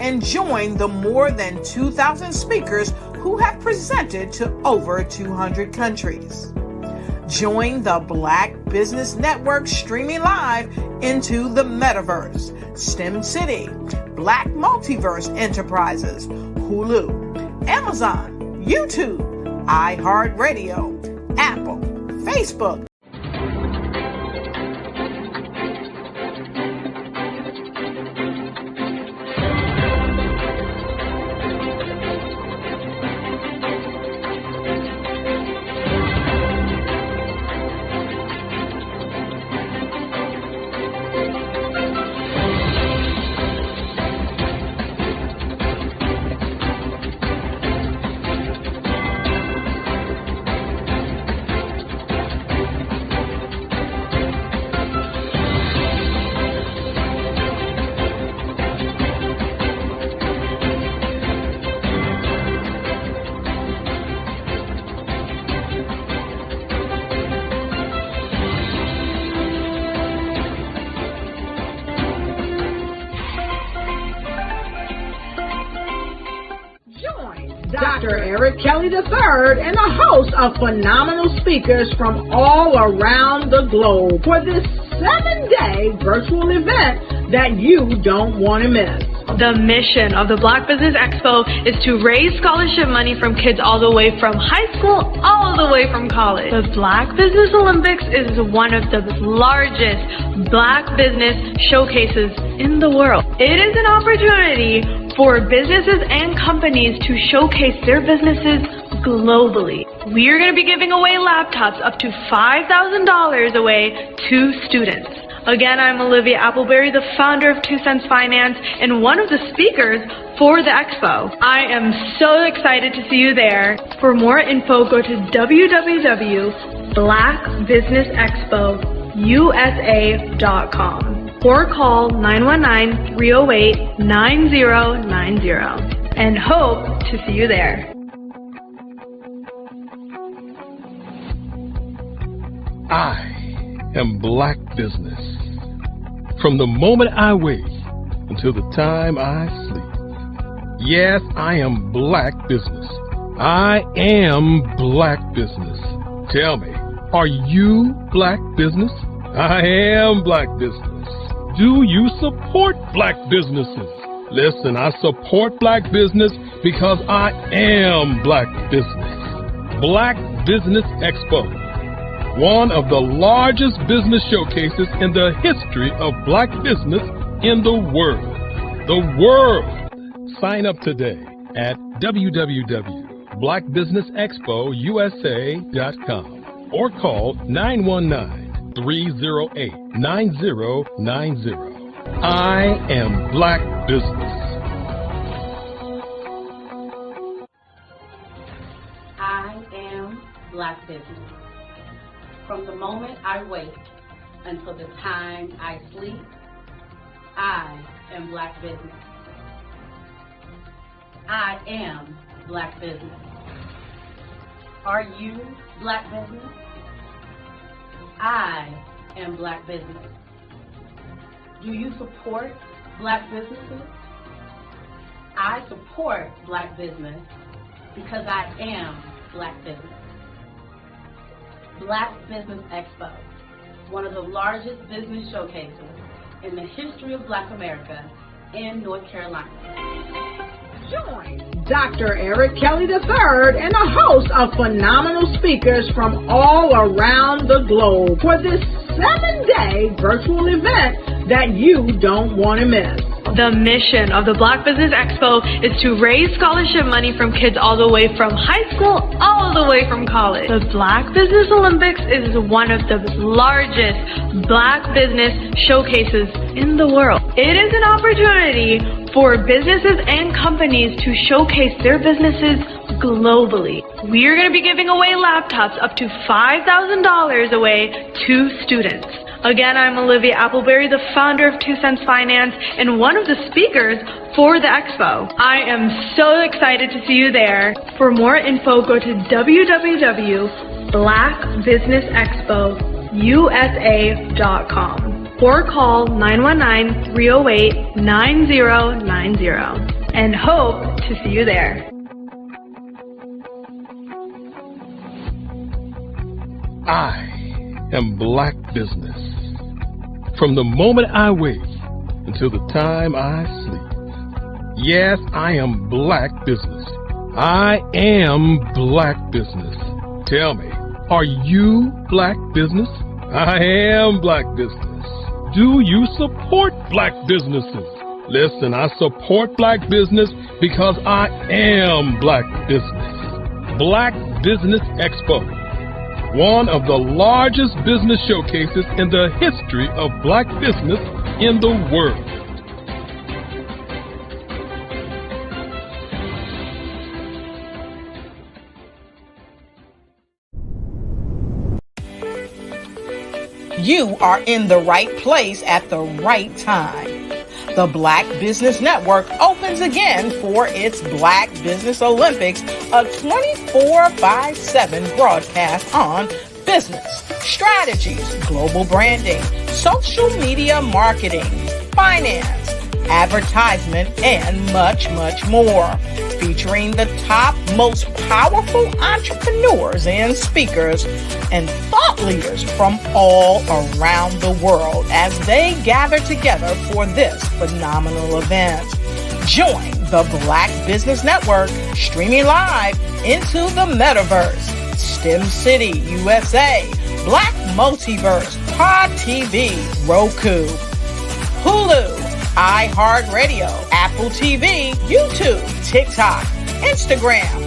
and join the more than 2,000 speakers who have presented to over 200 countries. Join the Black Business Network streaming live into the Metaverse, STEM City, Black Multiverse Enterprises, Hulu, Amazon, YouTube, iHeartRadio, Apple, Facebook. Dr. Eric Kelly III and a host of phenomenal speakers from all around the globe for this 7-day virtual event that you don't want to miss. The mission of the Black Business Expo is to raise scholarship money from kids all the way from high school, all the way from college. The Black Business Olympics is one of the largest Black business showcases in the world. It is an opportunity for businesses and companies to showcase their businesses globally. We are going to be giving away laptops up to $5,000 away to students. Again, I'm Olivia Appleberry, the founder of 2 Cents Finance and one of the speakers for the expo. I am so excited to see you there. For more info, go to www.blackbusinessexpousa.com or call 919-308-9090 and hope to see you there. I am Black Business. From the moment I wake until the time I sleep. Yes, I am Black Business. I am Black Business. Tell me, are you Black Business? I am Black Business. Do you support Black businesses? Listen, I support Black business because I am Black Business. Black Business Expo, one of the largest business showcases in the history of Black business in the world. The world! Sign up today at www.blackbusinessexpousa.com or call 919-308-9090. I am Black Business. I am Black Business. From the moment I wake until the time I sleep, I am Black Business. I am Black Business. Are you Black Business? I am Black Business. Do you support Black businesses? I support Black business because I am Black Business. Black Business Expo, one of the largest business showcases in the history of Black America in North Carolina. Join Dr. Eric Kelly III and a host of phenomenal speakers from all around the globe for this 7-day virtual event that you don't want to miss. The mission of the Black Business Expo is to raise scholarship money from kids all the way from high school, all the way from college. The Black Business Olympics is one of the largest Black business showcases in the world. It is an opportunity for businesses and companies to showcase their businesses globally. We are going to be giving away laptops up to $5,000 away to students. Again, I'm Olivia Appleberry, the founder of 2 Cents Finance and one of the speakers for the expo. I am so excited to see you there. For more info, go to www.blackbusinessexpousa.com or call 919-308-9090 and hope to see you there. I am Black Business. From the moment I wake until the time I sleep. Yes, I am Black Business. I am Black Business. Tell me, are you Black Business? I am Black Business. Do you support Black businesses? Listen, I support Black business because I am Black Business. Black Business Expo, one of the largest business showcases in the history of Black business in the world. You are in the right place at the right time. The Black Business Network opens again for its Black Business Olympics, a 24/7 broadcast on business, strategies, global branding, social media marketing, finance, advertisement, and much, much more. Featuring the top, most powerful entrepreneurs and speakers and thought leaders from all around the world as they gather together for this phenomenal event. Join the Black Business Network streaming live into the metaverse, STEM City USA, Black Multiverse, Pod TV, Roku, Hulu, iHeartRadio, Apple TV, YouTube, TikTok, Instagram,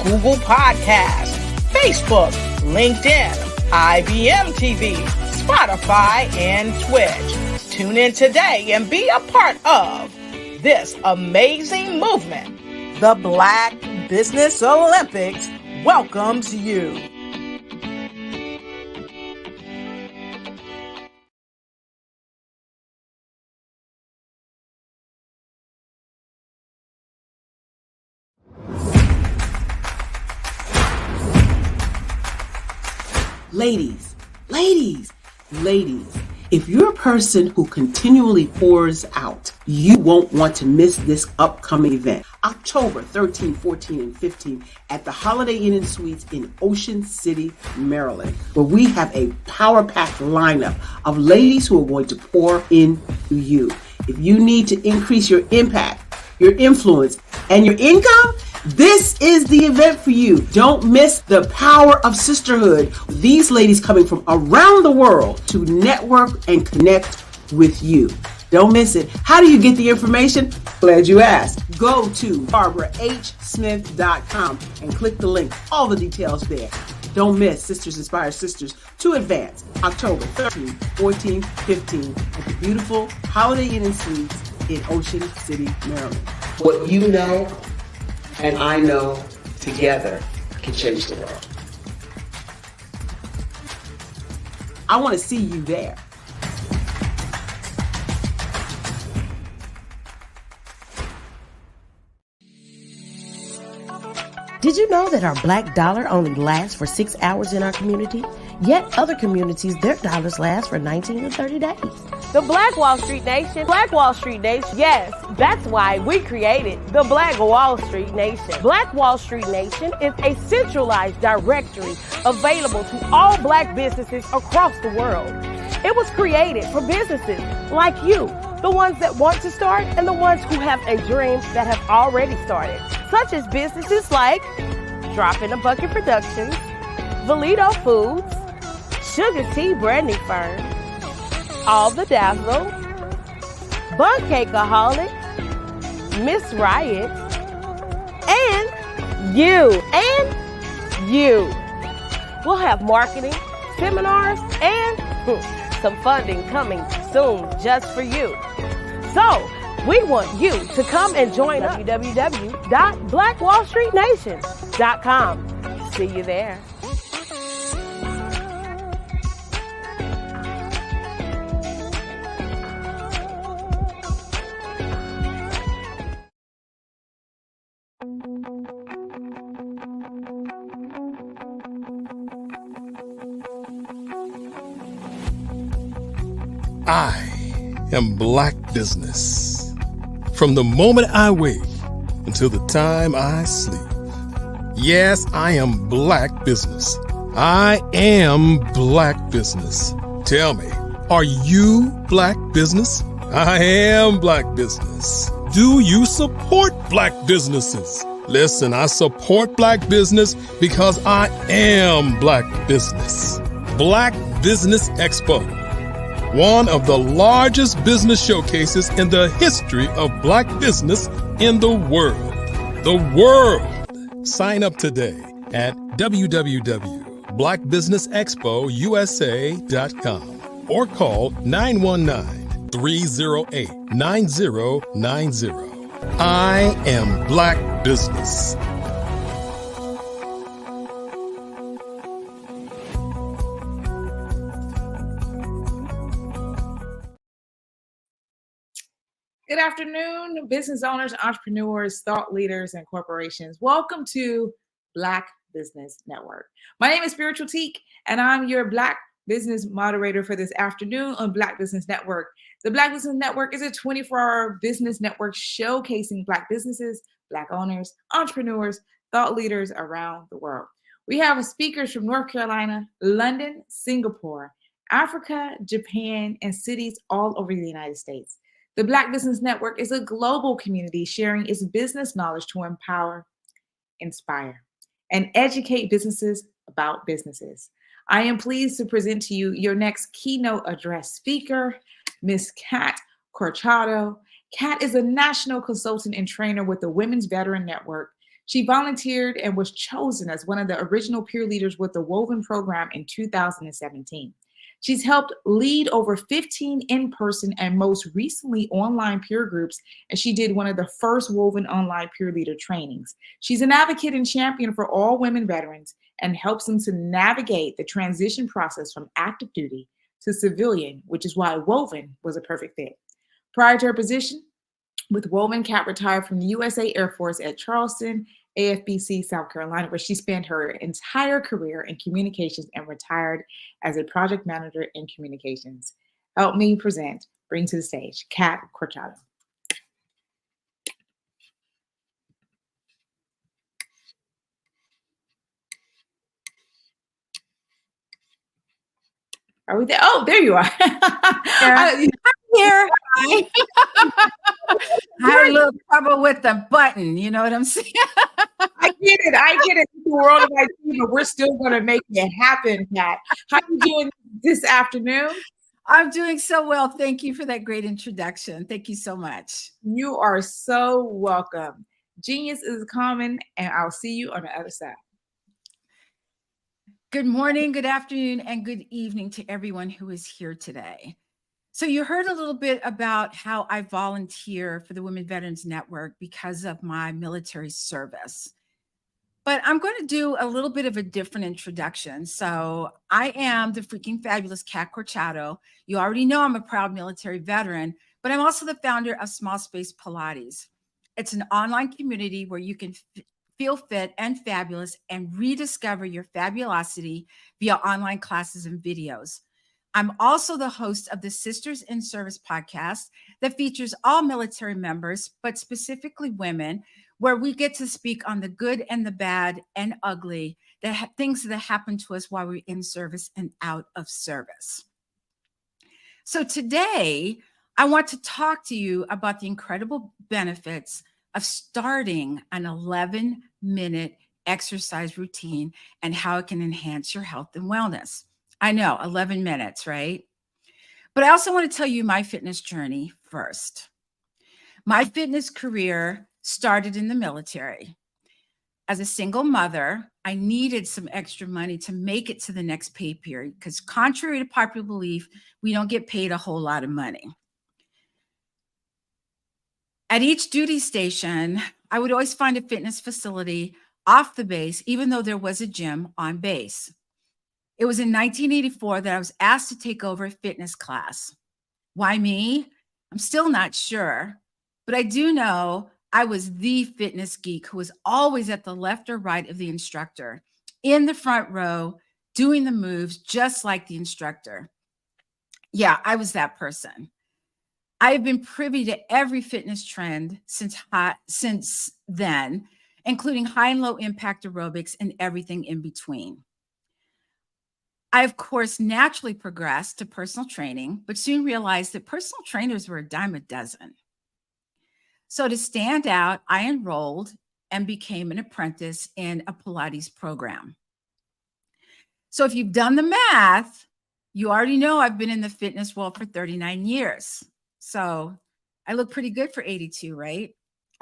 Google Podcasts, Facebook, LinkedIn, IBM TV, Spotify, and Twitch. Tune in today and be a part of this amazing movement. The Black Business Olympics welcomes you. Ladies, if you're a person who continually pours out, you won't want to miss this upcoming event. October 13, 14, and 15 at the Holiday Inn and Suites in Ocean City, Maryland, where we have a power-packed lineup of ladies who are going to pour into you. If you need to increase your impact, your influence, and your income, this is the event for you. Don't miss the power of sisterhood. These ladies coming from around the world to network and connect with you. Don't miss it. How do you get the information? Glad you asked. Go to barbarahsmith.com and click the link. All the details there. Don't miss Sisters Inspire Sisters to Advance, October 13, 14, 15 at the beautiful Holiday Inn and Suites in Ocean City, Maryland. What you know and I know together can change the world. I want to see you there. Did you know that our black dollar only lasts for 6 hours in our community? Yet other communities, their dollars last for 19 to 30 days. The Black Wall Street Nation. Black Wall Street Nation. Yes, that's why we created the Black Wall Street Nation. Black Wall Street Nation is a centralized directory available to all black businesses across the world. It was created for businesses like you, the ones that want to start and the ones who have a dream that have already started, such as businesses like Drop in a Bucket Productions, Valito Foods, Sugar Tea Branding Firm, All the Dazzle, Bun Cakeaholic, Miss Riot, and you. We'll have marketing, seminars, and some funding coming soon just for you. So, we want you to come and join us. www.blackwallstreetnation.com. See you there. I am Black Business. From the moment I wake until the time I sleep. Yes, I am Black Business. I am Black Business. Tell me, are you Black Business? I am Black Business. Do you support Black businesses? Listen, I support Black business because I am Black Business. Black Business Expo, one of the largest business showcases in the history of Black business in the world. The world. Sign up today at www.blackbusinessexpousa.com or call 919-308-9090. I am Black Business. Good afternoon, business owners, entrepreneurs, thought leaders, and corporations. Welcome to Black Business Network. My name is Spiritual Teak, and I'm your Black Business moderator for this afternoon on Black Business Network. The Black Business Network is a 24-hour business network showcasing Black businesses, Black owners, entrepreneurs, thought leaders around the world. We have speakers from North Carolina, London, Singapore, Africa, Japan, and cities all over the United States. The Black Business Network is a global community sharing its business knowledge to empower, inspire, and educate businesses about businesses. I am pleased to present to you your next keynote address speaker, Ms. Kat Corchado. Kat is a national consultant and trainer with the Women's Veteran Network. She volunteered and was chosen as one of the original peer leaders with the Woven program in 2017. She's helped lead over 15 in-person and most recently online peer groups, and she did one of the first Woven online peer leader trainings. She's an advocate and champion for all women veterans and helps them to navigate the transition process from active duty to civilian, which is why Woven was a perfect fit. Prior to her position with Woven, Kat retired from the USA Air Force at Charleston, AFBC, South Carolina, where she spent her entire career in communications and retired as a project manager in communications. Help me bring to the stage, Kat Corchado. Are we there? Oh, there you are. I'm here. I had a little trouble with the button. You know what I'm saying? I get it. It's the world of IT, but we're still going to make it happen, Kat. How are you doing this afternoon? I'm doing so well. Thank you for that great introduction. Thank you so much. You are so welcome. Genius is common, and I'll see you on the other side. Good morning, good afternoon, and good evening to everyone who is here today. So you heard a little bit about how I volunteer for the Women Veterans Network because of my military service. But I'm going to do a little bit of a different introduction. So I am the freaking fabulous Kat Corchado. You already know I'm a proud military veteran, but I'm also the founder of Small Space Pilates. It's an online community where you can feel fit and fabulous and rediscover your fabulosity via online classes and videos. I'm also the host of the Sisters in Service podcast that features all military members, but specifically women, where we get to speak on the good and the bad and ugly, things that happen to us while we're in service and out of service. So today, I want to talk to you about the incredible benefits of starting an 11-minute exercise routine and how it can enhance your health and wellness. I know, 11 minutes, right? But I also want to tell you my fitness journey first. My fitness career started in the military. As a single mother, I needed some extra money to make it to the next pay period because contrary to popular belief, we don't get paid a whole lot of money. At each duty station, I would always find a fitness facility off the base, even though there was a gym on base. It was in 1984 that I was asked to take over a fitness class. Why me? I'm still not sure, but I do know I was the fitness geek who was always at the left or right of the instructor, in the front row, doing the moves just like the instructor. Yeah, I was that person. I have been privy to every fitness trend since then, including high and low impact aerobics and everything in between. I, of course, naturally progressed to personal training, but soon realized that personal trainers were a dime a dozen. So to stand out, I enrolled and became an apprentice in a Pilates program. So if you've done the math, you already know I've been in the fitness world for 39 years. So I look pretty good for 82, right?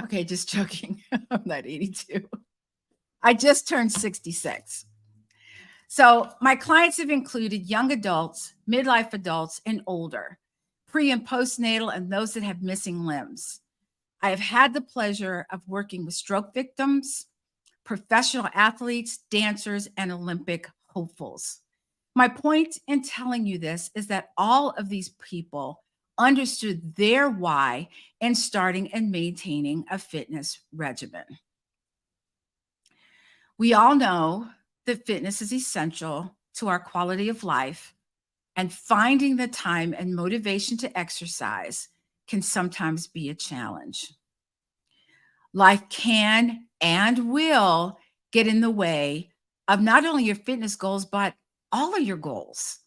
Okay, just joking. I'm not 82. I just turned 66. So my clients have included young adults, midlife adults, and older, pre and postnatal, and those that have missing limbs. I have had the pleasure of working with stroke victims, professional athletes, dancers, and Olympic hopefuls. My point in telling you this is that all of these people understood their why in starting and maintaining a fitness regimen. We all know that fitness is essential to our quality of life, and finding the time and motivation to exercise can sometimes be a challenge. Life can and will get in the way of not only your fitness goals, but all of your goals.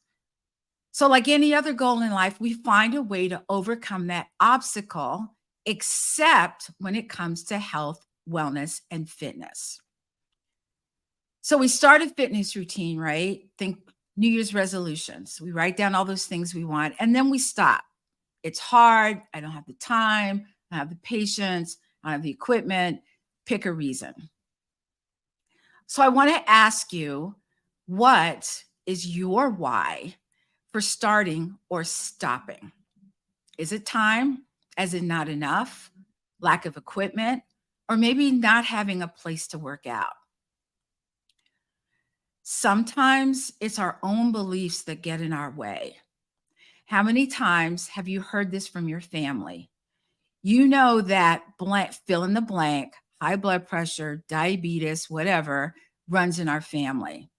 So like any other goal in life, we find a way to overcome that obstacle, except when it comes to health, wellness, and fitness. So we start a fitness routine, right? Think New Year's resolutions. We write down all those things we want, and then we stop. It's hard. I don't have the time. I don't have the patience. I don't have the equipment. Pick a reason. So I want to ask you, what is your why for starting or stopping? Is it time? Is it not enough? Lack of equipment? Or maybe not having a place to work out? Sometimes it's our own beliefs that get in our way. How many times have you heard this from your family? You know that blank, fill in the blank, high blood pressure, diabetes, whatever, runs in our family.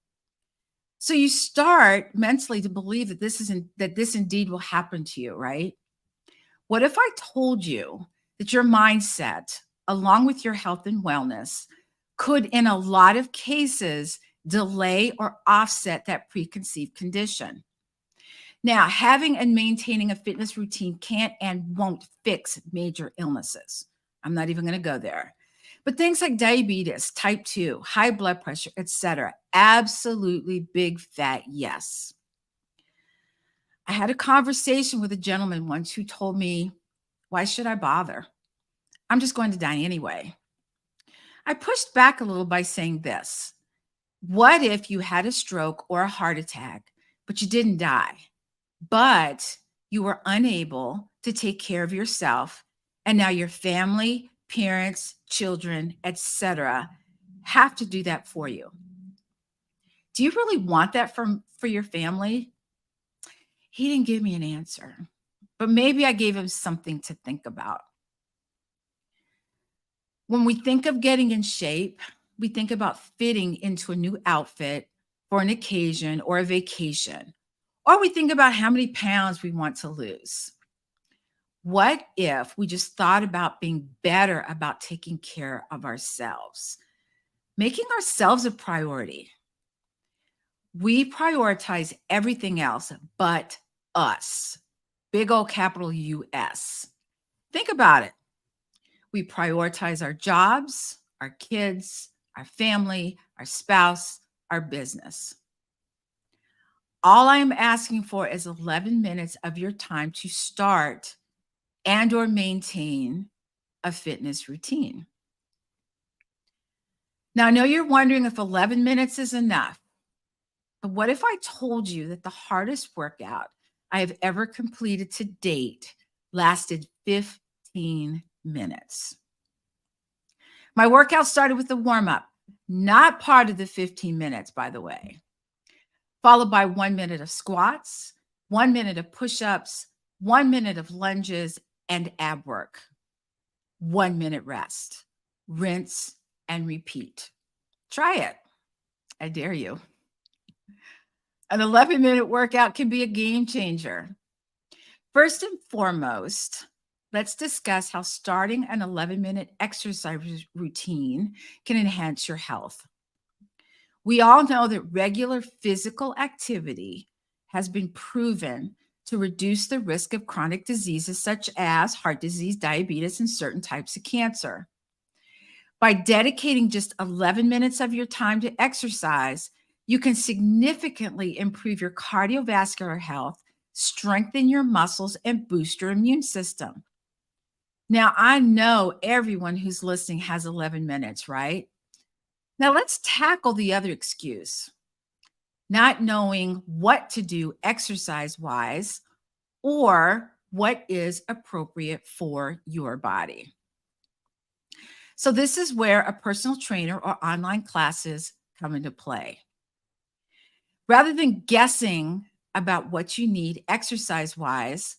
So you start mentally to believe that this indeed will happen to you, right? What if I told you that your mindset, along with your health and wellness, could, in a lot of cases, delay or offset that preconceived condition? Now, having and maintaining a fitness routine can't and won't fix major illnesses. I'm not even going to go there. But things like diabetes, type 2, high blood pressure, etc., absolutely big fat yes. I had a conversation with a gentleman once who told me, why should I bother? I'm just going to die anyway. I pushed back a little by saying this. What if you had a stroke or a heart attack, but you didn't die, but you were unable to take care of yourself, and now your family, parents, children, etc., have to do that for you? Do you really want that for your family? He didn't give me an answer, but maybe I gave him something to think about. When we think of getting in shape, we think about fitting into a new outfit for an occasion or a vacation, or we think about how many pounds we want to lose. What if we just thought about being better about taking care of ourselves, making ourselves a priority? We prioritize everything else but us. Big old capital US. Think about it. We prioritize our jobs, our kids, our family, our spouse, our business. All I am asking for is 11 minutes of your time to start and or maintain a fitness routine. Now, I know you're wondering if 11 minutes is enough, but what if I told you that the hardest workout I have ever completed to date lasted 15 minutes? My workout started with the warm-up, not part of the 15 minutes, by the way, followed by 1 minute of squats, 1 minute of push-ups, 1 minute of lunges, and ab work. 1 minute rest, rinse, and repeat. Try it. I dare you. An 11-minute workout can be a game changer. First and foremost, let's discuss how starting an 11-minute exercise routine can enhance your health. We all know that regular physical activity has been proven to reduce the risk of chronic diseases such as heart disease, diabetes, and certain types of cancer. By dedicating just 11 minutes of your time to exercise, you can significantly improve your cardiovascular health, strengthen your muscles, and boost your immune system. Now, I know everyone who's listening has 11 minutes, right? Now, let's tackle the other excuse, not knowing what to do exercise-wise or what is appropriate for your body. So this is where a personal trainer or online classes come into play. Rather than guessing about what you need exercise-wise,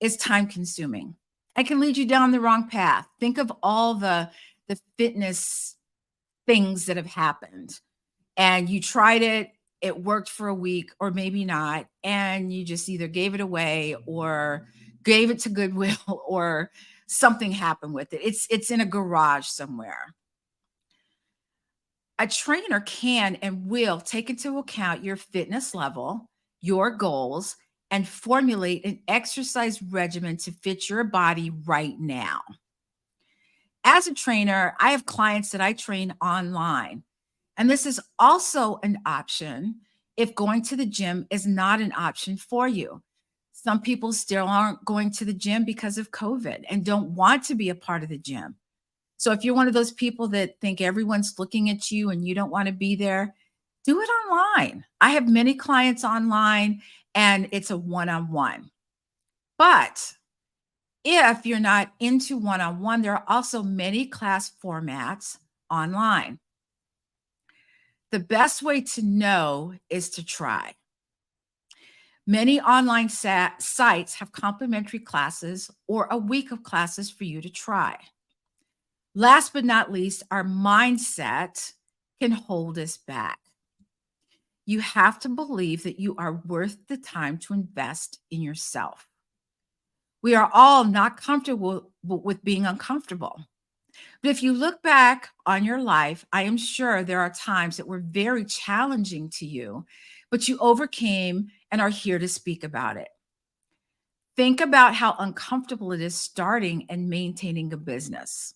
is time-consuming. It can lead you down the wrong path. Think of all the fitness things that have happened, and you tried it, it worked for a week or maybe not, and you just either gave it away or gave it to Goodwill or something happened with it. It's in a garage somewhere. A trainer can and will take into account your fitness level, your goals, and formulate an exercise regimen to fit your body right now. As a trainer, I have clients that I train online, and this is also an option if going to the gym is not an option for you. Some people still aren't going to the gym because of COVID and don't want to be a part of the gym. So if you're one of those people that think everyone's looking at you and you don't want to be there, do it online. I have many clients online and it's a one-on-one. But if you're not into one-on-one, there are also many class formats online. The best way to know is to try. Many online sites have complimentary classes or a week of classes for you to try. Last but not least, our mindset can hold us back. You have to believe that you are worth the time to invest in yourself. We are all not comfortable with being uncomfortable. But if you look back on your life, I am sure there are times that were very challenging to you, but you overcame and are here to speak about it. Think about how uncomfortable it is starting and maintaining a business.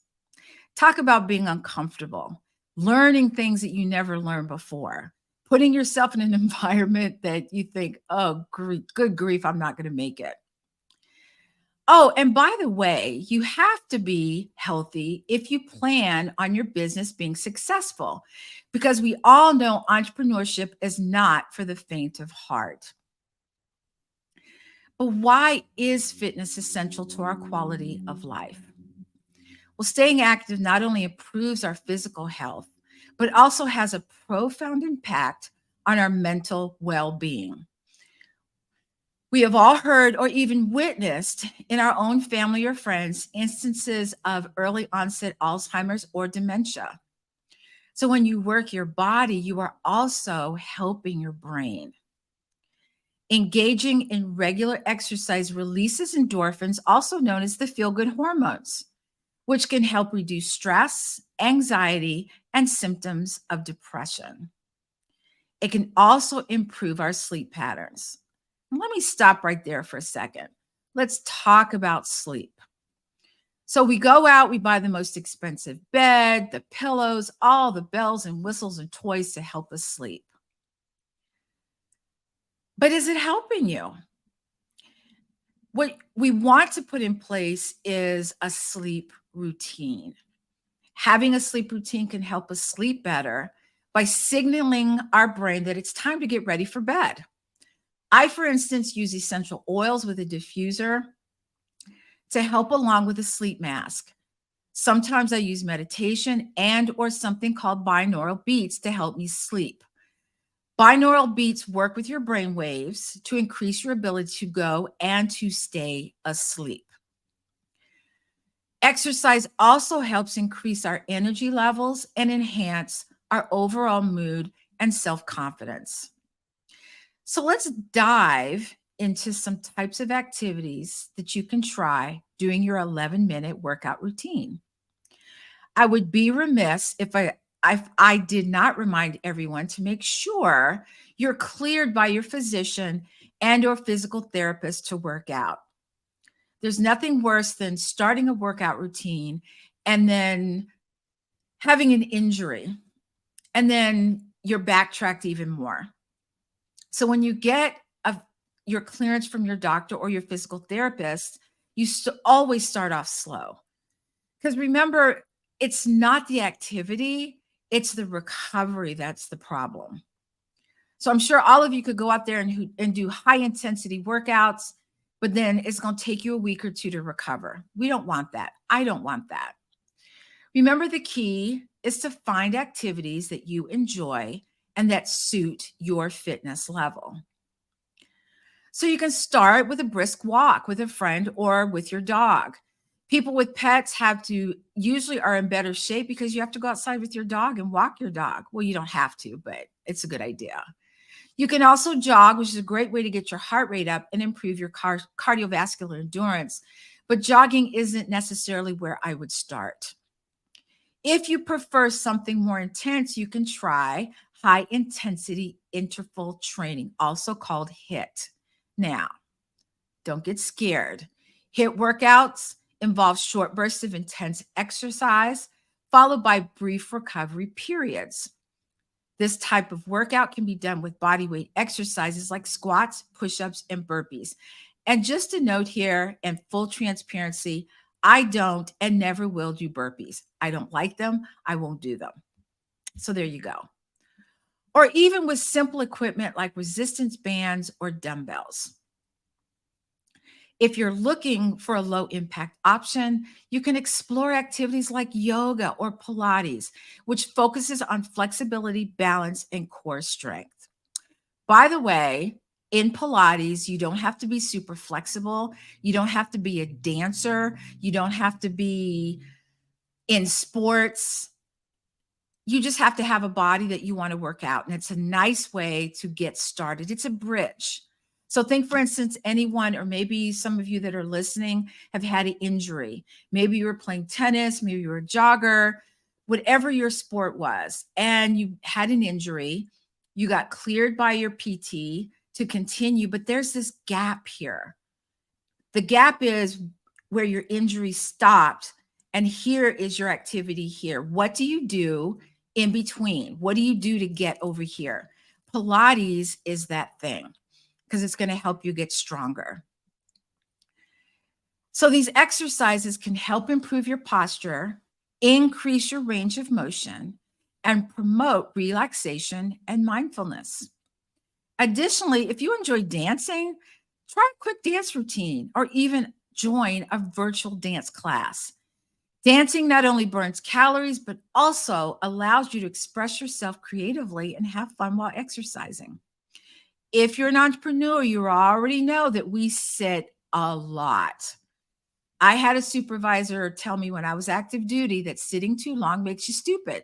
Talk about being uncomfortable, learning things that you never learned before, putting yourself in an environment that you think, oh, good grief, I'm not going to make it. Oh, and by the way, you have to be healthy if you plan on your business being successful, because we all know entrepreneurship is not for the faint of heart. But why is fitness essential to our quality of life? Well, staying active not only improves our physical health, but also has a profound impact on our mental well-being. We have all heard or even witnessed in our own family or friends instances of early onset Alzheimer's or dementia. So when you work your body, you are also helping your brain. Engaging in regular exercise releases endorphins, also known as the feel-good hormones, which can help reduce stress, anxiety, and symptoms of depression. It can also improve our sleep patterns. Let me stop right there for a second. Let's talk about sleep. So we go out, we buy the most expensive bed, the pillows, all the bells and whistles and toys to help us sleep. But is it helping you? What we want to put in place is a sleep routine. Having a sleep routine can help us sleep better by signaling our brain that it's time to get ready for bed. I, for instance, use essential oils with a diffuser to help along with a sleep mask. Sometimes I use meditation and or something called binaural beats to help me sleep. Binaural beats work with your brain waves to increase your ability to go and to stay asleep. Exercise also helps increase our energy levels and enhance our overall mood and self-confidence. So let's dive into some types of activities that you can try doing your 11-minute workout routine. I would be remiss if I did not remind everyone to make sure you're cleared by your physician and or physical therapist to work out. There's nothing worse than starting a workout routine and then having an injury, and then you're backtracked even more. So when you get your clearance from your doctor or your physical therapist, you always start off slow. Because remember, it's not the activity, it's the recovery that's the problem. So I'm sure all of you could go out there and do high intensity workouts, but then it's going to take you a week or two to recover. We don't want that. I don't want that. Remember, the key is to find activities that you enjoy and that suit your fitness level. So you can start with a brisk walk with a friend or with your dog. People with pets usually are in better shape because you have to go outside with your dog and walk your dog. Well, you don't have to, but it's a good idea. You can also jog, which is a great way to get your heart rate up and improve your cardiovascular endurance. But jogging isn't necessarily where I would start. If you prefer something more intense, you can try high intensity interval training, also called HIIT. Now, don't get scared. HIIT workouts involve short bursts of intense exercise, followed by brief recovery periods. This type of workout can be done with body weight exercises like squats, push-ups, and burpees. And just a note here, and full transparency, I don't and never will do burpees. I don't like them. I won't do them. So there you go. Or even with simple equipment like resistance bands or dumbbells. If you're looking for a low impact option, you can explore activities like yoga or Pilates, which focuses on flexibility, balance, and core strength. By the way, in Pilates, you don't have to be super flexible. You don't have to be a dancer. You don't have to be in sports. You just have to have a body that you want to work out. And it's a nice way to get started. It's a bridge. So think, for instance, anyone, or maybe some of you that are listening have had an injury. Maybe you were playing tennis, maybe you were a jogger, whatever your sport was, and you had an injury. You got cleared by your PT to continue, but there's this gap here. The gap is where your injury stopped, and here is your activity here. What do you do in between? What do you do to get over here? Pilates is that thing, because it's going to help you get stronger. So these exercises can help improve your posture, increase your range of motion, and promote relaxation and mindfulness. Additionally, if you enjoy dancing, try a quick dance routine or even join a virtual dance class. Dancing not only burns calories, but also allows you to express yourself creatively and have fun while exercising. If you're an entrepreneur, you already know that we sit a lot. I had a supervisor tell me when I was active duty that sitting too long makes you stupid.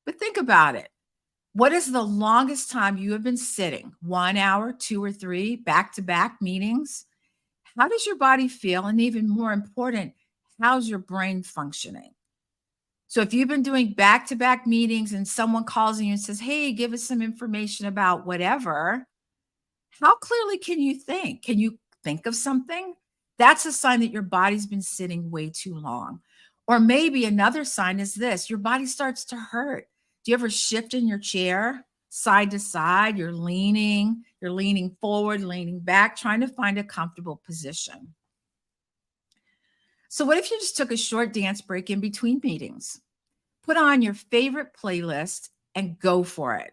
But think about it. What is the longest time you have been sitting? 1 hour, 2 or 3, back-to-back meetings? How does your body feel? And even more important, how's your brain functioning? So if you've been doing back-to-back meetings and someone calls you and says, hey, give us some information about whatever, how clearly can you think? Can you think of something? That's a sign that your body's been sitting way too long. Or maybe another sign is this: your body starts to hurt. Do you ever shift in your chair side to side? You're leaning forward, leaning back, trying to find a comfortable position. So what if you just took a short dance break in between meetings? Put on your favorite playlist and go for it.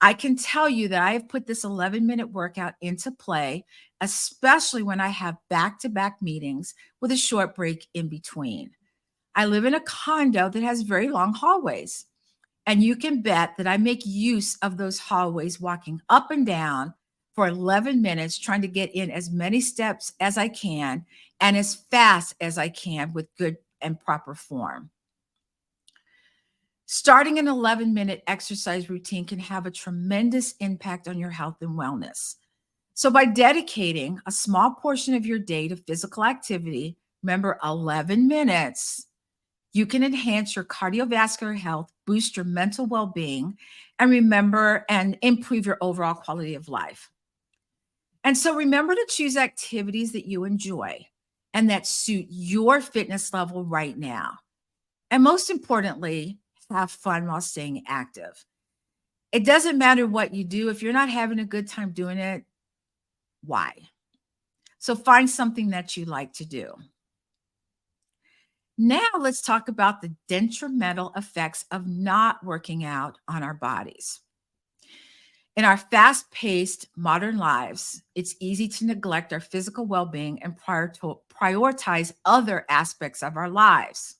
I can tell you that I have put this 11-minute workout into play, especially when I have back-to-back meetings with a short break in between. I live in a condo that has very long hallways, and you can bet that I make use of those hallways, walking up and down for 11 minutes, trying to get in as many steps as I can and as fast as I can with good and proper form. Starting an 11-minute exercise routine can have a tremendous impact on your health and wellness. So by dedicating a small portion of your day to physical activity, remember 11 minutes, you can enhance your cardiovascular health, boost your mental well-being, and improve your overall quality of life. And so remember to choose activities that you enjoy and that suit your fitness level right now. And most importantly, have fun while staying active. It doesn't matter what you do. If you're not having a good time doing it, why? So find something that you like to do. Now let's talk about the detrimental effects of not working out on our bodies. In our fast-paced modern lives, it's easy to neglect our physical well-being and prioritize other aspects of our lives.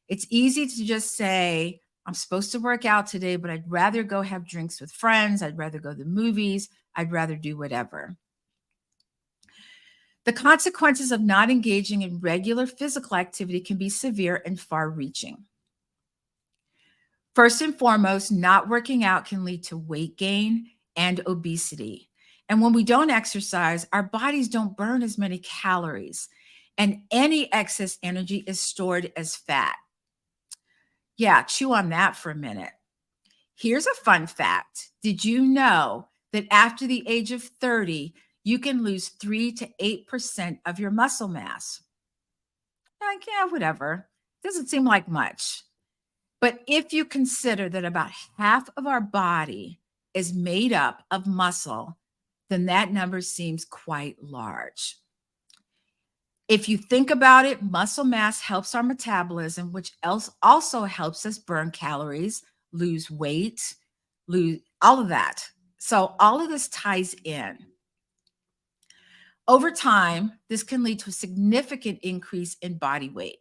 It's easy to just say, I'm supposed to work out today, but I'd rather go have drinks with friends. I'd rather go to the movies. I'd rather do whatever. The consequences of not engaging in regular physical activity can be severe and far-reaching. First and foremost, not working out can lead to weight gain and obesity. And when we don't exercise, our bodies don't burn as many calories, and any excess energy is stored as fat. Yeah, chew on that for a minute. Here's a fun fact. Did you know that after the age of 30, you can lose 3 to 8% of your muscle mass? Like, yeah, whatever. Doesn't seem like much. But if you consider that about half of our body is made up of muscle, then that number seems quite large. If you think about it, muscle mass helps our metabolism, which also helps us burn calories, lose weight, lose all of that. So all of this ties in. Over time, this can lead to a significant increase in body weight,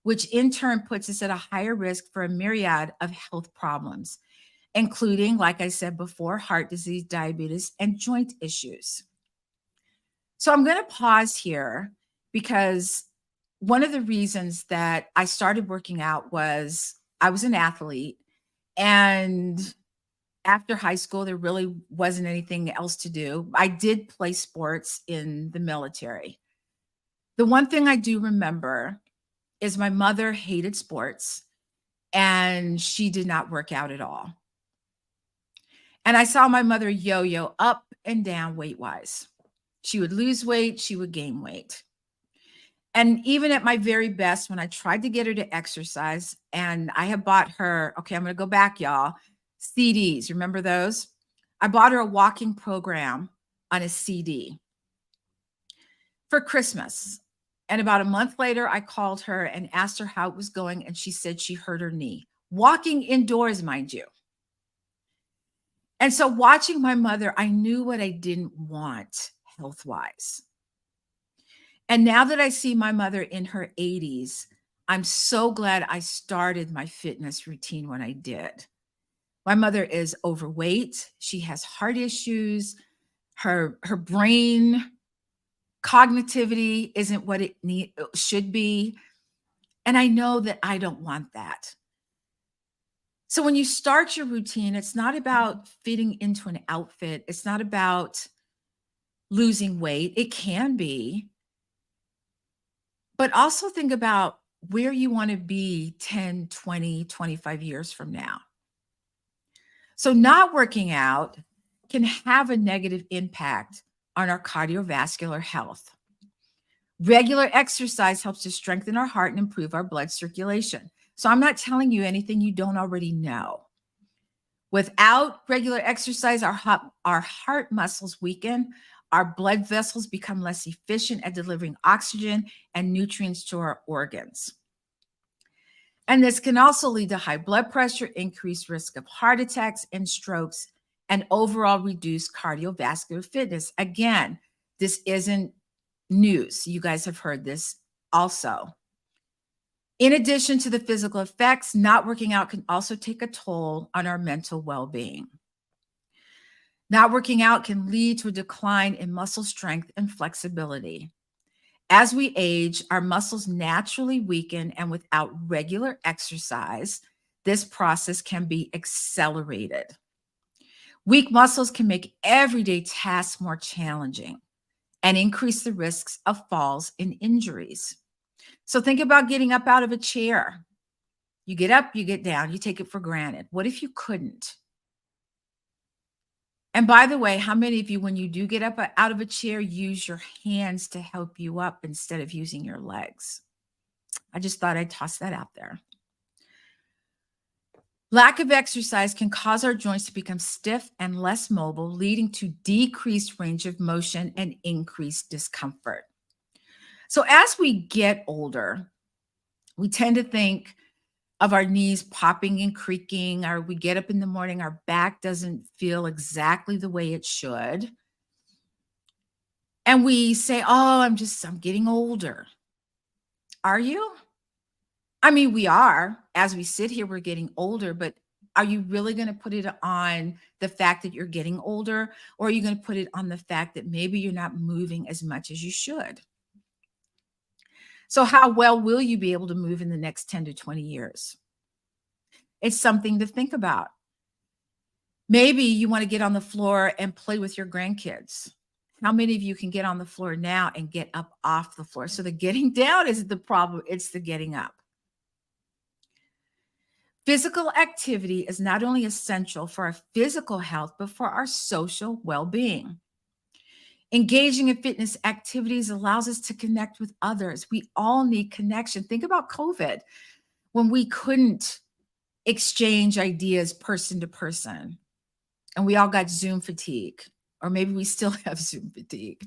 which in turn puts us at a higher risk for a myriad of health problems, including, like I said before, heart disease, diabetes, and joint issues. So I'm going to pause here because one of the reasons that I started working out was I was an athlete, and after high school, there really wasn't anything else to do. I did play sports in the military. The one thing I do remember is my mother hated sports and she did not work out at all. And I saw my mother yo-yo up and down weight-wise. She would lose weight, she would gain weight. And even at my very best, when I tried to get her to exercise, and I have bought her, okay, I'm going to go back, y'all, CDs. Remember those? I bought her a walking program on a CD for Christmas. And about a month later, I called her and asked her how it was going. And she said she hurt her knee, walking indoors, mind you. And so watching my mother, I knew what I didn't want health-wise. And now that I see my mother in her 80s, I'm so glad I started my fitness routine when I did. My mother is overweight. She has heart issues. Her brain cognitivity isn't what it should be. And I know that I don't want that. So when you start your routine, it's not about fitting into an outfit. It's not about losing weight. It can be. But also think about where you want to be 10, 20, 25 years from now. So not working out can have a negative impact on our cardiovascular health. Regular exercise helps to strengthen our heart and improve our blood circulation. So I'm not telling you anything you don't already know. Without regular exercise, our heart muscles weaken, our blood vessels become less efficient at delivering oxygen and nutrients to our organs. And this can also lead to high blood pressure, increased risk of heart attacks and strokes, and overall reduced cardiovascular fitness. Again, this isn't news. You guys have heard this also. In addition to the physical effects, not working out can also take a toll on our mental well-being. Not working out can lead to a decline in muscle strength and flexibility. As we age, our muscles naturally weaken, and without regular exercise, this process can be accelerated. Weak muscles can make everyday tasks more challenging and increase the risks of falls and injuries. So think about getting up out of a chair. You get up, you get down, you take it for granted. What if you couldn't? And by the way, how many of you, when you do get up out of a chair, use your hands to help you up instead of using your legs? I just thought I'd toss that out there. Lack of exercise can cause our joints to become stiff and less mobile, leading to decreased range of motion and increased discomfort. So as we get older, we tend to think of our knees popping and creaking, or we get up in the morning, our back doesn't feel exactly the way it should. And we say, oh, I'm getting older. Are you? I mean, we are. As we sit here, we're getting older, but are you really going to put it on the fact that you're getting older? Or are you going to put it on the fact that maybe you're not moving as much as you should? So how well will you be able to move in the next 10 to 20 years? It's something to think about. Maybe you want to get on the floor and play with your grandkids. How many of you can get on the floor now and get up off the floor? So the getting down isn't the problem, it's the getting up. Physical activity is not only essential for our physical health, but for our social well-being. Engaging in fitness activities allows us to connect with others. We all need connection. Think about COVID, when we couldn't exchange ideas person to person, and we all got Zoom fatigue, or maybe we still have Zoom fatigue.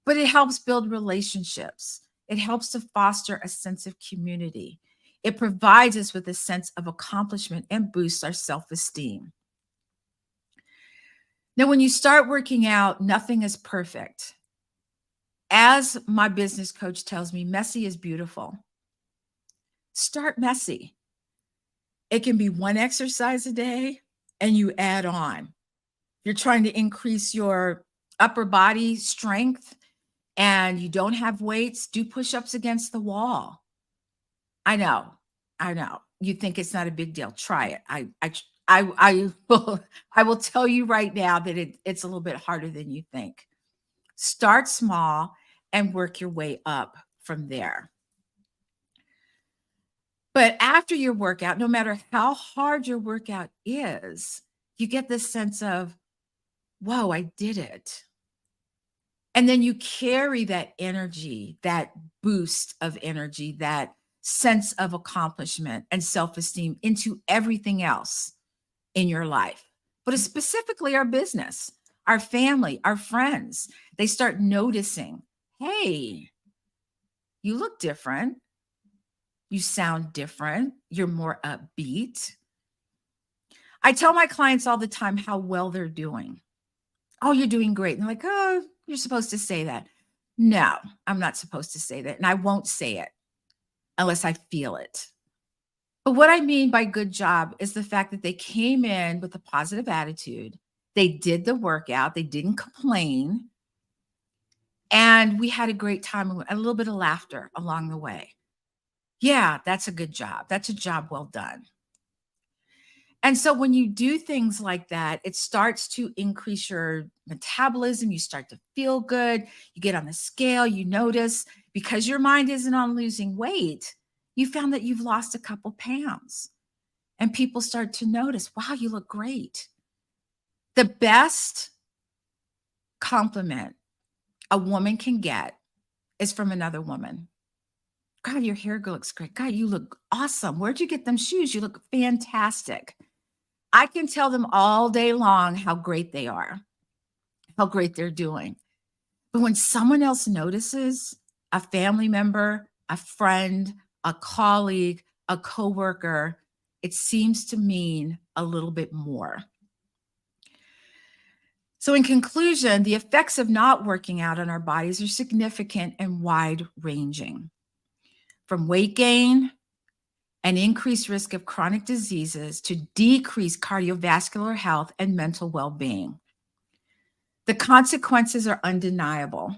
But it helps build relationships. It helps to foster a sense of community. It provides us with a sense of accomplishment and boosts our self-esteem. Now, when you start working out, nothing is perfect. As my business coach tells me, messy is beautiful. Start messy. It can be one exercise a day and you add on. You're trying to increase your upper body strength and you don't have weights, do push-ups against the wall. I know. You think it's not a big deal. Try it. I will tell you right now that it's a little bit harder than you think. Start small and work your way up from there. But after your workout, no matter how hard your workout is, you get this sense of, whoa, I did it. And then you carry that energy, that boost of energy, that sense of accomplishment and self-esteem into everything else in your life. But it's specifically our business, our family, our friends. They start noticing, hey, you look different. You sound different. You're more upbeat. I tell my clients all the time how well they're doing. Oh, you're doing great. And they're like, oh, you're supposed to say that. No, I'm not supposed to say that. And I won't say it unless I feel it. But what I mean by good job is the fact that they came in with a positive attitude. They did the workout. They didn't complain. And we had a great time and a little bit of laughter along the way. Yeah, that's a good job. That's a job well done. And so when you do things like that, it starts to increase your metabolism. You start to feel good. You get on the scale, you notice, because your mind isn't on losing weight, you found that you've lost a couple pounds. And people start to notice, wow, you look great. The best compliment a woman can get is from another woman. God, your hair looks great. God, you look awesome. Where'd you get them shoes? You look fantastic. I can tell them all day long how great they are, how great they're doing. But when someone else notices, a family member, a friend, a colleague, a coworker, it seems to mean a little bit more. So in conclusion, the effects of not working out on our bodies are significant and wide-ranging. From weight gain, an increased risk of chronic diseases, to decreased cardiovascular health and mental well-being. The consequences are undeniable,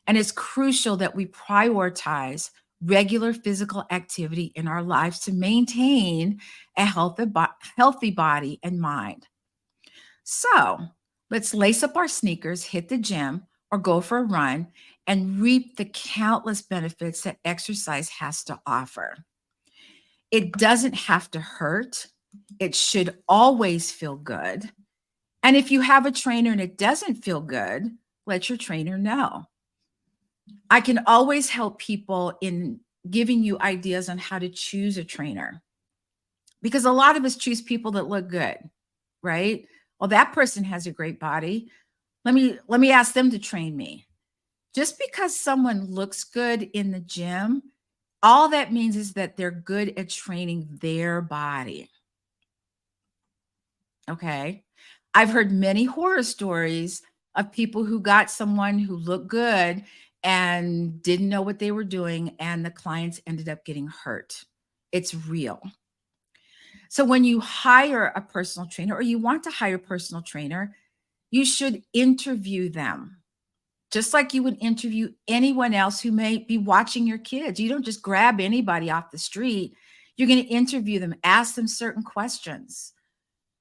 and it's crucial that we prioritize regular physical activity in our lives to maintain a healthy body and mind. So let's lace up our sneakers, hit the gym, or go for a run and reap the countless benefits that exercise has to offer. It doesn't have to hurt. It should always feel good. And if you have a trainer and it doesn't feel good, let your trainer know. I can always help people in giving you ideas on how to choose a trainer, because a lot of us choose people that look good, right? Well, that person has a great body. Let me ask them to train me. Just because someone looks good in the gym, all that means is that they're good at training their body. Okay. I've heard many horror stories of people who got someone who looked good and didn't know what they were doing, and the clients ended up getting hurt. It's real. So when you hire a personal trainer, or you want to hire a personal trainer, you should interview them, just like you would interview anyone else who may be watching your kids. You don't just grab anybody off the street. You're going to interview them, ask them certain questions.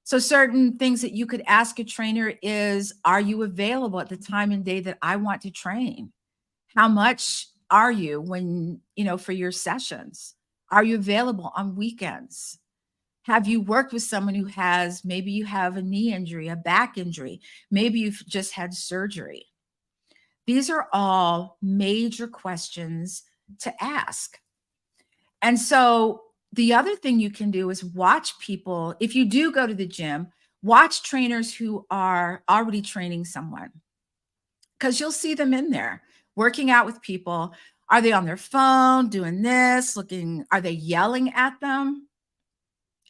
So certain things that you could ask a trainer is, are you available at the time and day that I want to train? How much are you for your sessions? Are you available on weekends? Have you worked with someone who maybe you have a knee injury, a back injury, maybe you've just had surgery? These are all major questions to ask. And so the other thing you can do is watch people. If you do go to the gym, watch trainers who are already training someone, because you'll see them in there working out with people. Are they on their phone doing this, are they yelling at them?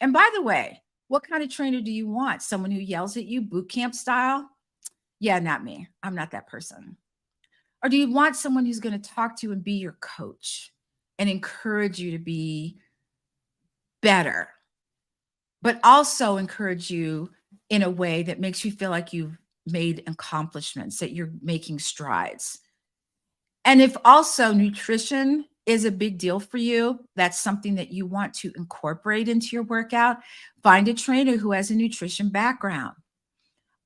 And by the way, what kind of trainer do you want? Someone who yells at you, boot camp style? Yeah, not me. I'm not that person. Or do you want someone who's going to talk to you and be your coach and encourage you to be better, but also encourage you in a way that makes you feel like you've made accomplishments, that you're making strides? And if also nutrition is a big deal for you, that's something that you want to incorporate into your workout, find a trainer who has a nutrition background.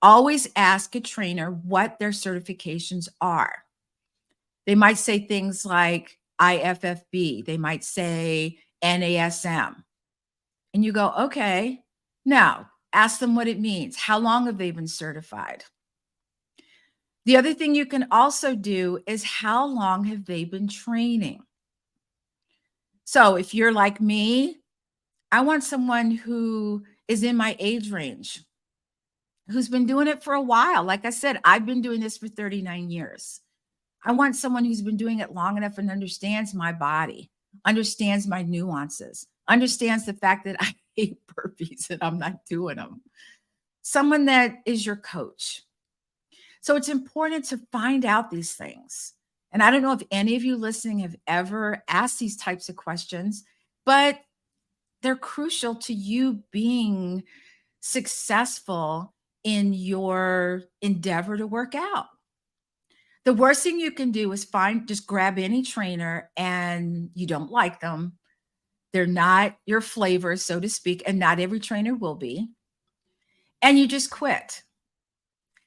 Always ask a trainer what their certifications are. They might say things like IFFB. They might say NASM. And you go, okay, now ask them what it means. How long have they been certified? The other thing you can also do is, how long have they been training? So if you're like me, I want someone who is in my age range, who's been doing it for a while. Like I said, I've been doing this for 39 years. I want someone who's been doing it long enough and understands my body, understands my nuances, understands the fact that I hate burpees and I'm not doing them. Someone that is your coach. So it's important to find out these things. And I don't know if any of you listening have ever asked these types of questions, but they're crucial to you being successful in your endeavor to work out. The worst thing you can do is just grab any trainer and you don't like them. They're not your flavor, so to speak, and not every trainer will be. And you just quit.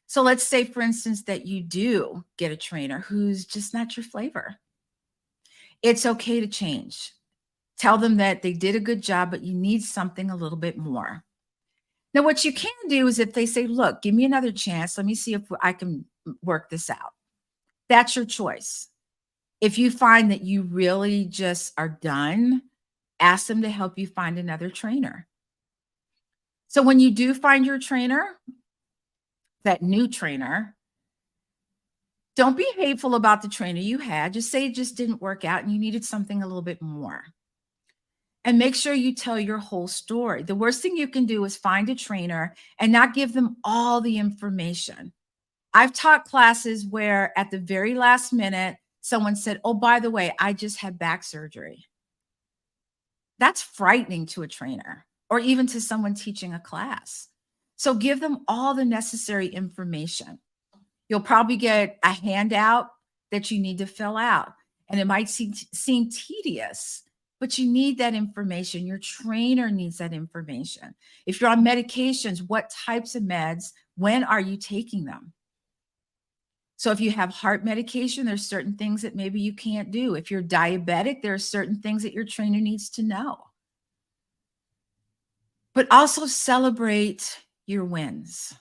So let's say, for instance, that you do get a trainer who's just not your flavor. It's okay to change. Tell them that they did a good job, but you need something a little bit more. Now, what you can do is, if they say, look, give me another chance, let me see if I can work this out. That's your choice. If you find that you really just are done, ask them to help you find another trainer. So when you do find your trainer, that new trainer, don't be hateful about the trainer you had. Just say it just didn't work out and you needed something a little bit more. And make sure you tell your whole story. The worst thing you can do is find a trainer and not give them all the information. I've taught classes where at the very last minute, someone said, oh, by the way, I just had back surgery. That's frightening to a trainer or even to someone teaching a class. So give them all the necessary information. You'll probably get a handout that you need to fill out, and it might seem tedious, but you need that information. Your trainer needs that information. If you're on medications, what types of meds When are you taking them? So if you have heart medication, there's certain things that maybe you can't do. If you're diabetic, there are certain things that your trainer needs to know. But also celebrate your wins,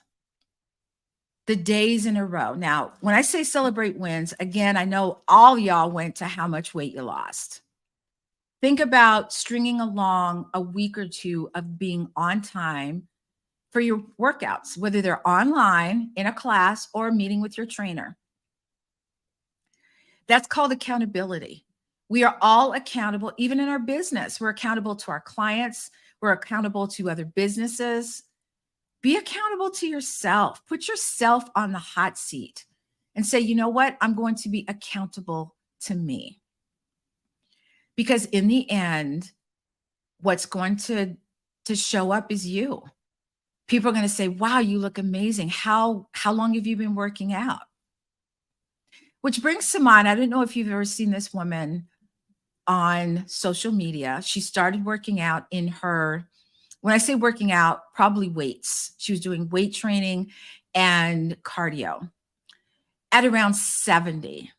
the days in a row. Now, when I say celebrate wins, again, I know all y'all went to how much weight you lost. Think about stringing along a week or two of being on time for your workouts, whether they're online, in a class, or a meeting with your trainer. That's called accountability. We are all accountable, even in our business. We're accountable to our clients. We're accountable to other businesses. Be accountable to yourself. Put yourself on the hot seat and say, you know what? I'm going to be accountable to me. Because in the end, what's going to show up is you. People are going to say, wow, you look amazing. How long have you been working out? Which brings to mind, I don't know if you've ever seen this woman on social media. She started working out in her, when I say working out, probably weights. She was doing weight training and cardio at around 70.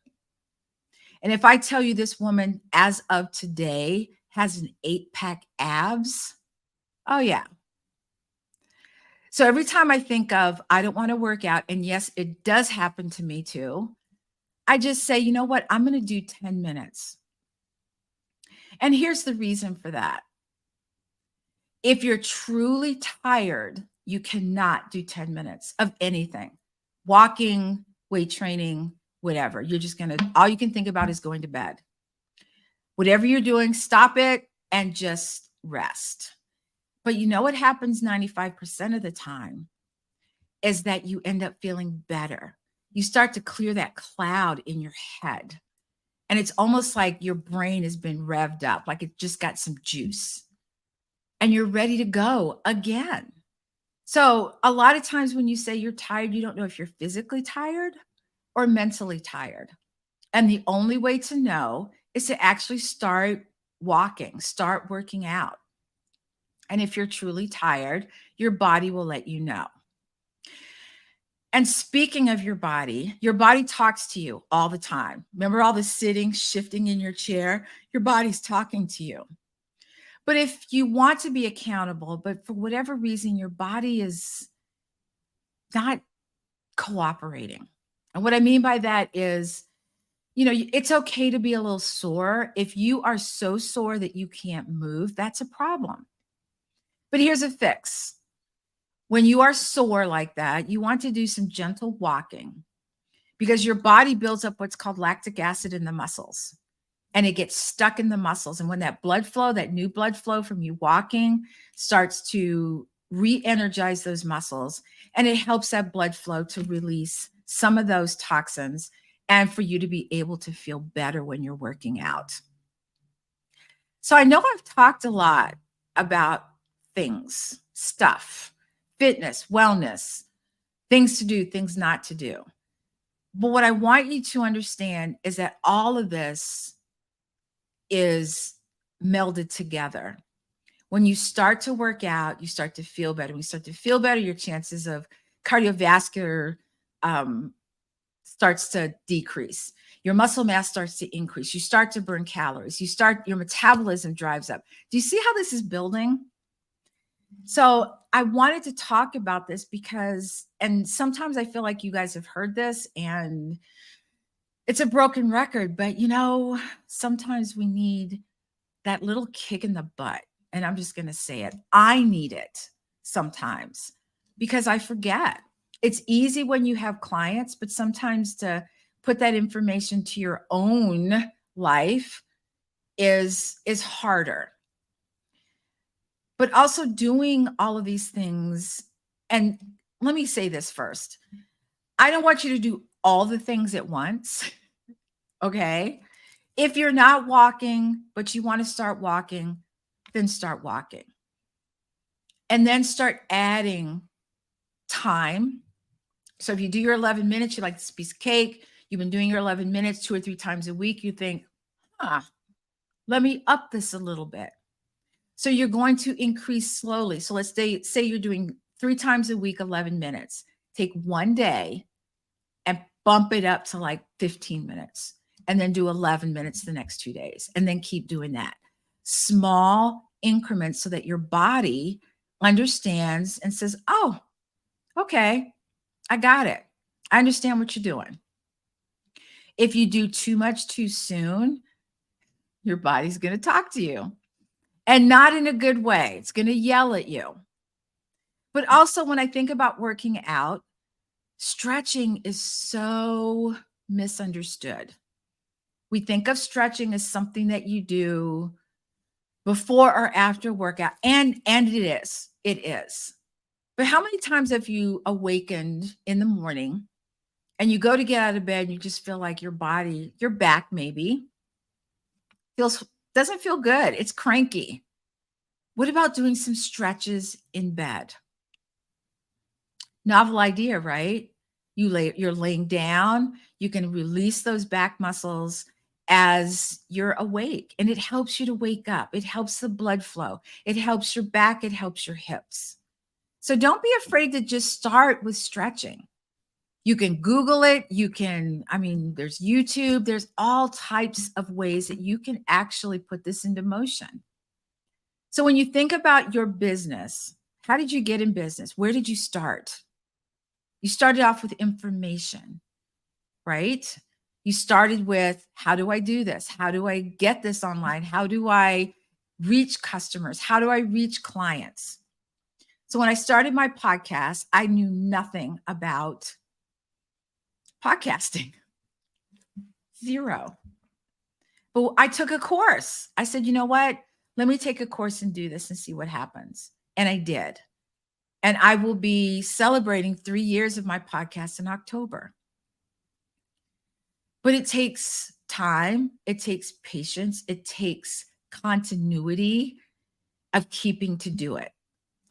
And if I tell you this woman, as of today, has an 8-pack abs, oh yeah. So every time I think of, I don't want to work out, and yes, it does happen to me too, I just say, you know what? I'm going to do 10 minutes. And here's the reason for that. If you're truly tired, you cannot do 10 minutes of anything. Walking, weight training, whatever. You're just going to, all you can think about is going to bed. Whatever you're doing, stop it and just rest. But you know what happens 95% of the time is that you end up feeling better. You start to clear that cloud in your head. And it's almost like your brain has been revved up, like it just got some juice. And you're ready to go again. So a lot of times when you say you're tired, you don't know if you're physically tired or mentally tired. And the only way to know is to actually start walking, start working out. And if you're truly tired, your body will let you know. And speaking of your body talks to you all the time. Remember all the sitting, shifting in your chair? Your body's talking to you. But if you want to be accountable, but for whatever reason, your body is not cooperating. And what I mean by that is, you know, it's okay to be a little sore. If you are so sore that you can't move, that's a problem. But here's a fix. When you are sore like that, you want to do some gentle walking because your body builds up what's called lactic acid in the muscles. And it gets stuck in the muscles. And when that blood flow, that new blood flow from you walking starts to re-energize those muscles, and it helps that blood flow to release some of those toxins and for you to be able to feel better when you're working out. So I know I've talked a lot about things, stuff, fitness, wellness, things to do, things not to do. But what I want you to understand is that all of this is melded together. When you start to work out, you start to feel better. When you start to feel better, your chances of cardiovascular starts to decrease. Your muscle mass starts to increase. You start to burn calories. Your metabolism drives up. Do you see how this is building? So I wanted to talk about this because, and sometimes I feel like you guys have heard this and it's a broken record, but you know, sometimes we need that little kick in the butt. And I'm just going to say it. I need it sometimes because I forget. It's easy when you have clients, but sometimes to put that information to your own life is harder. But also doing all of these things. And let me say this first. I don't want you to do all the things at once. Okay. If you're not walking, but you want to start walking, then start walking. And then start adding time. So if you do your 11 minutes, you like this piece of cake, you've been doing your 11 minutes 2 or 3 times a week, you think, let me up this a little bit. So you're going to increase slowly. So let's say you're doing 3 times a week, 11 minutes. take one day and bump it up to like 15 minutes and then do 11 minutes the next 2 days and then keep doing that. Small increments so that your body understands and says, oh, okay, I got it. I understand what you're doing. If you do too much too soon, your body's going to talk to you, and not in a good way. It's going to yell at you. But also, when I think about working out, stretching is so misunderstood. We think of stretching as something that you do before or after workout, and it is. But how many times have you awakened in the morning and you go to get out of bed and you just feel like your body, your back maybe, doesn't feel good. It's cranky. What about doing some stretches in bed? Novel idea, right? You're laying down. You can release those back muscles as you're awake, and it helps you to wake up. It helps the blood flow. It helps your back. It helps your hips. So don't be afraid to just start with stretching. You can Google it. There's YouTube. There's all types of ways that you can actually put this into motion. So when you think about your business, how did you get in business? Where did you start? You started off with information, right? You started with, how do I do this? How do I get this online? How do I reach customers? How do I reach clients? So when I started my podcast, I knew nothing about podcasting. Zero. But I took a course. I said, you know what? Let me take a course and do this and see what happens. And I did. And I will be celebrating 3 years of my podcast in October. But it takes time. It takes patience. It takes continuity of keeping to do it.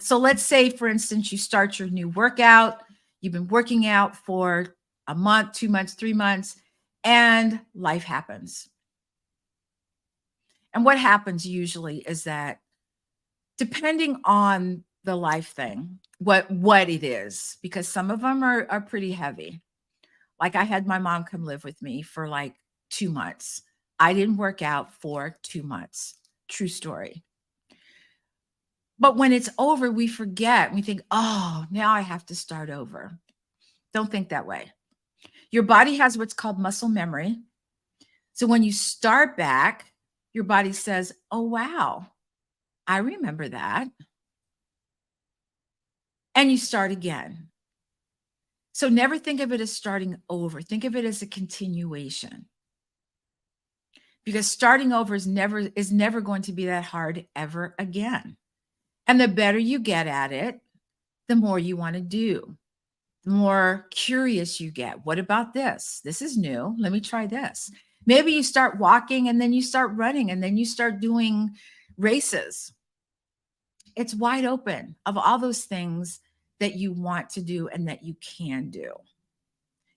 So let's say, for instance, you start your new workout. You've been working out for a month, 2 months, 3 months, and life happens. And what happens usually is that, depending on the life thing, what it is, because some of them are pretty heavy. Like, I had my mom come live with me for like 2 months. I didn't work out for 2 months. True story. But when it's over, we forget. We think, oh, now I have to start over. Don't think that way. Your body has what's called muscle memory. So when you start back, your body says, oh, wow, I remember that. And you start again. So never think of it as starting over. Think of it as a continuation. Because starting over is never going to be that hard ever again. And the better you get at it, the more you want to do, the more curious you get. What about this? This is new. Let me try this. Maybe you start walking and then you start running and then you start doing races. It's wide open of all those things that you want to do and that you can do.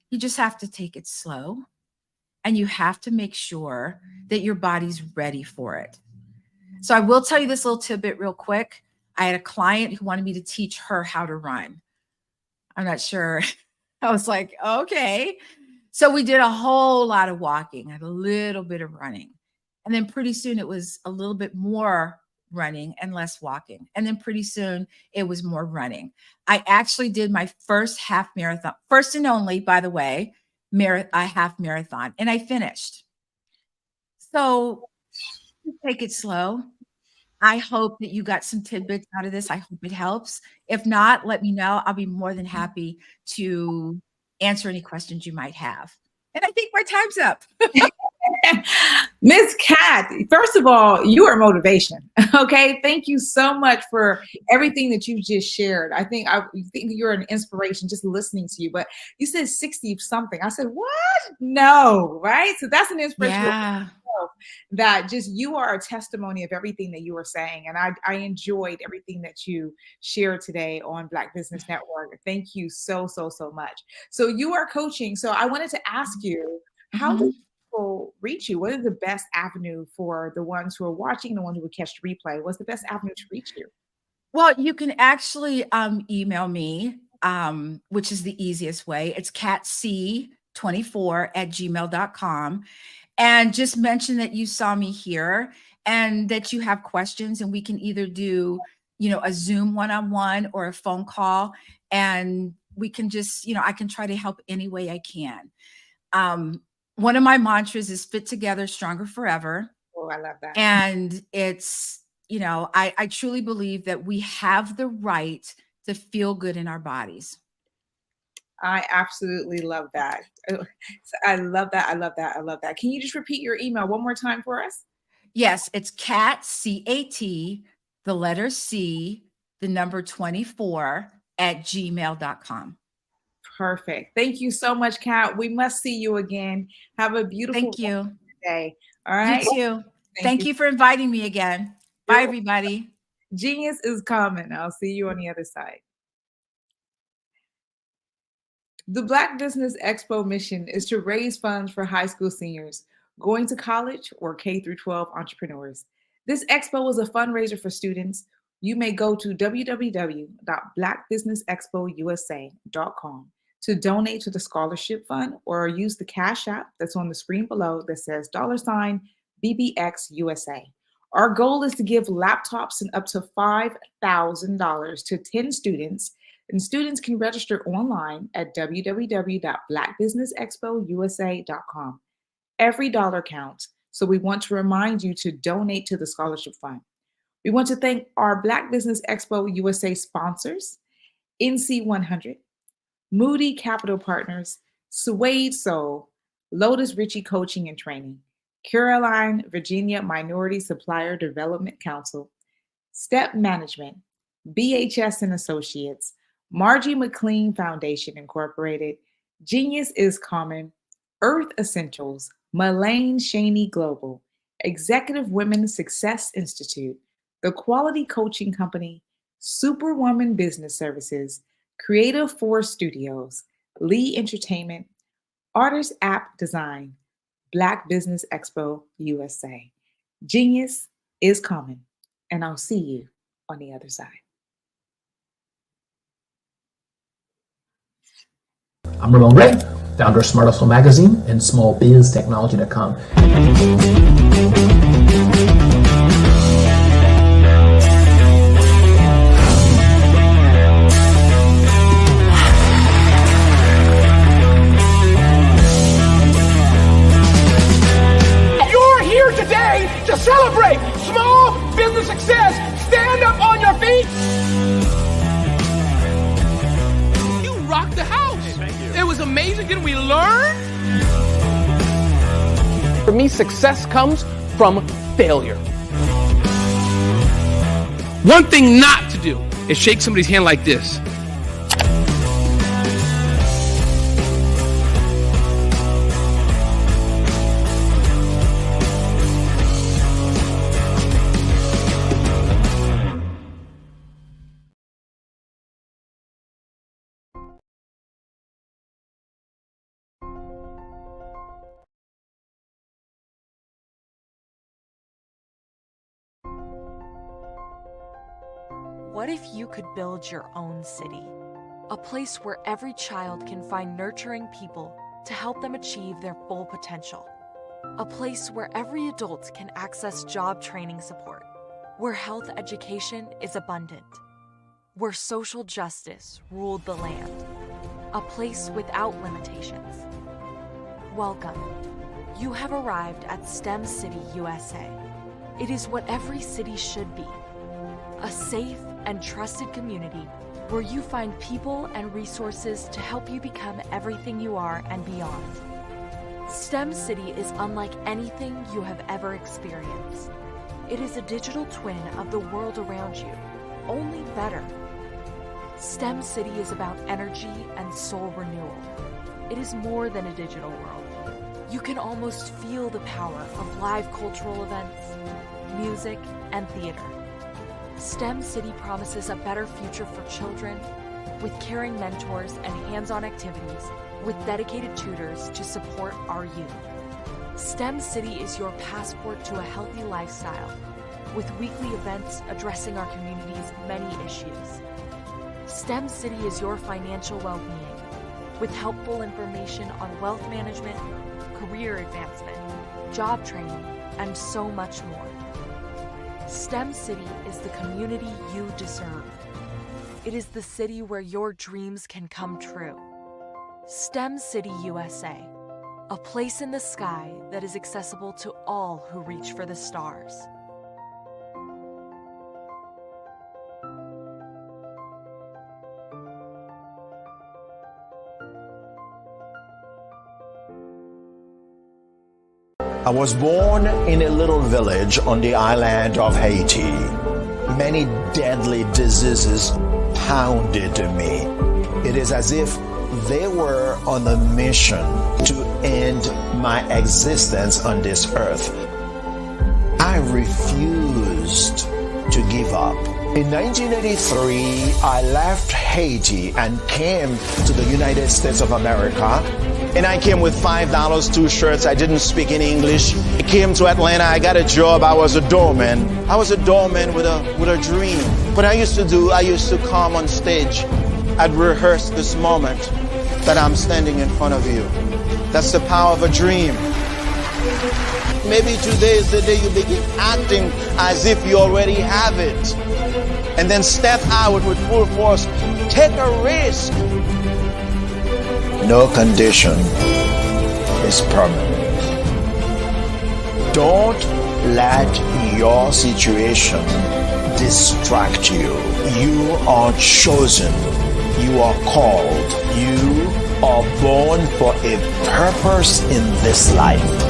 You just have to take it slow, and you have to make sure that your body's ready for it. So I will tell you this little tidbit real quick. I had a client who wanted me to teach her how to run. I'm not sure. I was like, okay. So we did a whole lot of walking and a little bit of running. And then pretty soon it was a little bit more running and less walking. And then pretty soon it was more running. I actually did my first half marathon, first and only, by the way, half marathon, and I finished. So take it slow. I hope that you got some tidbits out of this. I hope it helps. If not, let me know. I'll be more than happy to answer any questions you might have. And I think my time's up. Miss Kat, first of all, you are motivation. Okay. Thank you so much for everything that you just shared. I think you're an inspiration just listening to you, but you said 60 something. I said, what? No. Right. So that's an inspiration. Yeah. That just, you are a testimony of everything that you were saying. And I enjoyed everything that you shared today on Black Business Network. Thank you so much. So you are coaching. So I wanted to ask you, how do people reach you? What is the best avenue for the ones who are watching, the ones who would catch the replay? What's the best avenue to reach you? Well, you can actually email me which is the easiest way. It's catc24@gmail.com. And just mention that you saw me here and that you have questions, and we can either do, a Zoom one-on-one or a phone call. And we can just, I can try to help any way I can. One of my mantras is fit together, stronger forever. Oh, I love that. And it's, I truly believe that we have the right to feel good in our bodies. I absolutely love that. I love that. I love that. I love that. Can you just repeat your email one more time for us? Yes, it's Cat, C-A-T, the letter C, the number 24@gmail.com. Perfect. Thank you so much, Kat. We must see you again. Have a beautiful day. All right. You too. Thank you for inviting me again. Bye, everybody. Genius is coming. I'll see you on the other side. The Black Business Expo mission is to raise funds for high school seniors going to college or K-12 entrepreneurs. This expo is a fundraiser for students. You may go to www.blackbusinessexpousa.com to donate to the scholarship fund, or use the Cash App that's on the screen below that says $BBXUSA. Our goal is to give laptops and up to $5,000 to 10 students, and students can register online at www.blackbusinessexpousa.com. Every dollar counts, so we want to remind you to donate to the scholarship fund. We want to thank our Black Business Expo USA sponsors, NC100, Moody Capital Partners, Suede Soul, Lotus Ritchie Coaching and Training, Caroline, Virginia Minority Supplier Development Council, Step Management, BHS and Associates, Margie McLean Foundation Incorporated, Genius is Common, Earth Essentials, Mullane Shaney Global, Executive Women Success Institute, The Quality Coaching Company, Superwoman Business Services, Creative Force Studios, Lee Entertainment, Artist App Design, Black Business Expo USA. Genius is coming, and I'll see you on the other side. I'm Ramon Ray, founder of Smart Hustle Magazine and smallbiztechnology.com. You're here today to celebrate small business success. Stand up on your feet. You rocked the house. It was amazing. Didn't we learn? For me, success comes from failure. One thing not to do is shake somebody's hand like this. What if you could build your own city? A place where every child can find nurturing people to help them achieve their full potential. A place where every adult can access job training support. Where health education is abundant. Where social justice ruled the land. A place without limitations. Welcome. You have arrived at STEM City USA. It is what every city should be. A safe and trusted community where you find people and resources to help you become everything you are and beyond. STEM City is unlike anything you have ever experienced. It is a digital twin of the world around you, only better. STEM City is about energy and soul renewal. It is more than a digital world. You can almost feel the power of live cultural events, music, and theater. STEM City promises a better future for children with caring mentors and hands-on activities with dedicated tutors to support our youth. STEM City is your passport to a healthy lifestyle with weekly events addressing our community's many issues. STEM City is your financial well-being, with helpful information on wealth management, career advancement, job training, and so much more. STEM City is the community you deserve. It is the city where your dreams can come true. STEM City USA, a place in the sky that is accessible to all who reach for the stars. I was born in a little village on the island of Haiti. Many deadly diseases pounded me. It is as if they were on a mission to end my existence on this earth. I refused to give up. In 1983, I left Haiti and came to the United States of America. And I came with $5, 2 shirts. I didn't speak in English. I came to Atlanta. I got a job. I was a doorman. I was a doorman with a dream. What I used to come on stage. I'd rehearse this moment that I'm standing in front of you. That's the power of a dream. Maybe today is the day you begin acting as if you already have it. And then step out with full force. Take a risk. No condition is permanent. Don't let your situation distract you. You are chosen. You are called. You are born for a purpose in this life.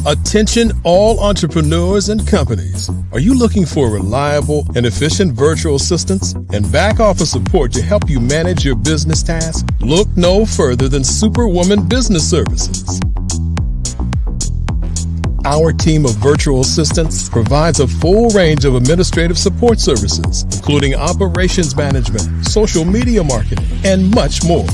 Attention all entrepreneurs and companies. Are you looking for reliable and efficient virtual assistants and back office support to help you manage your business tasks? Look no further than Superwoman Business Services. Our team of virtual assistants provides a full range of administrative support services, including operations management, social media marketing, and much more.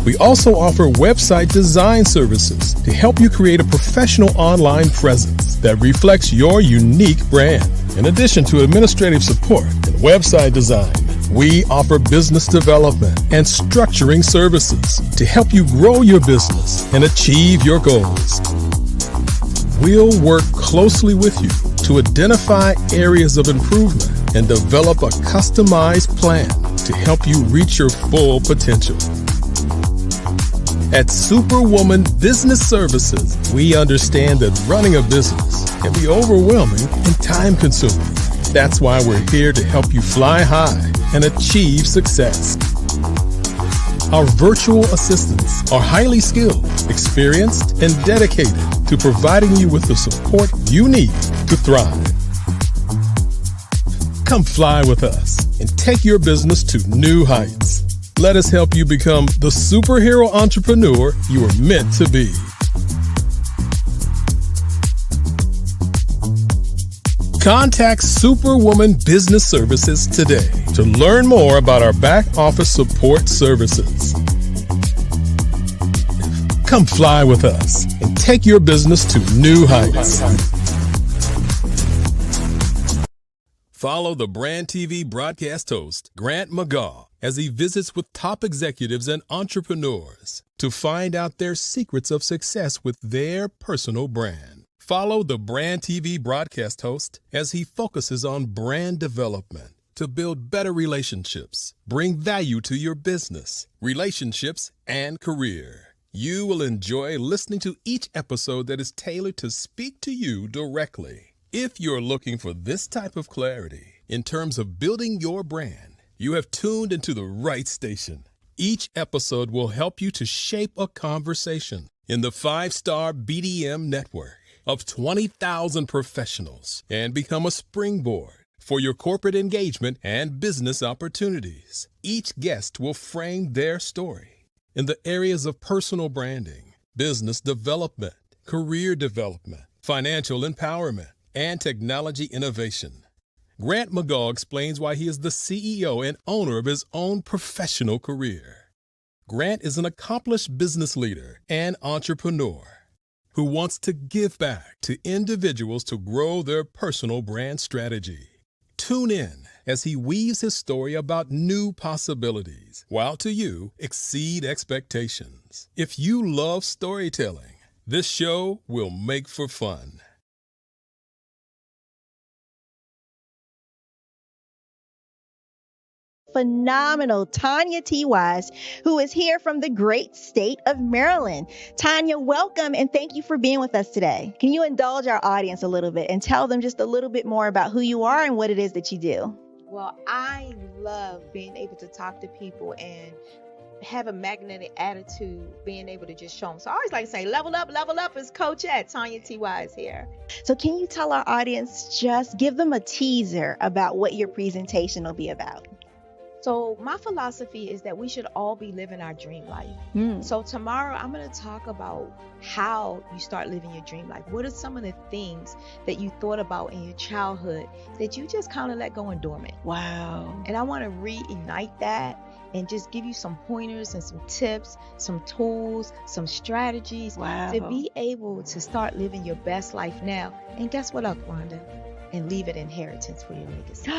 We also offer website design services to help you create a professional online presence that reflects your unique brand. In addition to administrative support and website design, we offer business development and structuring services to help you grow your business and achieve your goals. We'll work closely with you to identify areas of improvement and develop a customized plan to help you reach your full potential. At Superwoman Business Services, we understand that running a business can be overwhelming and time-consuming. That's why we're here to help you fly high and achieve success. Our virtual assistants are highly skilled, experienced, and dedicated to providing you with the support you need to thrive. Come fly with us and take your business to new heights. Let us help you become the superhero entrepreneur you are meant to be. Contact Superwoman Business Services today to learn more about our back office support services. Come fly with us and take your business to new heights. Follow the Brand TV broadcast host, Grant McGaugh, as he visits with top executives and entrepreneurs to find out their secrets of success with their personal brand. Follow the Brand TV broadcast host as he focuses on brand development to build better relationships, bring value to your business, relationships, and career. You will enjoy listening to each episode that is tailored to speak to you directly. If you're looking for this type of clarity in terms of building your brand, you have tuned into the right station. Each episode will help you to shape a conversation in the 5-star BDM network of 20,000 professionals and become a springboard for your corporate engagement and business opportunities. Each guest will frame their story in the areas of personal branding, business development, career development, financial empowerment, and technology innovation. Grant McGaugh explains why he is the CEO and owner of his own professional career. Grant is an accomplished business leader and entrepreneur. who wants to give back to individuals to grow their personal brand strategy. Tune in as he weaves his story about new possibilities, while to you exceed expectations. If you love storytelling, this show will make for fun. Phenomenal Tanya T. Wise, who is here from the great state of Maryland. Tanya, welcome and thank you for being with us today. Can you indulge our audience a little bit and tell them just a little bit more about who you are and what it is that you do? Well, I love being able to talk to people and have a magnetic attitude, being able to just show them. So I always like to say, level up is Coach at Tanya T. Wise here. So can you tell our audience, just give them a teaser about what your presentation will be about? So my philosophy is that we should all be living our dream life. So tomorrow I'm going to talk about how you start living your dream life. What are some of the things that you thought about in your childhood that you just kind of let go and dormant? Wow. And I want to reignite that and just give you some pointers and some tips, some tools, some strategies to be able to start living your best life now. And guess what, Wanda? And leave an inheritance for your legacy.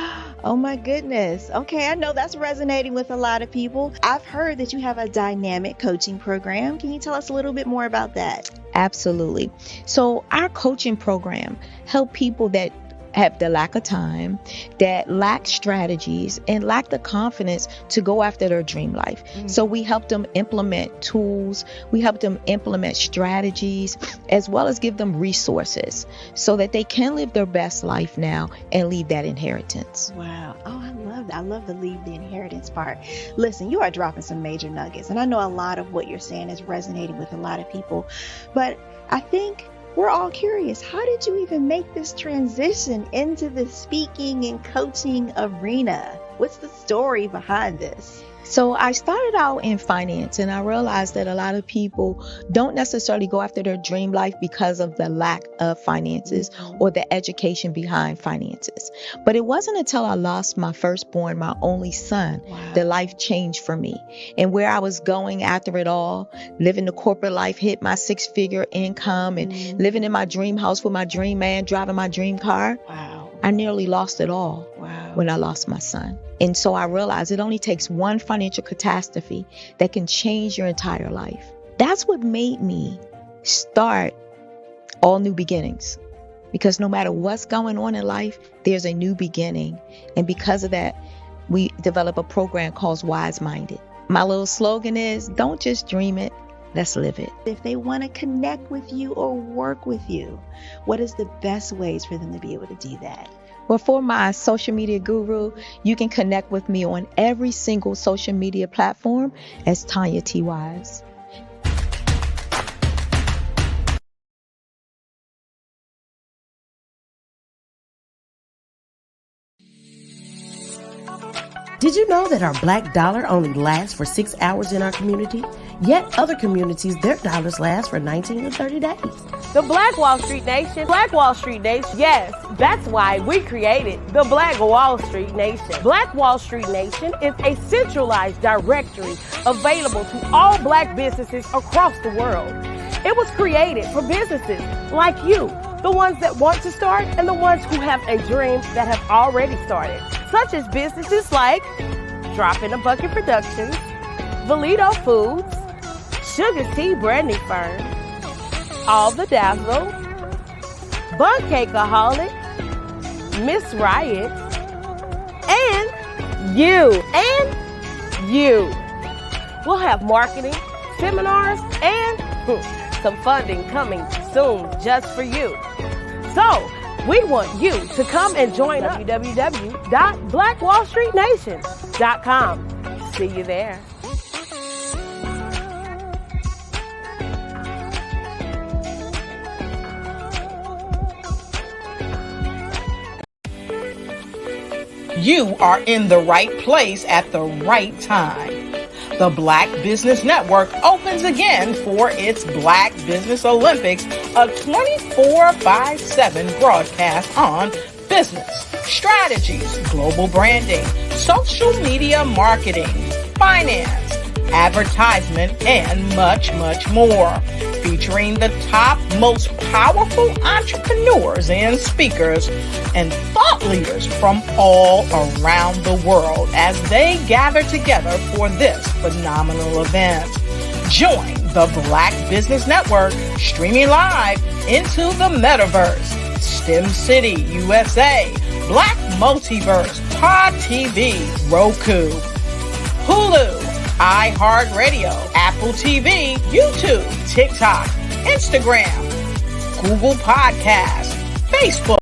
Oh my goodness. Okay, I know that's resonating with a lot of people. I've heard that you have a dynamic coaching program. Can you tell us a little bit more about that? Absolutely. So our coaching program help people that have the lack of time, that lack strategies, and lack the confidence to go after their dream life. So we help them implement tools, we help them implement strategies, as well as give them resources so that they can live their best life now and leave that inheritance. Wow. Oh, I love that. I love the leave the inheritance part. Listen, you are dropping some major nuggets, and I know a lot of what you're saying is resonating with a lot of people, but I think we're all curious. How did you even make this transition into the speaking and coaching arena? What's the story behind this? So I started out in finance, and I realized that a lot of people don't necessarily go after their dream life because of the lack of finances or the education behind finances. But it wasn't until I lost my firstborn, my only son, that life changed for me. And where I was going after it all, living the corporate life, hit my 6-figure income and living in my dream house with my dream man, driving my dream car. I nearly lost it all when I lost my son. And so I realized it only takes one financial catastrophe that can change your entire life. That's what made me start All New Beginnings. Because no matter what's going on in life, there's a new beginning. And because of that, we develop a program called Wise Minded. My little slogan is, don't just dream it, let's live it. If they want to connect with you or work with you, what is the best ways for them to be able to do that? Well, for my social media guru, you can connect with me on every single social media platform as Tanya T. Wise. Did you know that our black dollar only lasts for 6 hours in our community? Yet other communities, their dollars last for 19 to 30 days. The Black Wall Street Nation. Black Wall Street Nation. Yes, that's why we created the Black Wall Street Nation. Black Wall Street Nation is a centralized directory available to all black businesses across the world. It was created for businesses like you, the ones that want to start and the ones who have a dream that have already started, such as businesses like Drop in a Bucket Productions, Valito Foods, Sugar Tea Brandy Firm, All the Dazzle, Bun Cakeaholic, Miss Riot, and you. We'll have marketing, seminars, and some funding coming soon just for you. So we want you to come and join www.blackwallstreetnation.com. See you there. You are in the right place at the right time. The Black Business Network opens again for its Black Business Olympics, a 24/7 broadcast on business, strategies, global branding, social media marketing, finance, advertisement, and much, much more. featuring the top, most powerful entrepreneurs and speakers and thought leaders from all around the world as they gather together for this phenomenal event. Join the Black Business Network streaming live into the metaverse, STEM City USA, Black Multiverse, Pod TV, Roku, Hulu, iHeartRadio, Apple TV, YouTube, TikTok, Instagram, Google Podcasts, Facebook.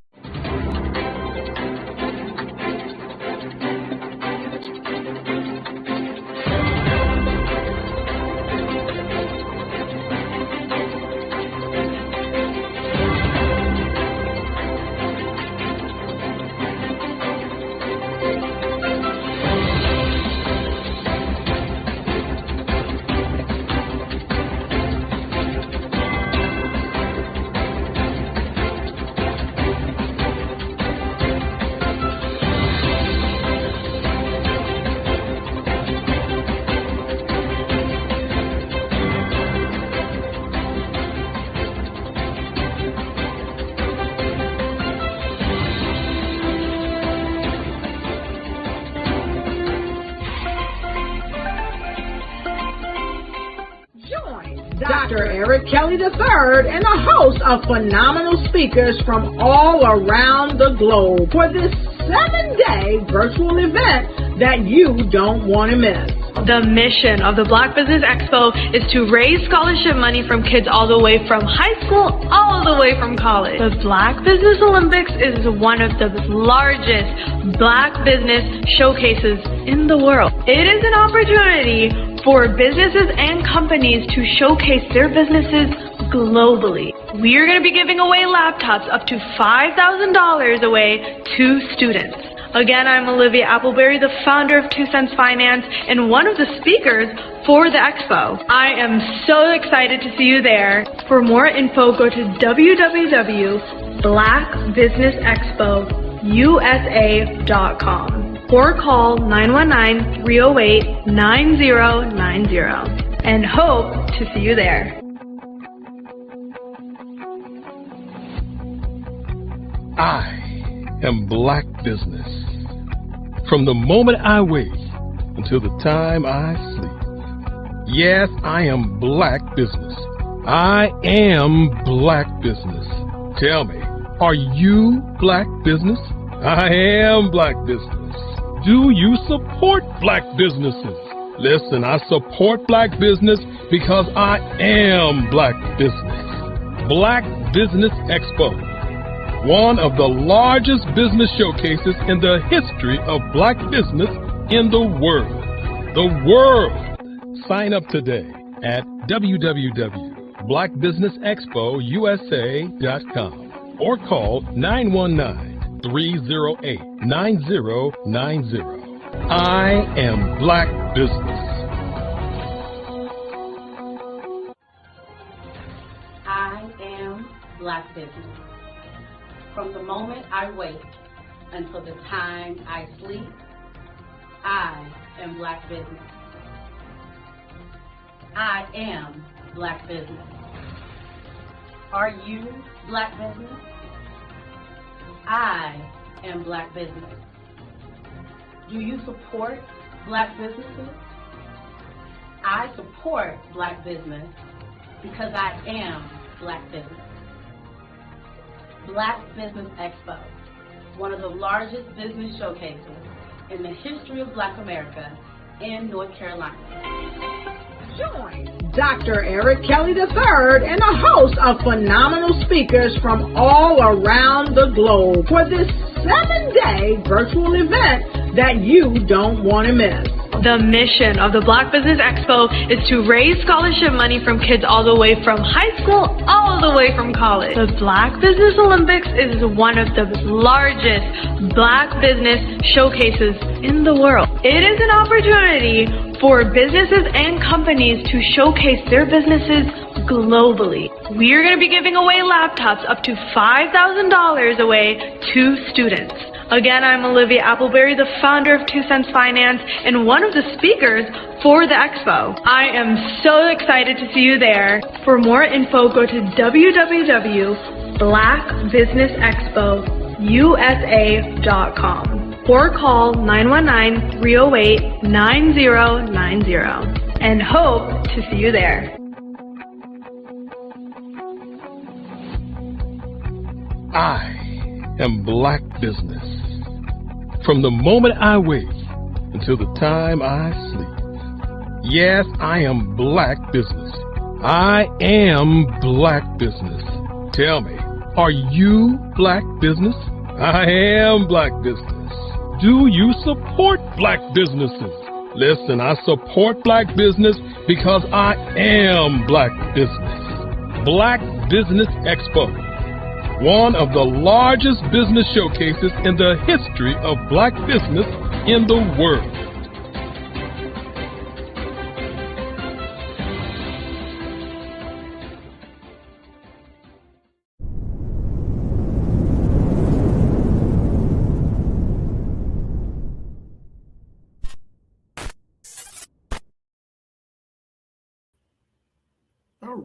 Dr. Eric Kelly III and a host of phenomenal speakers from all around the globe for this 7-day virtual event that you don't want to miss. The mission of the Black Business Expo is to raise scholarship money from kids all the way from high school, all the way from college. The Black Business Olympics is one of the largest Black business showcases in the world. It is an opportunity for businesses and companies to showcase their businesses globally. We are going to be giving away laptops up to $5,000 away to students. Again, I'm Olivia Appleberry, the founder of 2 Cents Finance and one of the speakers for the expo. I am so excited to see you there. For more info, go to www.blackbusinessexpousa.com or call 919-308-9090 and hope to see you there. I am Black Business. From the moment I wake until the time I sleep. Yes, I am Black Business. I am Black Business. Tell me, are you Black Business? I am Black Business. Do you support Black businesses? Listen, I support Black business because I am Black Business. Black Business Expo, one of the largest business showcases in the history of Black business in the world. The world! Sign up today at www.blackbusinessexpousa.com or call 919-308-9090. I am Black Business. I am Black Business. From the moment I wake until the time I sleep, I am Black Business. I am Black Business. Are you Black Business? I am Black Business. Do you support Black businesses? I support Black business because I am Black Business. Black Business Expo, one of the largest business showcases in the history of Black America in North Carolina. Join Dr. Eric Kelly III and a host of phenomenal speakers from all around the globe for this 7-day virtual event that you don't want to miss. The mission of the Black Business Expo is to raise scholarship money from kids all the way from high school, all the way from college. The Black Business Olympics is one of the largest Black business showcases in the world. It is an opportunity for businesses and companies to showcase their businesses globally. We are going to be giving away laptops up to $5,000 away to students. Again, I'm Olivia Appleberry, the founder of 2 Cents Finance and one of the speakers for the expo. I am so excited to see you there. For more info, go to www.blackbusinessexpousa.com or call 919-308-9090 and hope to see you there. I am Black Business. From the moment I wake until the time I sleep. Yes, I am Black Business. I am Black Business. Tell me, are you Black Business? I am Black Business. Do you support Black businesses? Listen, I support Black business because I am Black Business. Black Business Expo, one of the largest business showcases in the history of Black business in the world. All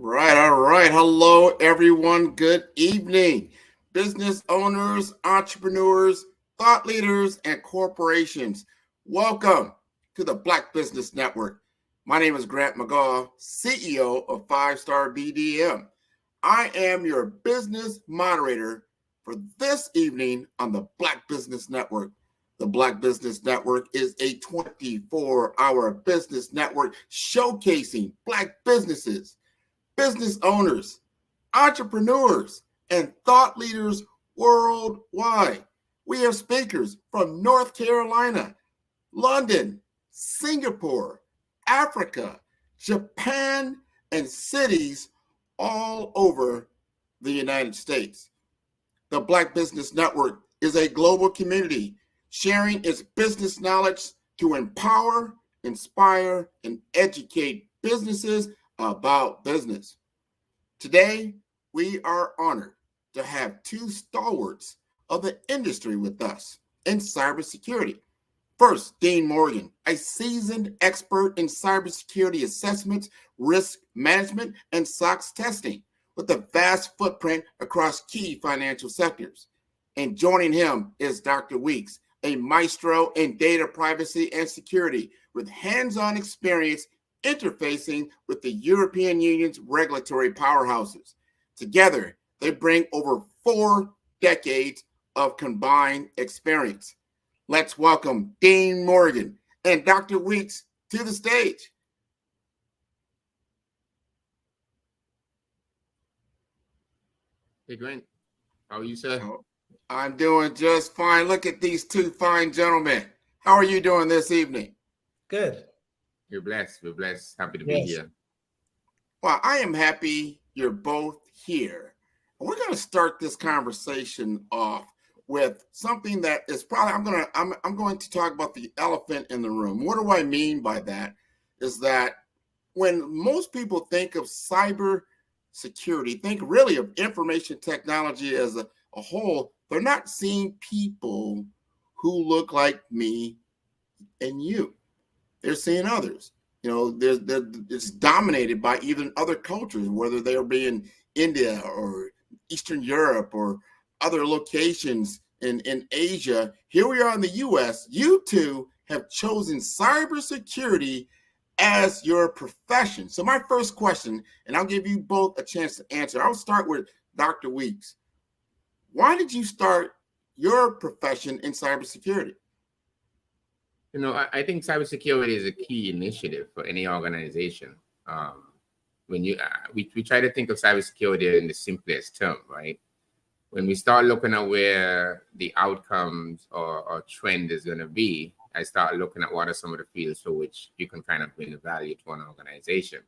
right. Hello, everyone. Good evening. Business owners, entrepreneurs, thought leaders, and corporations. Welcome to the Black Business Network. My name is Grant McGaugh, CEO of 5-Star BDM. I am your business moderator for this evening on the Black Business Network. The Black Business Network is a 24-hour business network showcasing Black businesses, business owners, entrepreneurs, and thought leaders worldwide. We have speakers from North Carolina, London, Singapore, Africa, Japan, and cities all over the United States. The Black Business Network is a global community sharing its business knowledge to empower, inspire, and educate businesses about business. Today, we are honored to have two stalwarts of the industry with us in cybersecurity. First, Dean Morgan, a seasoned expert in cybersecurity assessments, risk management, and SOX testing with a vast footprint across key financial sectors. And joining him is Dr. Weeks, a maestro in data privacy and security with hands-on experience interfacing with the European Union's regulatory powerhouses. Together, they bring over 4 decades of combined experience. Let's welcome Dean Morgan and Dr. Weeks to the stage. Hey, Grant. How are you, sir? I'm doing just fine. Look at these two fine gentlemen. How are you doing this evening? Good. You're blessed. We're blessed. Happy to be here. Well, I am happy you're both here. We're going to start this conversation off with something that is probably I'm going to talk about the elephant in the room. What do I mean by that? Is that when most people think of cyber security, think really of information technology as a whole, they're not seeing people who look like me and you. They're seeing others. You know, it's dominated by even other cultures, whether they'll be in India or Eastern Europe or other locations in Asia. Here we are in the US. You two have chosen cybersecurity as your profession. So my first question, and I'll give you both a chance to answer. I'll start with Dr. Weeks. Why did you start your profession in cybersecurity? You know, I think cybersecurity is a key initiative for any organization. When we try to think of cybersecurity in the simplest term, right? When we start looking at where the outcomes or trend is going to be, I start looking at what are some of the fields for which you can kind of bring the value to an organization.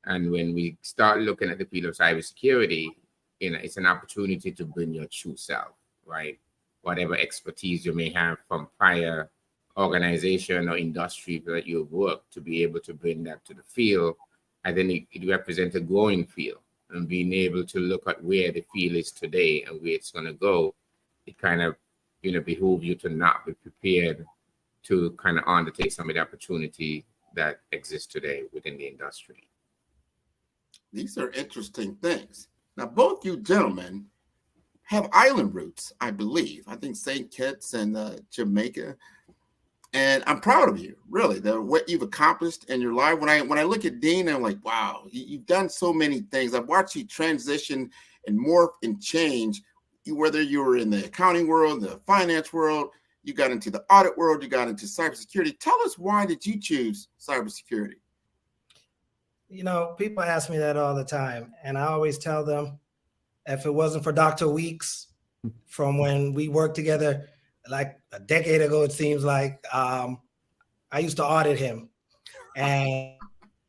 And when we start looking at the field of cybersecurity, you know, it's an opportunity to bring your true self, right? Whatever expertise you may have from prior organization or industry that you've worked, to be able to bring that to the field. And then it represents a growing field, and being able to look at where the field is today and where it's going to go, it kind of, you know, behooves you to not be prepared to kind of undertake some of the opportunity that exist today within the industry. These are interesting things. Now, both you gentlemen have island roots, I believe. I think St. Kitts and Jamaica. And I'm proud of you, really, what you've accomplished in your life. When I look at Dean, I'm like, wow, you've done so many things. I've watched you transition and morph and change, whether you were in the accounting world, the finance world, you got into the audit world, you got into cybersecurity. Tell us, why did you choose cybersecurity? You know, people ask me that all the time, and I always tell them, if it wasn't for Dr. Weeks, from when we worked together, like a decade ago, it seems like, I used to audit him. And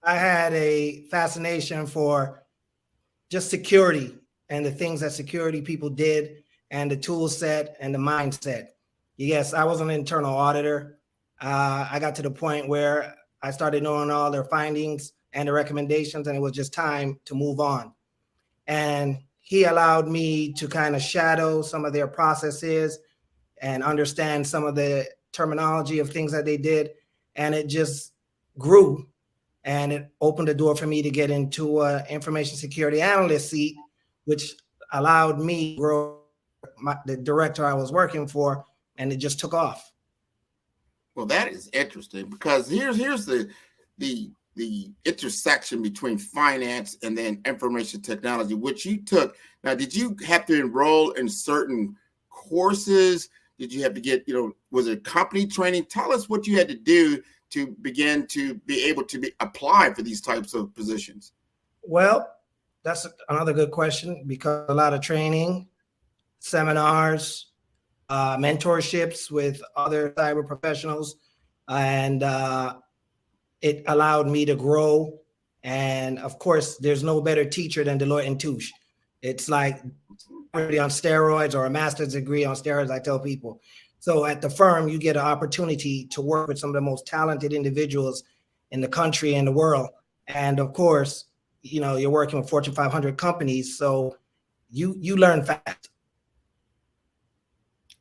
I had a fascination for just security and the things that security people did and the tool set and the mindset. Yes, I was an internal auditor. I got to the point where I started knowing all their findings and the recommendations, and it was just time to move on. And he allowed me to kind of shadow some of their processes and understand some of the terminology of things that they did. And it just grew, and it opened the door for me to get into an information security analyst seat, which allowed me to grow the director I was working for, and it just took off. Well, that is interesting, because here's the intersection between finance and then information technology, which you took. Now, did you have to enroll in certain courses? Did you have to get, was it company training? Tell us what you had to do to begin to be able to apply for these types of positions. Well, that's another good question, because a lot of training, seminars, mentorships with other cyber professionals, and it allowed me to grow. And of course, there's no better teacher than Deloitte & Touche. It's like on steroids, or a master's degree on steroids, I tell people. So at the firm, you get an opportunity to work with some of the most talented individuals in the country and the world. And of course, you're working with Fortune 500 companies, so you learn fast.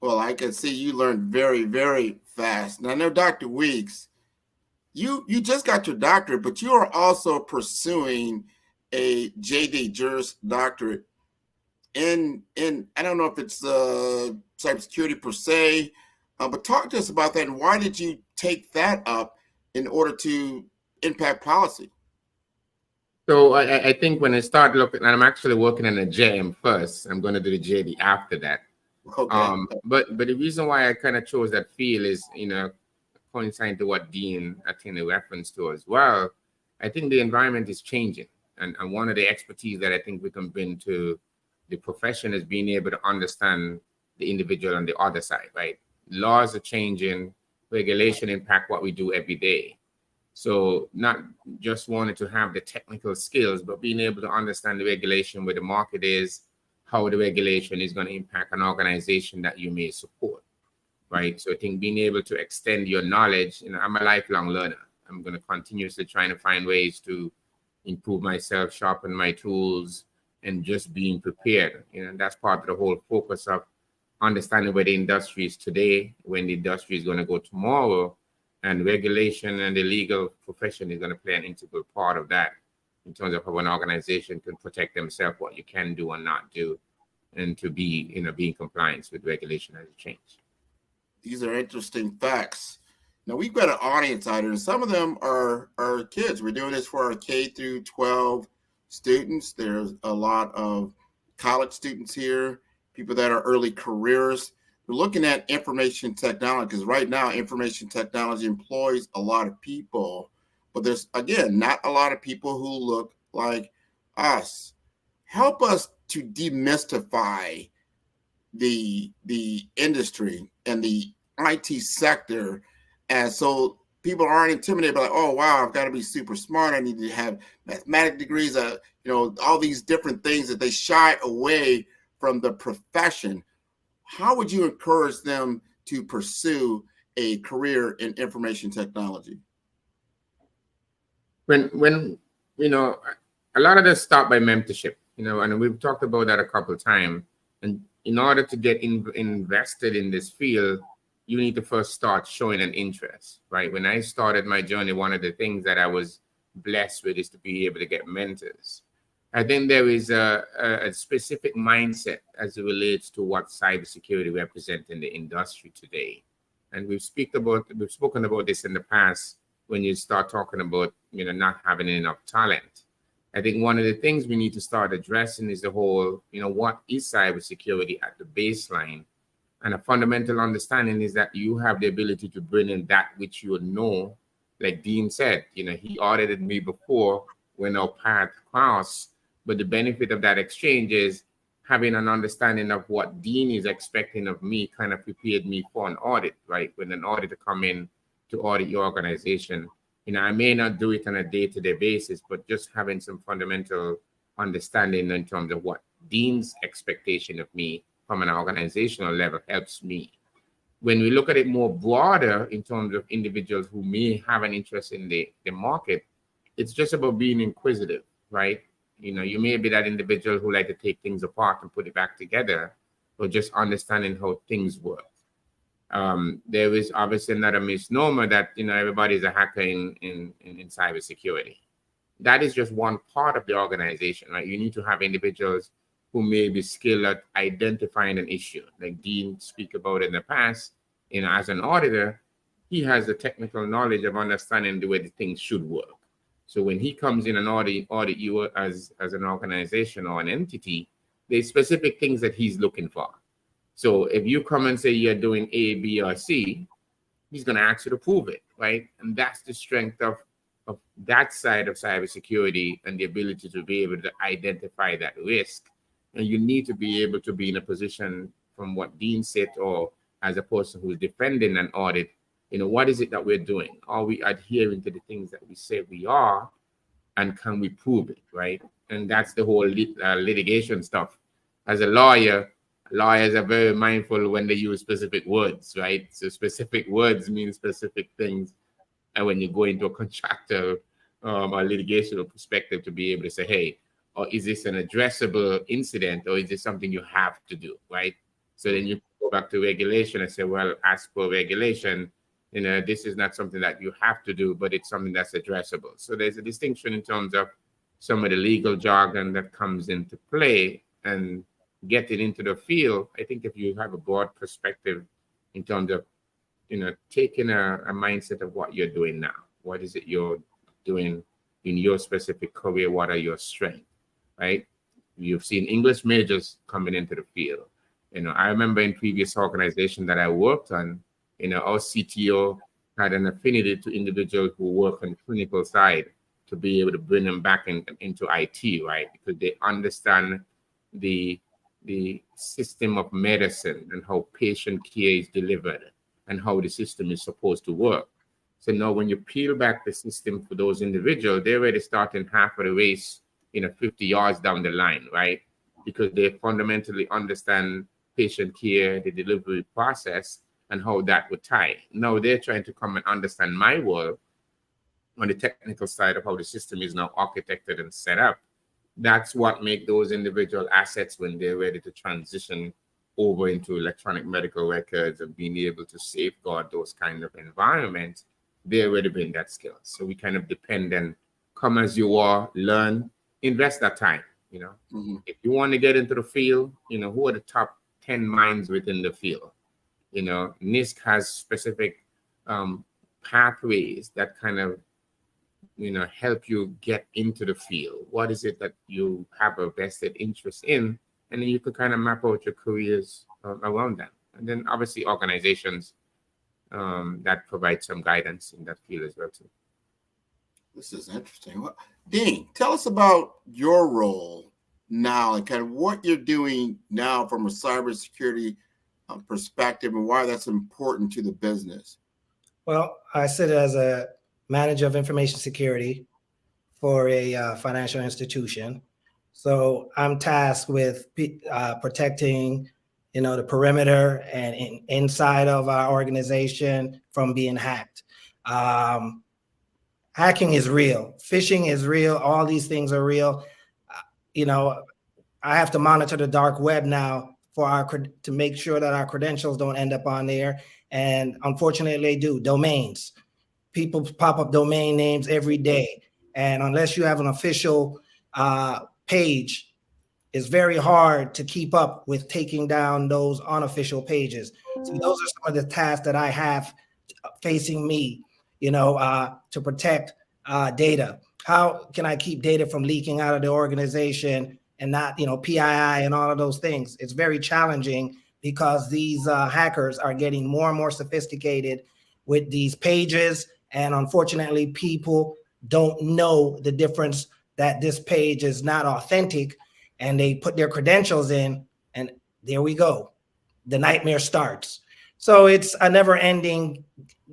Well, I can see you learn very, very fast. Now, I know, Dr. Weeks, you just got your doctorate, but you are also pursuing a JD Juris Doctorate in I don't know if it's cybersecurity per se, but talk to us about that, and why did you take that up in order to impact policy? So I think when I start looking, and I'm actually working on a JM first, I'm going to do the JD after that. Okay. But the reason why I kind of chose that field is, coinciding to what Dean attended reference to as well. I think the environment is changing, and one of the expertise that I think we can bring to the profession is being able to understand the individual on the other side, right? Laws are changing, regulation impact what we do every day. So not just wanting to have the technical skills, but being able to understand the regulation, where the market is, how the regulation is going to impact an organization that you may support, right? So I think being able to extend your knowledge, I'm a lifelong learner. I'm going to continuously trying to find ways to improve myself, sharpen my tools, and just being prepared. That's part of the whole focus of understanding where the industry is today, when the industry is going to go tomorrow, and regulation and the legal profession is going to play an integral part of that in terms of how an organization can protect themselves, what you can do and not do, and to be, be in compliance with regulation as it changes. These are interesting facts. Now, we've got an audience out here, and some of them are kids. We're doing this for our K through 12 students. There's a lot of college students here, people that are early careers. We're looking at information technology, because right now information technology employs a lot of people, but there's, again, not a lot of people who look like us. Help us to demystify the industry and the IT sector, and so people aren't intimidated by, oh wow, I've got to be super smart, I need to have mathematics degrees, all these different things that they shy away from the profession. How would you encourage them to pursue a career in information technology? When a lot of this start by mentorship, and we've talked about that a couple of times. And in order to get invested in this field, you need to first start showing an interest, right? When I started my journey, one of the things that I was blessed with is to be able to get mentors. I think there is a specific mindset as it relates to what cybersecurity represents in the industry today. And we've spoken about this in the past when you start talking about, not having enough talent. I think one of the things we need to start addressing is the whole, what is cybersecurity at the baseline? And a fundamental understanding is that you have the ability to bring in that which you know. Like Dean said, he audited me before when our path crossed. But the benefit of that exchange is having an understanding of what Dean is expecting of me kind of prepared me for an audit, right? When an auditor come in to audit your organization, I may not do it on a day-to-day basis, but just having some fundamental understanding in terms of what Dean's expectation of me from an organizational level helps me. When we look at it more broader in terms of individuals who may have an interest in the market, it's just about being inquisitive, right? You may be that individual who like to take things apart and put it back together, or just understanding how things work. There is obviously not a misnomer that everybody's a hacker in cybersecurity. That is just one part of the organization, right? You need to have individuals who may be skilled at identifying an issue, like Dean speak about in the past. As an auditor, he has the technical knowledge of understanding the way the things should work. So when he comes in and audit you as an organization or an entity, there's specific things that he's looking for. So if you come and say you're doing A, B, or C, he's going to ask you to prove it, right? And that's the strength of that side of cybersecurity and the ability to be able to identify that risk. And you need to be able to be in a position, from what Dean said, or as a person who's defending an audit, what is it that we're doing? Are we adhering to the things that we say we are? And can we prove it, right? And that's the whole litigation stuff. As a lawyer, lawyers are very mindful when they use specific words, right? So specific words mean specific things. And when you go into a contractual or litigational perspective, to be able to say, hey, or is this an addressable incident, or is this something you have to do, right? So then you go back to regulation and say, well, as per regulation, this is not something that you have to do, but it's something that's addressable. So there's a distinction in terms of some of the legal jargon that comes into play, and getting into the field. I think if you have a broad perspective in terms of, taking a mindset of what you're doing now, what is it you're doing in your specific career? What are your strengths, right? You've seen English majors coming into the field. I remember in previous organization that I worked on, our CTO had an affinity to individuals who work on the clinical side to be able to bring them back into IT, right? Because they understand the system of medicine and how patient care is delivered and how the system is supposed to work. So now when you peel back the system for those individuals, they're already starting half of the race, 50 yards down the line, right? Because they fundamentally understand patient care, the delivery process, and how that would tie. Now they're trying to come and understand my world on the technical side of how the system is now architected and set up. That's what makes those individual assets when they're ready to transition over into electronic medical records and being able to safeguard those kind of environments. They already bring that skill. So we kind of depend on come as you are, learn, invest that time. If you want to get into the field, who are the top 10 minds within the field? NIST has specific pathways that kind of, help you get into the field. What is it that you have a vested interest in? And then you could kind of map out your careers around that. And then obviously organizations that provide some guidance in that field as well too. This is interesting. Dean, tell us about your role now and kind of what you're doing now from a cybersecurity perspective and why that's important to the business. Well, I sit as a manager of information security for a financial institution. So I'm tasked with protecting, the perimeter and inside of our organization from being hacked. Hacking is real. Phishing is real. All these things are real. I have to monitor the dark web now for to make sure that our credentials don't end up on there. And unfortunately, they do. Domains. People pop up domain names every day. And unless you have an official page, it's very hard to keep up with taking down those unofficial pages. So those are some of the tasks that I have facing me, to protect data. How can I keep data from leaking out of the organization and not, PII and all of those things? It's very challenging because these hackers are getting more and more sophisticated with these pages. And unfortunately, people don't know the difference that this page is not authentic, and they put their credentials in, and there we go. The nightmare starts. So it's a never ending,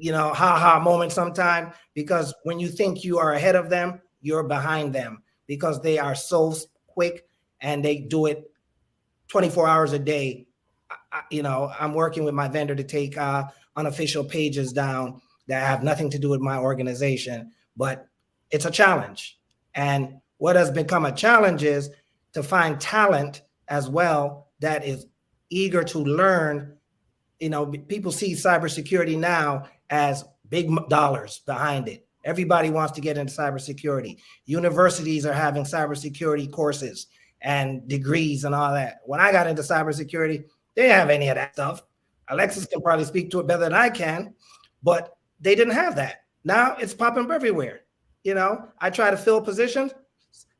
ha-ha moment sometimes, because when you think you are ahead of them, you're behind them because they are so quick and they do it 24 hours a day. I'm working with my vendor to take unofficial pages down that have nothing to do with my organization, but it's a challenge. And what has become a challenge is to find talent as well that is eager to learn. People see cybersecurity now as big dollars behind it. Everybody wants to get into cybersecurity. Universities are having cybersecurity courses and degrees and all that. When I got into cybersecurity, they didn't have any of that stuff. Alexis can probably speak to it better than I can, but they didn't have that. Now it's popping up everywhere. I try to fill positions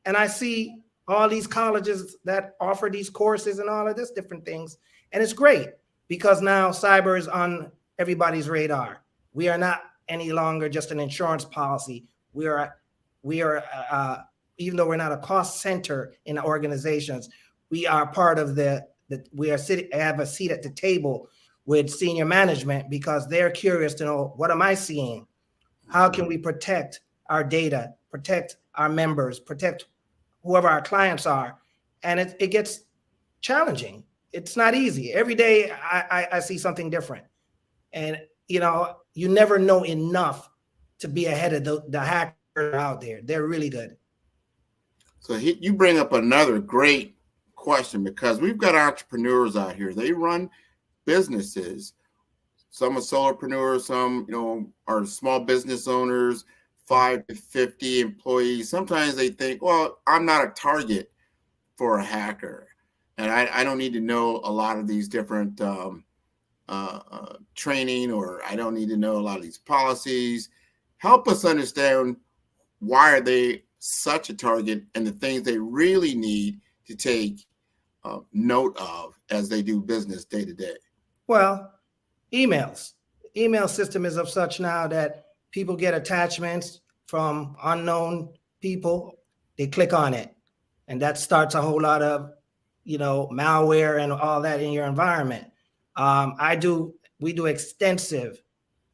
and I see all these colleges that offer these courses and all of this different things. And it's great because now cyber is on everybody's radar. We are not any longer just an insurance policy. We are even though we're not a cost center in organizations, we are part of have a seat at the table with senior management because they're curious to know, what am I seeing? How can we protect our data, protect our members, protect whoever our clients are? And it gets challenging. It's not easy. Every day I see something different. And, you never know enough to be ahead of the hackers out there. They're really good. So you bring up another great question because we've got entrepreneurs out here. They run businesses. Some are solopreneurs, some, are small business owners, 5 to 50 employees. Sometimes they think, well, I'm not a target for a hacker. And I don't need to know a lot of these different training, or I don't need to know a lot of these policies. Help us understand, why are they such a target and the things they really need to take note of as they do business day to day? Well, emails. Email system is of such now that people get attachments from unknown people. They click on it, and that starts a whole lot of, malware and all that in your environment. We do extensive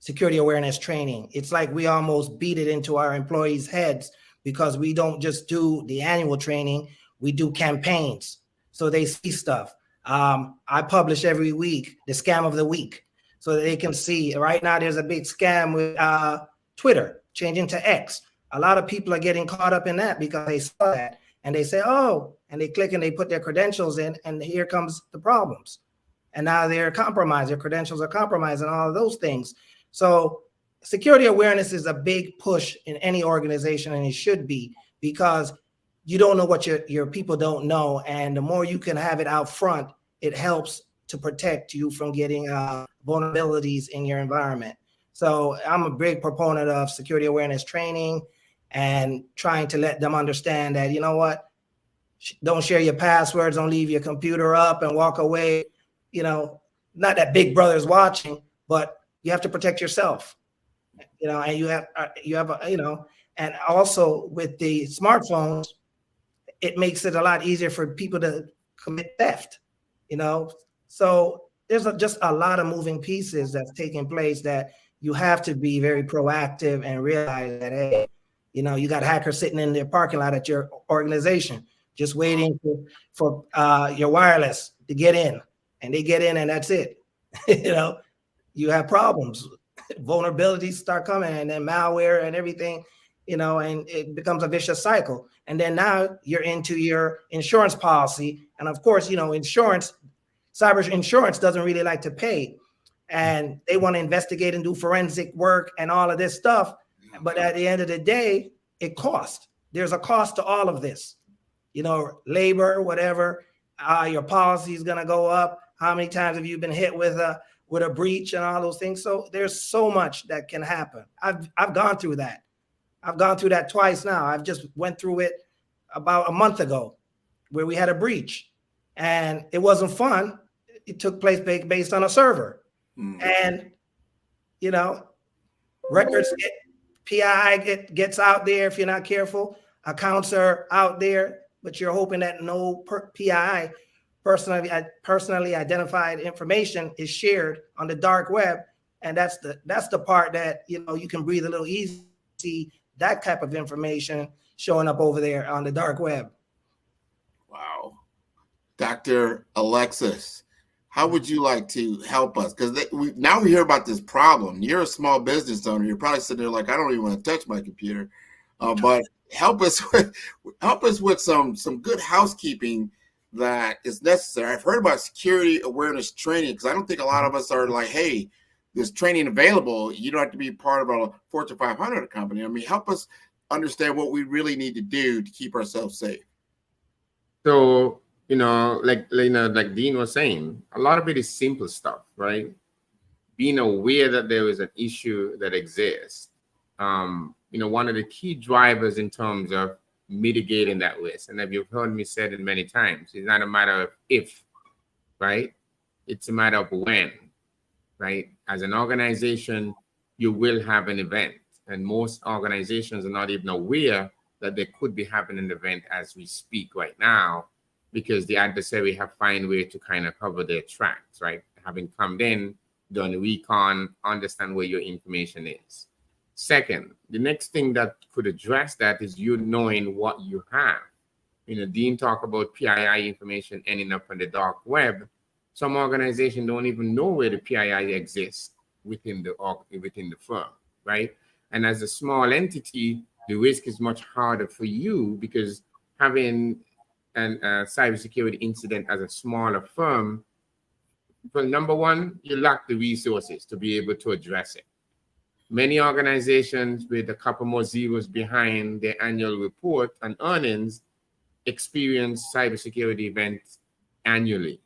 security awareness training. It's like we almost beat it into our employees' heads because we don't just do the annual training, we do campaigns. So they see stuff. I publish every week the scam of the week so that they can see. Right now, there's a big scam with Twitter changing to X. A lot of people are getting caught up in that because they saw that and they say, oh, and they click and they put their credentials in, and here comes the problems. And now they're compromised. Their credentials are compromised and all of those things. So security awareness is a big push in any organization, and it should be, because you don't know what your people don't know. And the more you can have it out front, it helps to protect you from getting vulnerabilities in your environment. So I'm a big proponent of security awareness training and trying to let them understand that, don't share your passwords, don't leave your computer up and walk away. Not that Big Brother's watching, but you have to protect yourself. And you have, and also with the smartphones, it makes it a lot easier for people to commit theft, So there's just a lot of moving pieces that's taking place that you have to be very proactive and realize that, hey, you got hackers sitting in their parking lot at your organization, just waiting for your wireless to get in, and they get in and that's it. You have problems. Vulnerabilities start coming, and then malware and everything, and it becomes a vicious cycle. And then now you're into your insurance policy. And of course, insurance, cyber insurance doesn't really like to pay, and they want to investigate and do forensic work and all of this stuff. But at the end of the day, it costs. There's a cost to all of this, labor, whatever. Your policy is going to go up. How many times have you been hit with a breach and all those things? So there's so much that can happen. I've gone through that. I've gone through that twice now. I've just went through it about a month ago where we had a breach, and it wasn't fun. It took place based on a server. And, records PII gets out there if you're not careful. Accounts are out there, but you're hoping that no PII, personally identified information, is shared on the dark web. And that's the part that, you can breathe a little easy, see that type of information showing up over there on the dark web. Wow. Dr. Alexis, how would you like to help us? Because now we hear about this problem. You're a small business owner. You're probably sitting there like, I don't even want to touch my computer. But help us with some good housekeeping that is necessary. I've heard about security awareness training, because I don't think a lot of us are like, hey, there's training available. You don't have to be part of a Fortune 500 company. I mean, help us understand what we really need to do to keep ourselves safe. So, like Dean was saying, a lot of it is simple stuff, right? Being aware that there is an issue that exists. One of the key drivers in terms of mitigating that risk, and if you've heard me say it many times, it's not a matter of if, right? It's a matter of when, right? As an organization, you will have an event, and most organizations are not even aware that they could be having an event as we speak right now, because the adversary have found a way to kind of cover their tracks, right? Having come in, done recon, understand where your information is. Second, the next thing that could address that is you knowing what you have. Dean talked about PII information ending up on the dark web. Some organizations don't even know where the PII exists within the firm, right? And as a small entity, the risk is much harder for you, because having a cybersecurity incident as a smaller firm, well, number one, you lack the resources to be able to address it. Many organizations with a couple more zeros behind their annual report and earnings experience cybersecurity events annually,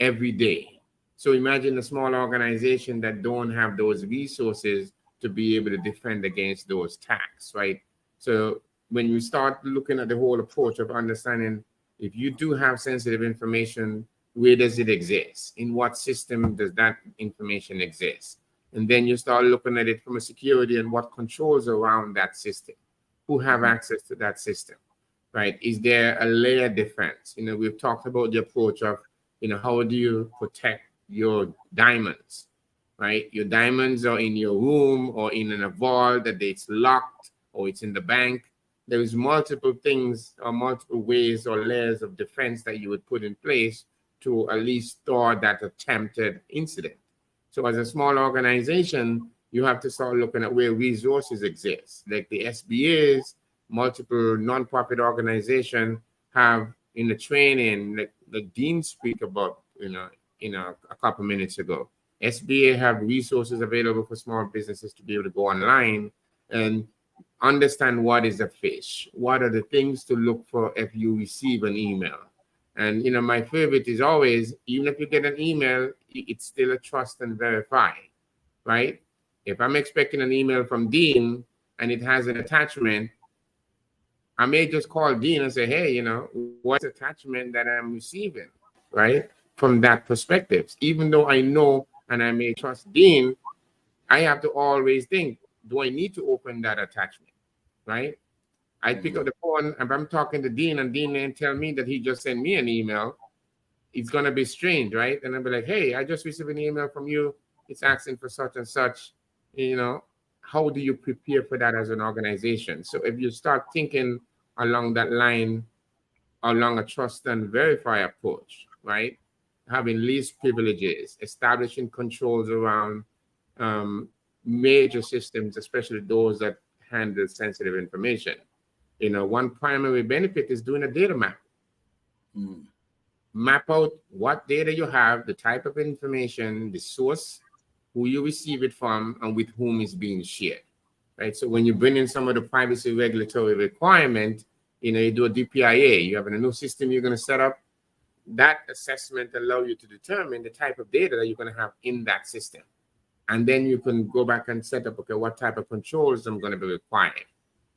every day. So imagine a small organization that don't have those resources to be able to defend against those attacks, right? So when you start looking at the whole approach of understanding, if you do have sensitive information, where does it exist? In what system does that information exist? And then you start looking at it from a security and what controls around that system, who have access to that system, right? Is there a layer defense? We've talked about the approach of, how do you protect your diamonds, right? Your diamonds are in your room or in a vault that it's locked, or it's in the bank. There is multiple things or multiple ways or layers of defense that you would put in place to at least store that attempted incident. So as a small organization, you have to start looking at where resources exist. Like the SBAs, multiple nonprofit organizations have in the training, like the Dean speak about, a couple minutes ago. SBA have resources available for small businesses to be able to go online and understand what is a phish. What are the things to look for if you receive an email? And, my favorite is always, even if you get an email, it's still a trust and verify, right? If I'm expecting an email from Dean and it has an attachment, I may just call Dean and say, hey, what's the attachment that I'm receiving, right? From that perspective, even though I know and I may trust Dean, I have to always think, do I need to open that attachment, right? I pick up the phone, and if I'm talking to Dean and Dean didn't tell me that he just sent me an email, it's going to be strange, right? And I'll be like, hey, I just received an email from you. It's asking for such and such. How do you prepare for that as an organization? So if you start thinking along that line, along a trust and verify approach, right? Having least privileges, establishing controls around major systems, especially those that handle sensitive information. One primary benefit is doing a data map. map out what data you have, the type of information, the source, who you receive it from, and with whom it's being shared, right? So when you bring in some of the privacy regulatory requirement, you do a DPIA, you have a new system you're going to set up, that assessment allows you to determine the type of data that you're going to have in that system. And then you can go back and set up, okay, what type of controls I'm going to be required?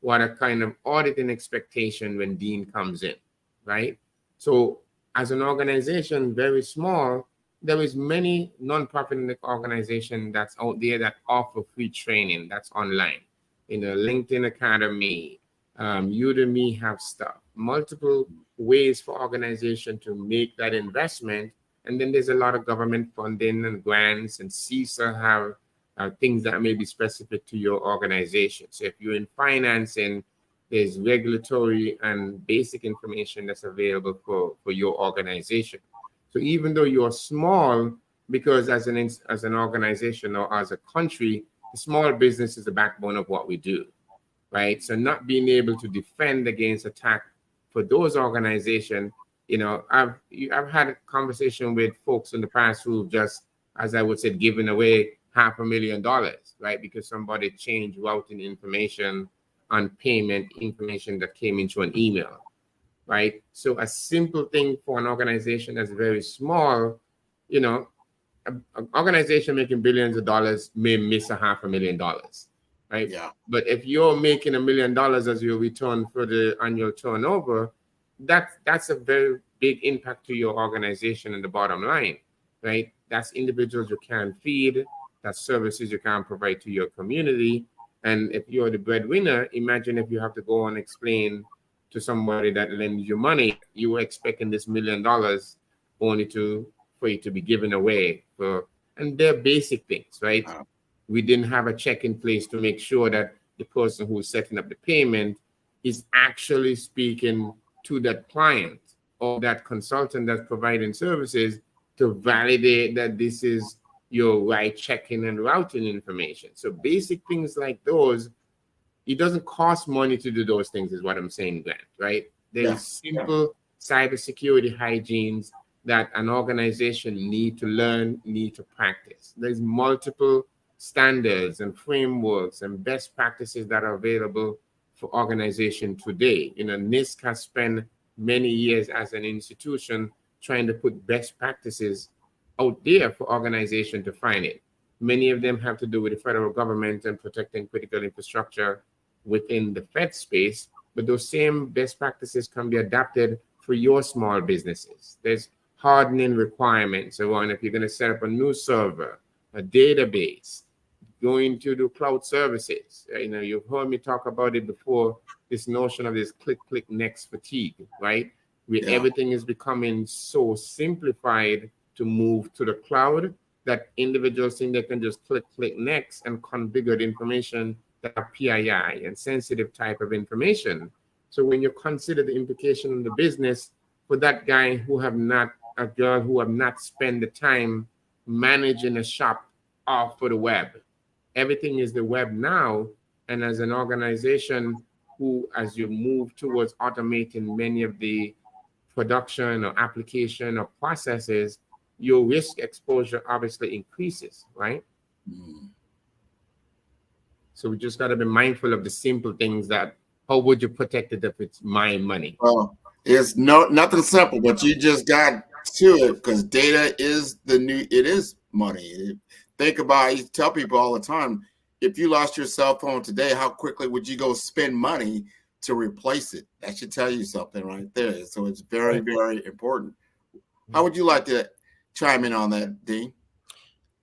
What a kind of auditing expectation when Dean comes in, right? So as an organization, very small, there is many nonprofit organizations that's out there that offer free training that's online. LinkedIn Academy, Udemy have stuff, multiple ways for organization to make that investment. And then there's a lot of government funding and grants, and CISA have things that may be specific to your organization. So if you're in financing, there's regulatory and basic information that's available for your organization. So even though you're small, because as an organization or as a country, the small business is the backbone of what we do, right? So not being able to defend against attack for those organizations, I've had a conversation with folks in the past who've just, as I would say, given away $500,000, right? Because somebody changed routing information on payment information that came into an email, right? So a simple thing for an organization that's very small, an organization making billions of dollars may miss $500,000, right? Yeah. But if you're making $1 million as your return for the annual turnover, that's a very big impact to your organization and the bottom line, right? That's individuals you can feed, that's services you can provide to your community. And if you're the breadwinner, imagine if you have to go and explain to somebody that lends you money, you were expecting this $1 million only for it to be given away and they're basic things, right? We didn't have a check in place to make sure that the person who's setting up the payment is actually speaking to that client or that consultant that's providing services to validate that this is your right checking and routing information. So basic things like those, it doesn't cost money to do those things, is what I'm saying, Grant, right? There's simple cybersecurity hygienes that an organization need to learn, need to practice. There's multiple standards and frameworks and best practices that are available for organization today. NIST has spent many years as an institution trying to put best practices out there for organization to find it. Many of them have to do with the federal government and protecting critical infrastructure within the Fed space, but those same best practices can be adapted for your small businesses. There's hardening requirements around if you're going to set up a new server, a database, going to do cloud services. You've heard me talk about it before, this notion of this click, next fatigue, right? Where everything is becoming so simplified to move to the cloud that individuals think they can just click next and configure the information that are PII and sensitive type of information. So when you consider the implication on the business for that guy a girl who have not spent the time managing a shop off for the web, everything is the web now. And as an organization who, as you move towards automating many of the production or application or processes, your risk exposure obviously increases, right? So we just got to be mindful of the simple things that, how would you protect it if it's my money? Well, it's nothing simple, but you just got to it because data is it is money. Think about it, you tell people all the time, if you lost your cell phone today, how quickly would you go spend money to replace it? That should tell you something right there. So it's very, very important. How would you like to chime in on that, Dean?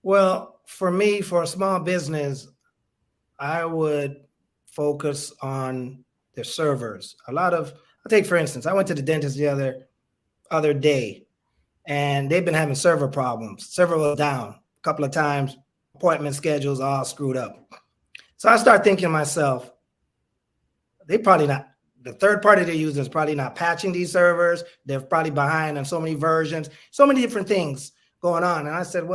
Well, for me, for a small business, I would focus on their servers. I'll take for instance, I went to the dentist the other day, and they've been having server problems. Server was down a couple of times, appointment schedules all screwed up. So I start thinking to myself, the third party they're using is probably not patching these servers. They're probably behind on so many versions, so many different things going on. And I said,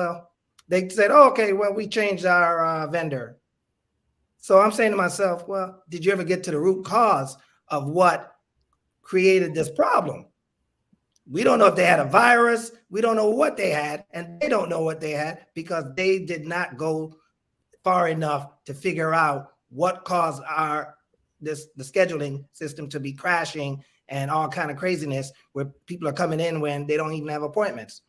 they said, oh, okay, well, we changed our vendor. So I'm saying to myself, well, did you ever get to the root cause of what created this problem? We don't know if they had a virus. We don't know what they had, and they don't know what they had because they did not go far enough to figure out what caused the scheduling system to be crashing and all kind of craziness where people are coming in when they don't even have appointments.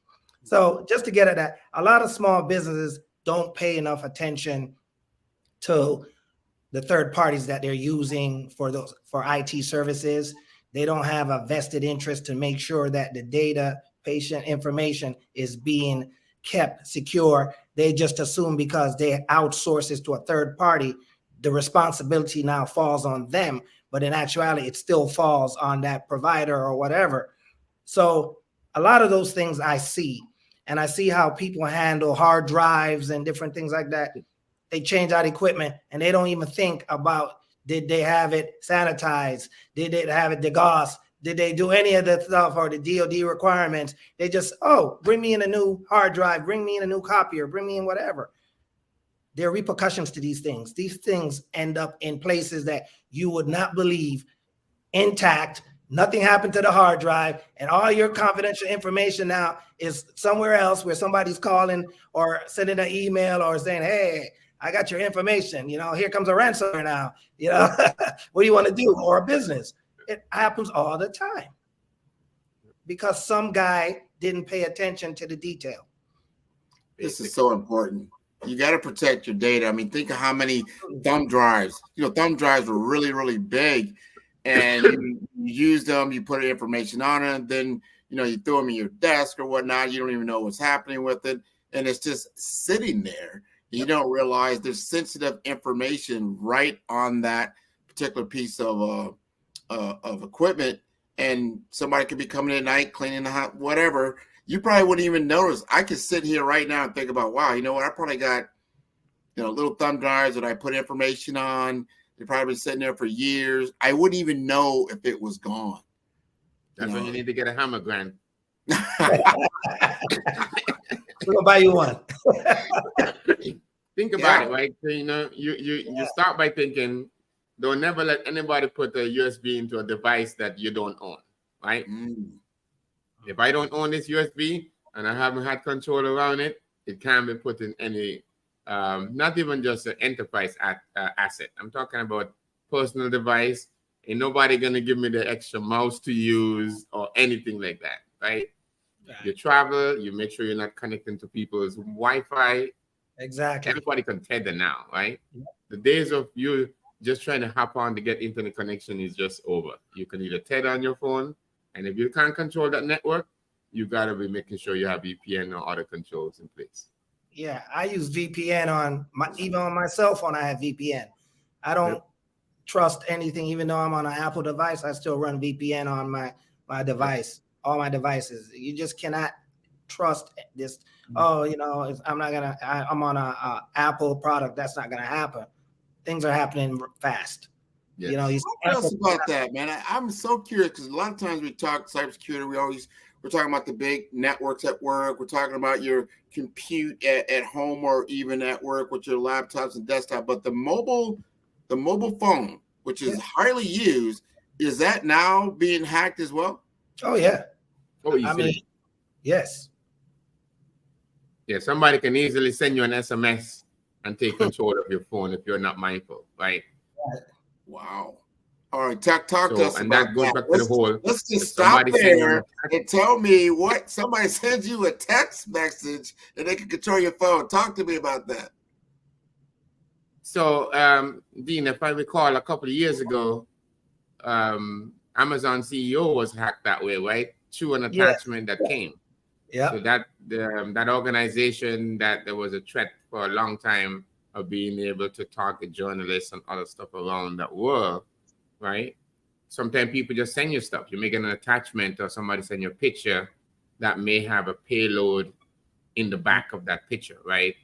So just to get at that, a lot of small businesses don't pay enough attention to the third parties that they're using for IT services. They don't have a vested interest to make sure that the data, patient information is being kept secure. They just assume because they outsource this to a third party, the responsibility now falls on them. But in actuality, it still falls on that provider or whatever. So a lot of those things I see, and I see how people handle hard drives and different things like that. They change out equipment and they don't even think about, did they have it sanitized? Did they have it degaussed? Did they do any of the stuff or the DOD requirements? They just, bring me in a new hard drive, bring me in a new copier, bring me in whatever. There are repercussions to these things. These things end up in places that you would not believe, intact. Nothing happened to the hard drive, and all your confidential information now is somewhere else where somebody's calling or sending an email or saying, hey, I got your information. Here comes a ransomware now. What do you want to do? Or a business. It happens all the time because some guy didn't pay attention to the detail. This is so important. You got to protect your data. I mean, think of how many thumb drives. Thumb drives were really, really big, and you use them. You put information on it, then you throw them in your desk or whatnot. You don't even know what's happening with it, and it's just sitting there. You don't realize there's sensitive information right on that particular piece of equipment, and somebody could be coming in at night, cleaning the house, whatever. You probably wouldn't even notice. I could sit here right now and think about, wow, you know what? I probably got, little thumb drives that I put information on. They've probably been sitting there for years. I wouldn't even know if it was gone. That's when you need to get a hammer, Grant. We'll buy you one. Think about it, right? So, you start by thinking, don't never let anybody put a USB into a device that you don't own, right? If I don't own this USB and I haven't had control around it, it can't be put in any, not even just an enterprise asset. I'm talking about personal device. Ain't nobody going to give me the extra mouse to use or anything like that, right? You travel, you make sure you're not connecting to people's Wi-Fi. Exactly. Everybody can tether now, right? The days of you just trying to hop on to get internet connection is just over. You can either tether on your phone, and if you can't control that network, you got to be making sure you have VPN or other controls in place. Yeah, I use VPN even on my cell phone. I have VPN. I don't trust anything, even though I'm on an Apple device. I still run VPN on my device. All my devices. You just cannot trust this. I'm on a Apple product. That's not going to happen. Things are happening fast. Yes. What else about that, man? I'm so curious because a lot of times we talk cybersecurity. We're talking about the big networks at work. We're talking about your compute at home or even at work with your laptops and desktop. But the mobile phone, which is highly used, is that now being hacked as well? Oh yeah. Yes. Yeah, somebody can easily send you an SMS and take control of your phone if you're not mindful, right? Wow. All right, talk to us and about that goes that. back to the whole. Let's just stop there and tell me what somebody sends you a text message and they can control your phone. Talk to me about that. So, Dean, if I recall, a couple of years ago, Amazon CEO was hacked that way, right? Through an attachment that came. Yeah. So that organization that there was a threat for a long time of being able to target journalists and other stuff around that world, right? Sometimes people just send you stuff. You make an attachment or somebody send you a picture that may have a payload in the back of that picture, right?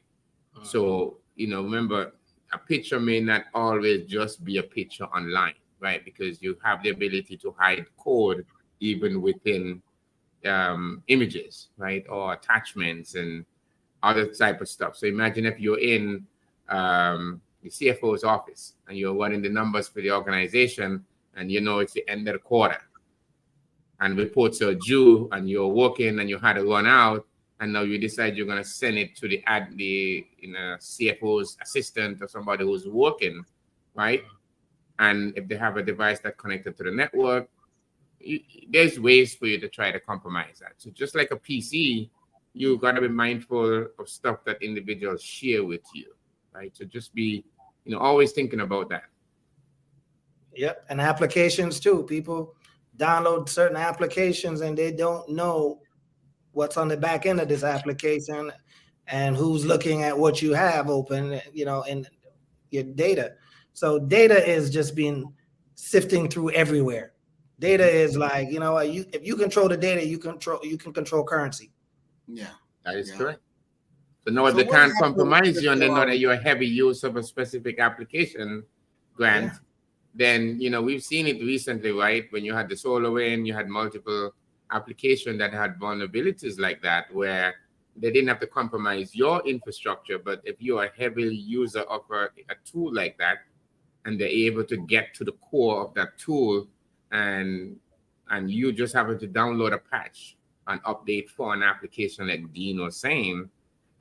So, remember, a picture may not always just be a picture online, right? Because you have the ability to hide code even within images, right? Or attachments and other type of stuff. So imagine if you're in the CFO's office and you're running the numbers for the organization and it's the end of the quarter. and reports are due, and you're working and you had to run out, and now you decide you're going to send it to the CFO's assistant or somebody who's working, right? And if they have a device that's connected to the network, there's ways for you to try to compromise that. So just like a PC, you got to be mindful of stuff that individuals share with you, right? So just be, always thinking about that. Yep, and applications too. People download certain applications and they don't know what's on the back end of this application and who's looking at what you have open, in your data. So data is just being sifting through everywhere. Data is like, if you control the data, you can control currency. Yeah, that is correct. So now if they can't compromise you and they know that you're a heavy user of a specific application, Grant, then, we've seen it recently, right? When you had the SolarWinds, you had multiple applications that had vulnerabilities like that, where they didn't have to compromise your infrastructure. But if you're a heavy user of a tool like that, and they're able to get to the core of that tool, and you just happen to download a patch, an update for an application like Dean was saying,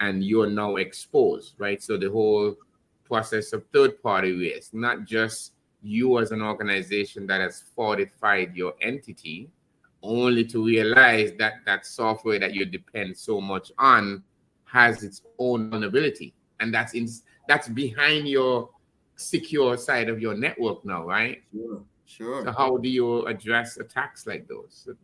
and you're now exposed, right? So the whole process of third-party risk, not just you as an organization that has fortified your entity, only to realize that that software that you depend so much on has its own vulnerability. And that's behind your secure side of your network now, right? Sure. So how do you address attacks like those? So,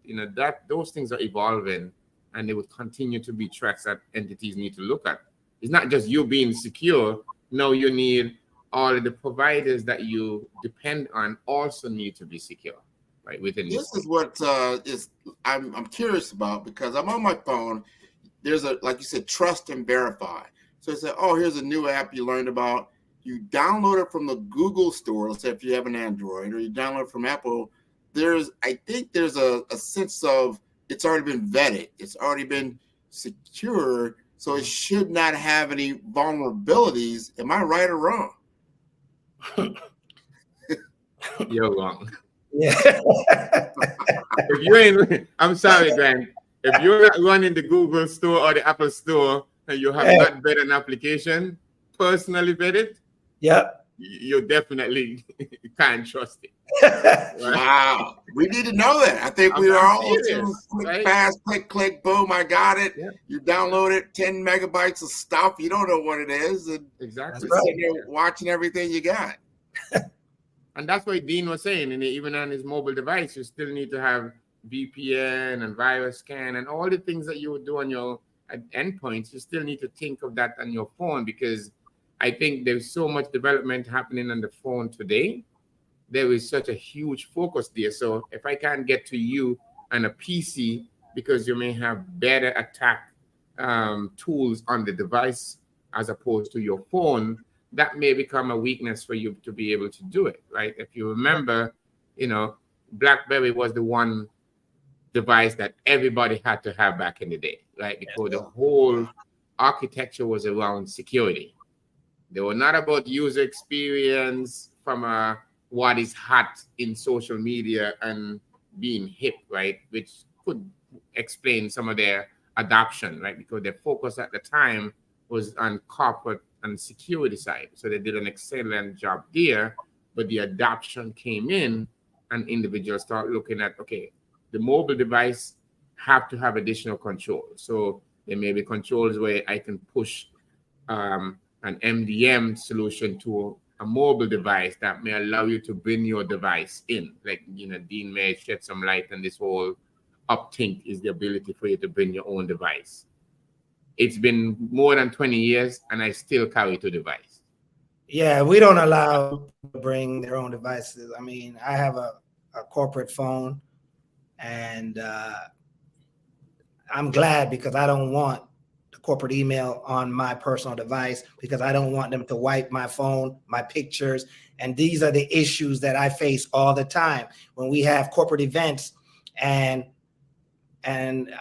those things are evolving, and they will continue to be threats that entities need to look at. It's not just you being secure. No, you need all of the providers that you depend on also need to be secure, right? Within this is what I'm curious about, because I'm on my phone. There's like you said, trust and verify. So it's like, oh, here's a new app you learned about. You download it from the Google store, let's say if you have an Android, or you download it from Apple. I think there's a sense of it's already been vetted. It's already been secured. So it should not have any vulnerabilities. Am I right or wrong? You're wrong. Yeah. If you ain't, I'm sorry, Grant. If you're not running the Google store or the Apple store and you have not vetted an application, personally vetted, you definitely can't trust it. Right? Wow. We need to know that. I think we are all fast, click, boom, I got it. Yeah. You download it, 10 megabytes of stuff. You don't know what it is. And exactly. You're sitting there watching everything you got. And that's what Dean was saying. And even on his mobile device, you still need to have VPN and virus scan and all the things that you would do on your endpoints. You still need to think of that on your phone, because I think there's so much development happening on the phone today. There is such a huge focus there. So if I can't get to you on a PC because you may have better attack tools on the device as opposed to your phone, that may become a weakness for you to be able to do it, right? If you remember, BlackBerry was the one device that everybody had to have back in the day, right? Because the whole architecture was around security. They were not about user experience from what is hot in social media and being hip, right? Which could explain some of their adoption, right? Because their focus at the time was on corporate and security side. So they did an excellent job there, but the adoption came in and individuals start looking at, okay, the mobile device have to have additional control. So there may be controls where I can push an MDM solution to a mobile device that may allow you to bring your device in. Like, Dean may shed some light on this whole uptink is the ability for you to bring your own device. It's been more than 20 years and I still carry the device. Yeah, we don't allow people to bring their own devices. I mean, I have a corporate phone, and I'm glad, because I don't want the corporate email on my personal device, because I don't want them to wipe my phone, my pictures. And these are the issues that I face all the time when we have corporate events and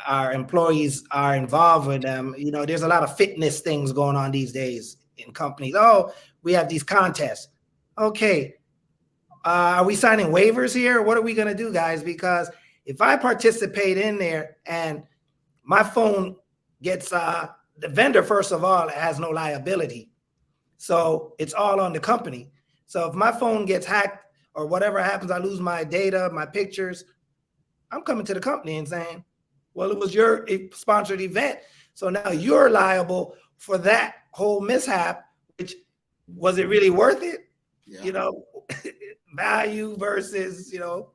our employees are involved with them. There's a lot of fitness things going on these days in companies. Oh, we have these contests. Okay. Are we signing waivers here? What are we going to do, guys? Because if I participate in there and my phone gets, the vendor, first of all, has no liability. So it's all on the company. So if my phone gets hacked or whatever happens, I lose my data, my pictures, I'm coming to the company and saying, well, it was your sponsored event. So now you're liable for that whole mishap, which was it really worth it? Yeah. You know, value versus, you know,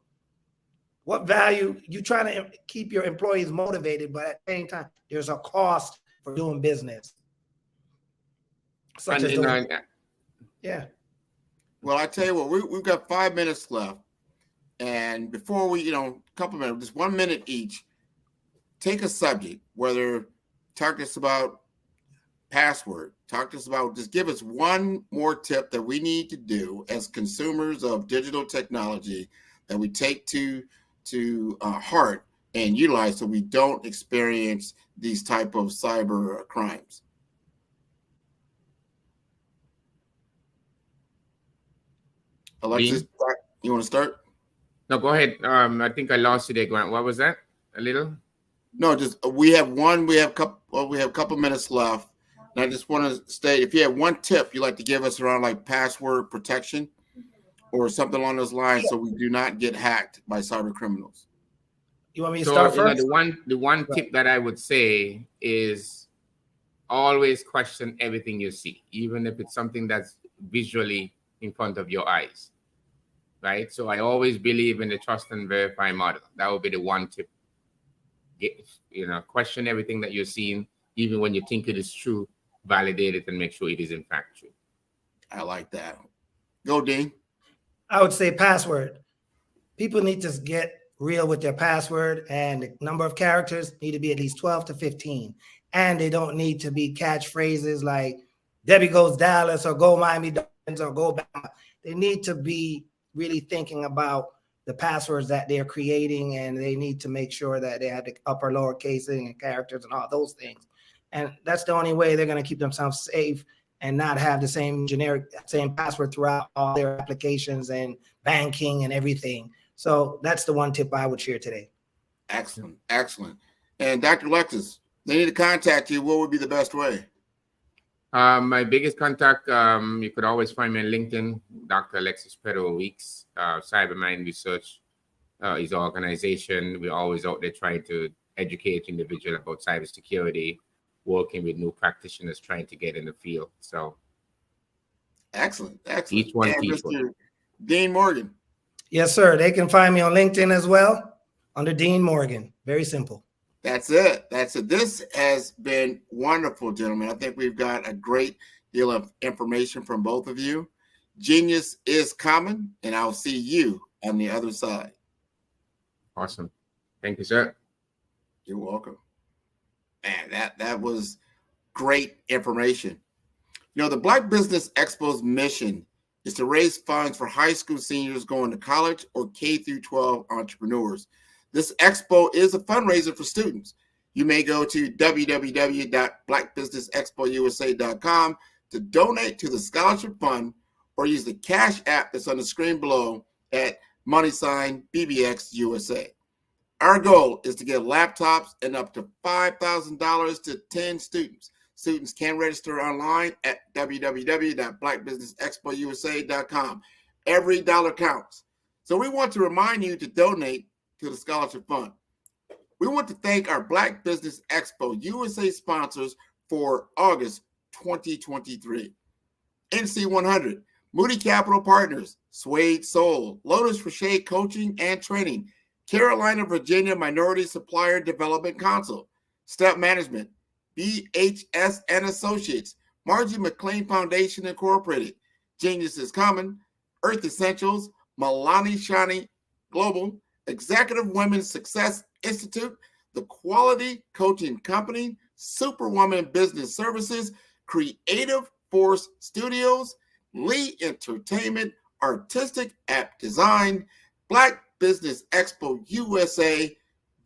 what value you trying to keep your employees motivated, but at the same time, there's a cost for doing business. Such as yeah. Well, I tell you what, we've got 5 minutes left. And before we, couple minutes, just 1 minute each, take a subject, whether talk to us about password, talk to us about, just give us one more tip that we need to do as consumers of digital technology that we take to heart and utilize so we don't experience these type of cyber crimes. Alexis, you want to start? No, go ahead. I think I lost you there, Grant. What was that? A little? No, just we have a couple minutes left. And I just want to state, if you have one tip you'd like to give us around like password protection or something along those lines, so we do not get hacked by cyber criminals. You want me to start first? The one tip that I would say is always question everything you see, even if it's something that's visually in front of your eyes. Right? So I always believe in the trust and verify model. That would be the one tip. Question everything that you're seeing, even when you think it is true, validate it and make sure it is in fact true. I like that. Go, Dean. I would say password. People need to get real with their password, and the number of characters need to be at least 12 to 15. And they don't need to be catchphrases like Debbie goes Dallas or go Miami Dolphins or go Bama. They need to be really thinking about the passwords that they're creating, and they need to make sure that they have the upper lower casing and characters and all those things. And that's the only way they're going to keep themselves safe and not have the same password throughout all their applications and banking and everything. So that's the one tip I would share today. Excellent. Excellent. And Dr. Alexis, they need to contact you. What would be the best way? My biggest contact, you could always find me on LinkedIn, Dr. Alexis Pedro Weeks. Cybermind Research is our organization. We're always out there trying to educate individuals about cybersecurity, working with new practitioners trying to get in the field. So, excellent. Each one teach one. Dean Morgan. Yes, sir. They can find me on LinkedIn as well under Dean Morgan. Very simple. That's it. This has been wonderful, gentlemen. I think we've got a great deal of information from both of you. Genius is coming, and I'll see you on the other side. Awesome. Thank you, sir. You're welcome. Man, that was great information. The Black Business Expo's mission is to raise funds for high school seniors going to college or K through 12 entrepreneurs. This expo is a fundraiser for students. You may go to www.blackbusinessexpousa.com to donate to the scholarship fund or use the cash app that's on the screen below at @BBX USA. Our goal is to get laptops and up to $5,000 to 10 students. Students can register online at www.blackbusinessexpousa.com. Every dollar counts. So we want to remind you to donate to the scholarship fund. We want to thank our Black Business Expo USA sponsors for August 2023. NC100, Moody Capital Partners, Suede Soul, Lotus Rocher Coaching and Training, Carolina, Virginia Minority Supplier Development Council, Step Management, BHS and Associates, Margie McLean Foundation Incorporated, Genius is Common, Earth Essentials, Milani Shani Global, Executive Women's Success Institute, The Quality Coaching Company, Superwoman Business Services, Creative Force Studios, Lee Entertainment, Artistic App Design, Black Business Expo USA,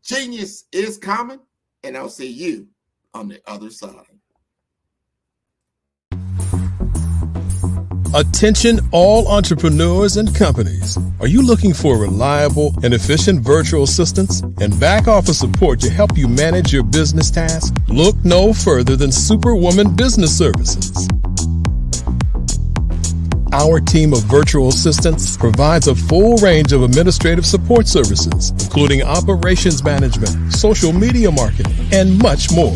Genius is Common, and I'll see you on the other side. Attention all entrepreneurs and companies. Are you looking for reliable and efficient virtual assistants and back office support to help you manage your business tasks? Look no further than Superwoman Business Services. Our team of virtual assistants provides a full range of administrative support services, including operations management, social media marketing, and much more.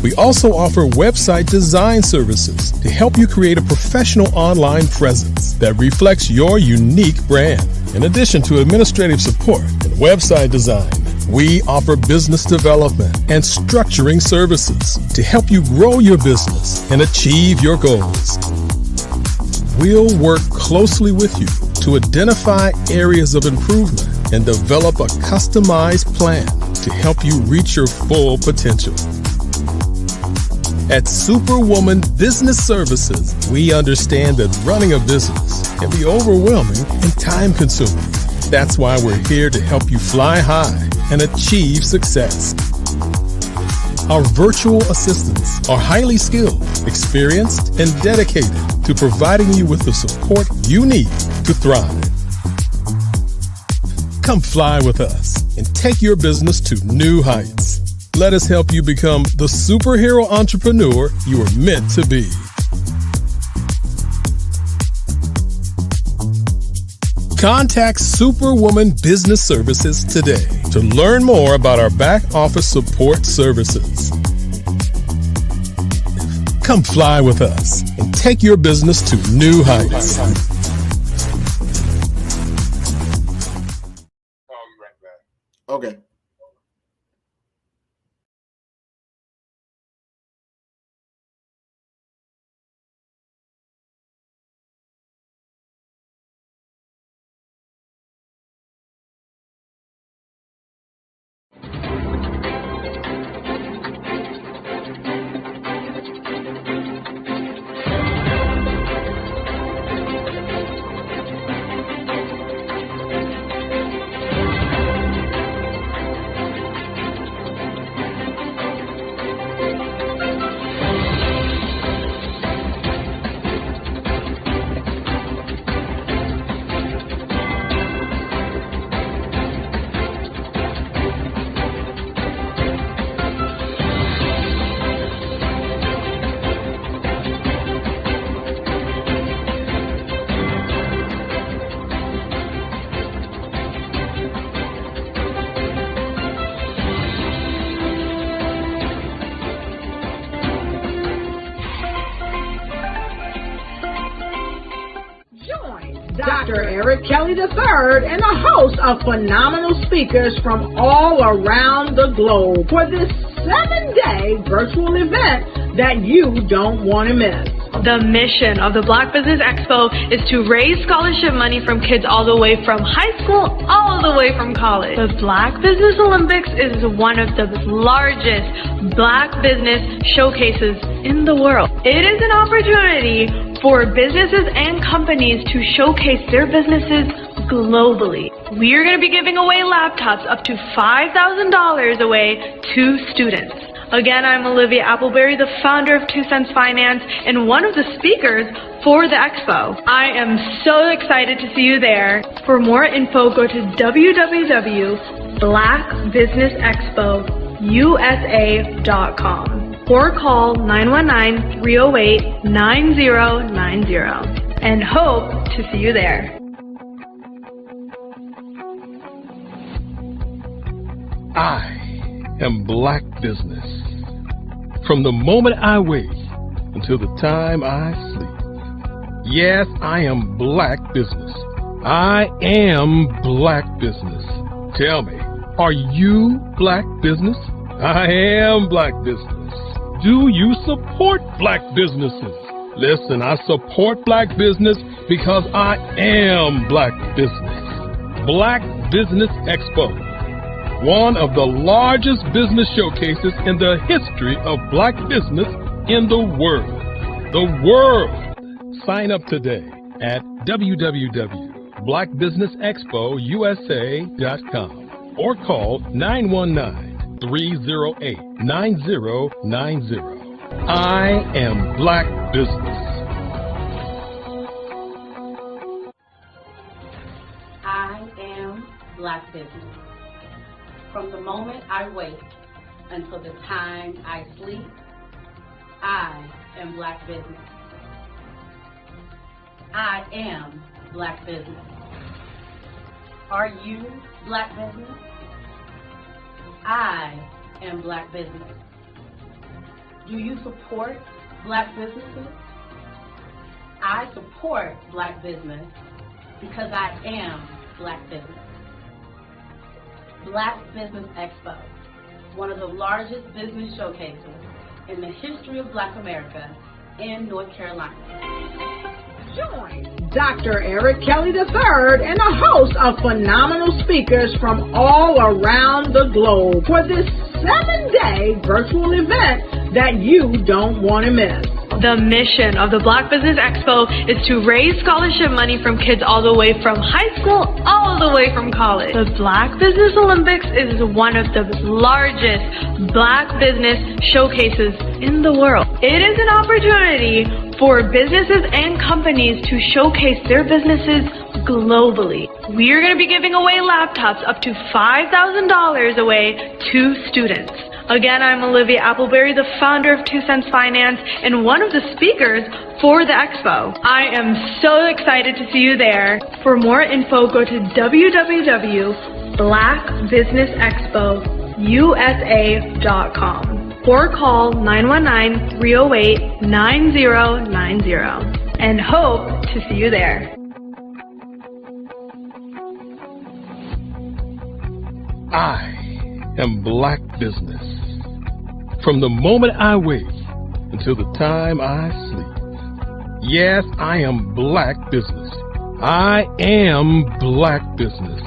We also offer website design services to help you create a professional online presence that reflects your unique brand. In addition to administrative support and website design, we offer business development and structuring services to help you grow your business and achieve your goals. We'll work closely with you to identify areas of improvement and develop a customized plan to help you reach your full potential. At Superwoman Business Services, we understand that running a business can be overwhelming and time-consuming. That's why we're here to help you fly high and achieve success. Our virtual assistants are highly skilled, experienced, and dedicated to providing you with the support you need to thrive. Come fly with us and take your business to new heights. Let us help you become the superhero entrepreneur you are meant to be. Contact Superwoman Business Services today to learn more about our back office support services. Come fly with us and take your business to new heights. Okay. Dr. Eric Kelly III and a host of phenomenal speakers from all around the globe for this 7-day virtual event that you don't want to miss. The mission of the Black Business Expo is to raise scholarship money from kids all the way from high school, all the way from college. The Black Business Olympics is one of the largest Black business showcases in the world. It is an opportunity for businesses and companies to showcase their businesses globally. We are going to be giving away laptops up to $5,000 away to students. Again, I'm Olivia Appleberry, the founder of 2 Cents Finance and one of the speakers for the expo. I am so excited to see you there. For more info, go to www.blackbusinessexpousa.com or call 919-308-9090 and hope to see you there. I am Black Business. From the moment I wake until the time I sleep. Yes, I am Black Business. I am Black Business. Tell me, are you Black Business? I am Black Business. Do you support Black businesses? Listen, I support Black business because I am Black Business. Black Business Expo, one of the largest business showcases in the history of Black business in the world. The world! Sign up today at www.blackbusinessexpousa.com or call 919-308-9090. I am Black Business. Black business. From the moment I wake until the time I sleep, I am Black business. I am Black business. Are you Black business? I am Black business. Do you support Black businesses? I support Black business because I am Black business. Black Business Expo, one of the largest business showcases in the history of Black America in North Carolina. Join Dr. Eric Kelly III and a host of phenomenal speakers from all around the globe for this 7-day virtual event that you don't want to miss. The mission of the Black Business Expo is to raise scholarship money from kids all the way from high school all the way from college. The Black Business Olympics is one of the largest Black business showcases in the world. It is an opportunity for businesses and companies to showcase their businesses globally. We are going to be giving away laptops up to $5,000 away to students. Again, I'm Olivia Appleberry, the founder of 2 Cents Finance and one of the speakers for the expo. I am so excited to see you there. For more info, go to www.blackbusinessexpousa.com or call 919-308-9090 and hope to see you there. I am Black business. From the moment I wake until the time I sleep. Yes, I am Black business. I am Black business.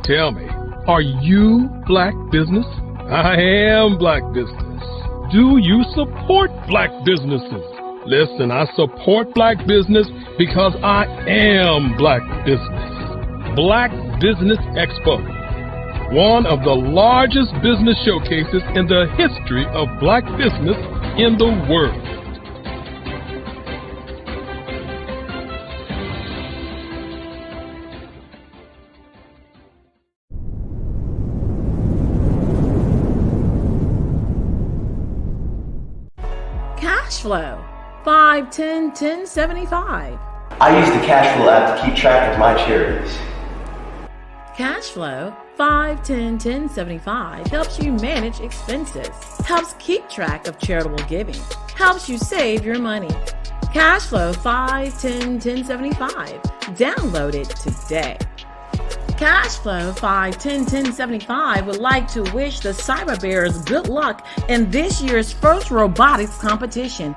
Tell me, are you Black business? I am Black business. Do you support Black businesses? Listen, I support Black business because I am Black business. Black Business Expo, one of the largest business showcases in the history of Black business in the world. Cash flow 5, 10, 10, 75. I use the cash flow app to keep track of my charities. Cash flow 5, 10, 10, 75 helps you manage expenses, helps keep track of charitable giving, helps you save your money. Cash flow 5, 10, 10, 75. Download it today. Cash flow 5, 10, 10, 75 would like to wish the Cyber Bears good luck in this year's first robotics competition.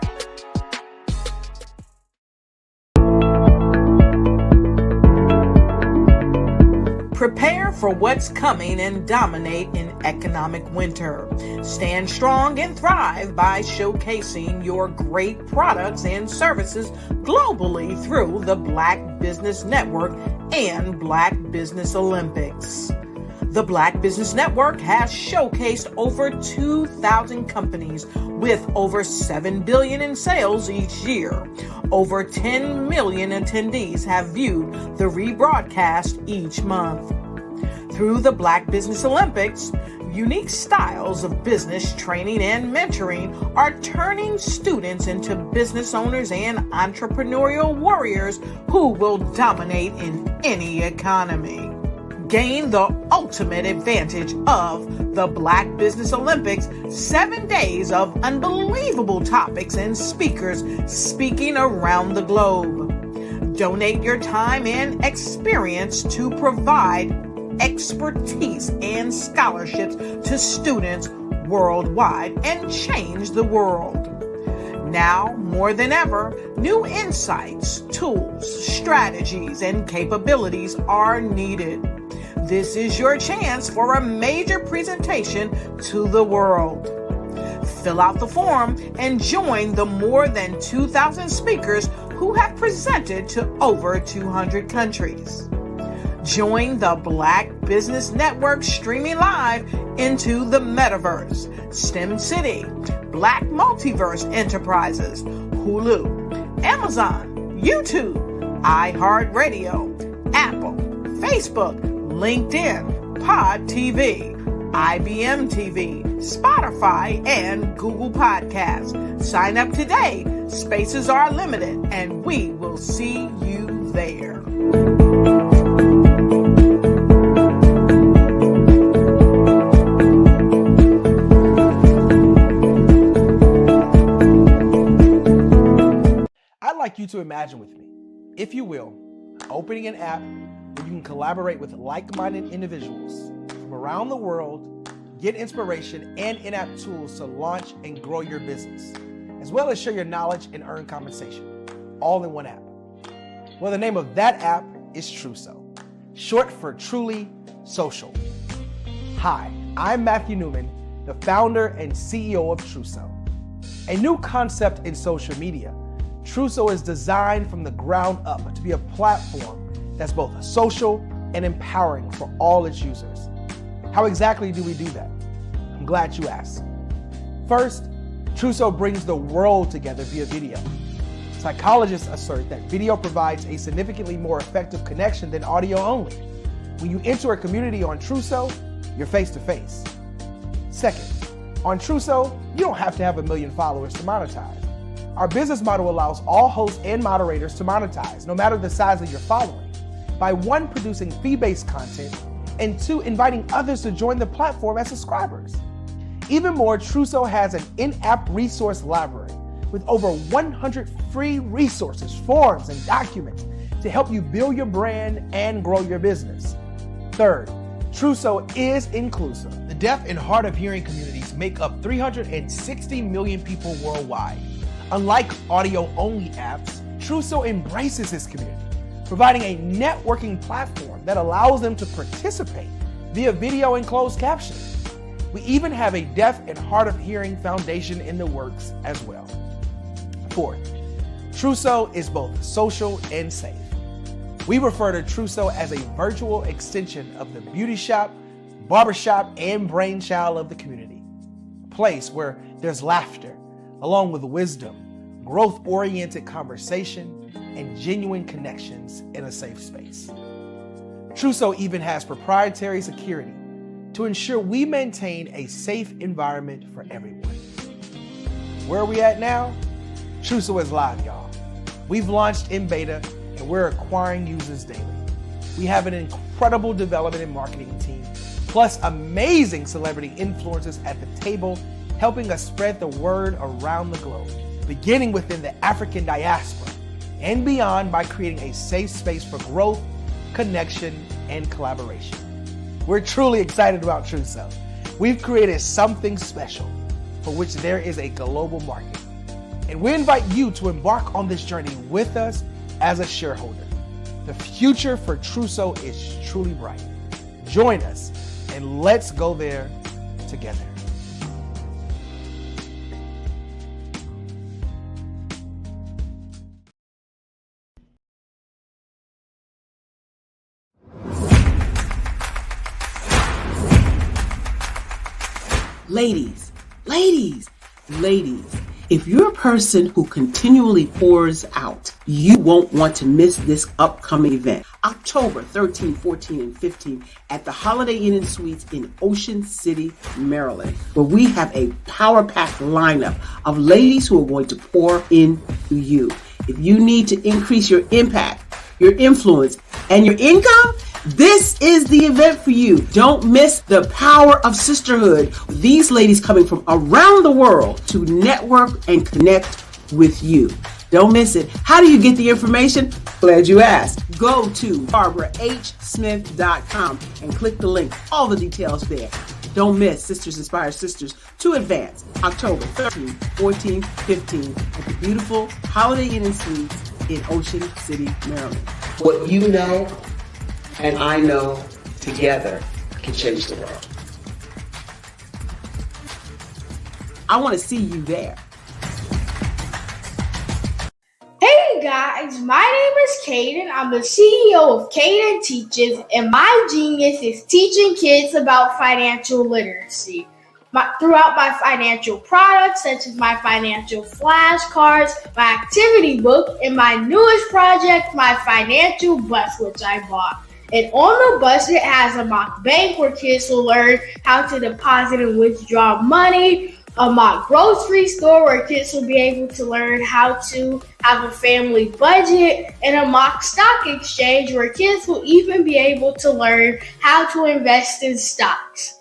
Prepare for what's coming and dominate in economic winter. Stand strong and thrive by showcasing your great products and services globally through the Black Business Network and Black Business Olympics. The Black Business Network has showcased over 2,000 companies with over $7 billion in sales each year. Over 10 million attendees have viewed the rebroadcast each month. Through the Black Business Olympics, unique styles of business training and mentoring are turning students into business owners and entrepreneurial warriors who will dominate in any economy. Gain the ultimate advantage of the Black Business Olympics, 7 days of unbelievable topics and speakers speaking around the globe. Donate your time and experience to provide expertise and scholarships to students worldwide and change the world. Now, more than ever, new insights, tools, strategies, and capabilities are needed. This is your chance for a major presentation to the world. Fill out the form and join the more than 2,000 speakers who have presented to over 200 countries. Join the Black Business Network streaming live into the Metaverse, STEM City, Black Multiverse Enterprises, Hulu, Amazon, YouTube, iHeartRadio, Apple, Facebook, LinkedIn, Pod TV, IBM TV, Spotify, and Google Podcasts. Sign up today. Spaces are limited, and we will see you there. I'd like you to imagine with me, if you will, opening an app where you can collaborate with like-minded individuals from around the world, get inspiration and in-app tools to launch and grow your business, as well as share your knowledge and earn compensation, all in one app. Well, the name of that app is Truso, short for Truly Social. Hi, I'm Matthew Newman, the founder and CEO of Truso. A new concept in social media, Truso is designed from the ground up to be a platform that's both social and empowering for all its users. How exactly do we do that? I'm glad you asked. First, Truso brings the world together via video. Psychologists assert that video provides a significantly more effective connection than audio only. When you enter a community on Truso, you're face to face. Second, on Truso, you don't have to have 1 million followers to monetize. Our business model allows all hosts and moderators to monetize, no matter the size of your following, by 1, producing fee-based content, and 2, inviting others to join the platform as subscribers. Even more, Truso has an in-app resource library with over 100 free resources, forms, and documents to help you build your brand and grow your business. Third, Truso is inclusive. The deaf and hard of hearing communities make up 360 million people worldwide. Unlike audio-only apps, Truso embraces this community, providing a networking platform that allows them to participate via video and closed captioning. We even have a deaf and hard of hearing foundation in the works as well. Fourth, Truso is both social and safe. We refer to Truso as a virtual extension of the beauty shop, barbershop, and brainchild of the community. A place where there's laughter, along with wisdom, growth-oriented conversation, and genuine connections in a safe space. Truso even has proprietary security to ensure we maintain a safe environment for everyone. Where are we at now? Truso is live, y'all. We've launched in beta, and we're acquiring users daily. We have an incredible development and marketing team, plus amazing celebrity influencers at the table, helping us spread the word around the globe, beginning within the African diaspora and beyond by creating a safe space for growth, connection, and collaboration. We're truly excited about Truso. We've created something special for which there is a global market. And we invite you to embark on this journey with us as a shareholder. The future for Truso is truly bright. Join us and let's go there together. Ladies, if you're a person who continually pours out, you won't want to miss this upcoming event. October 13, 14, and 15 at the Holiday Inn and Suites in Ocean City, Maryland, where we have a power-packed lineup of ladies who are going to pour into you. If you need to increase your impact, your influence, and your income, this is the event for you. Don't miss the power of sisterhood. These ladies coming from around the world to network and connect with you. Don't miss it. How do you get the information? Glad you asked. Go to barbarahsmith.com and click the link. All the details there. Don't miss Sisters Inspire Sisters to Advance, October 13, 14, 15 at the beautiful Holiday Inn and Suites in Ocean City, Maryland. What you know and I know together can change the world. I want to see you there. Hey guys, my name is Caden. I'm the CEO of Caden Teaches, and my genius is teaching kids about financial literacy. Throughout my financial products, such as my financial flashcards, my activity book, and my newest project, my financial bus, which I bought. And on the bus, it has a mock bank where kids will learn how to deposit and withdraw money, a mock grocery store where kids will be able to learn how to have a family budget, and a mock stock exchange where kids will even be able to learn how to invest in stocks.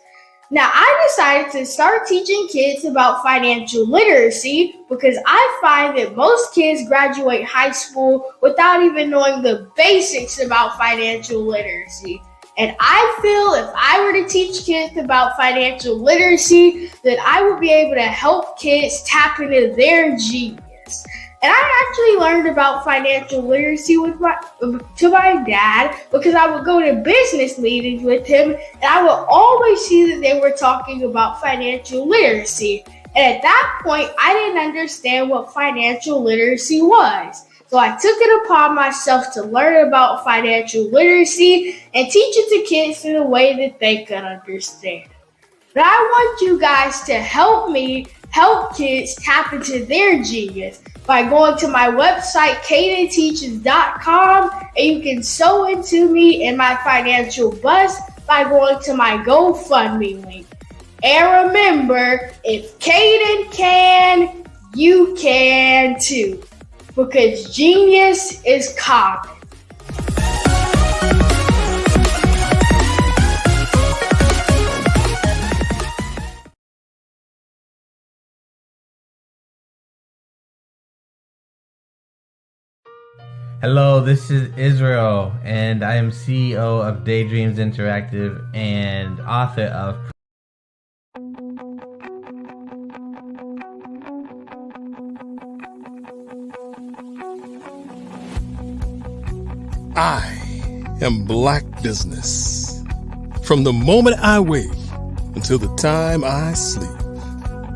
Now, I decided to start teaching kids about financial literacy because I find that most kids graduate high school without even knowing the basics about financial literacy. And I feel if I were to teach kids about financial literacy, that I would be able to help kids tap into their genius. And I actually learned about financial literacy to my dad because I would go to business meetings with him and I would always see that they were talking about financial literacy. And at that point, I didn't understand what financial literacy was. So I took it upon myself to learn about financial literacy and teach it to kids in a way that they could understand. But I want you guys to help me help kids tap into their genius by going to my website, cadenteaches.com, and you can sew into me in my financial bus by going to my GoFundMe link. And remember, if Caden can, you can too, because genius is common. Hello, this is Israel, and I am CEO of Daydreams Interactive and author of I am Black Business. From the moment I wake until the time I sleep.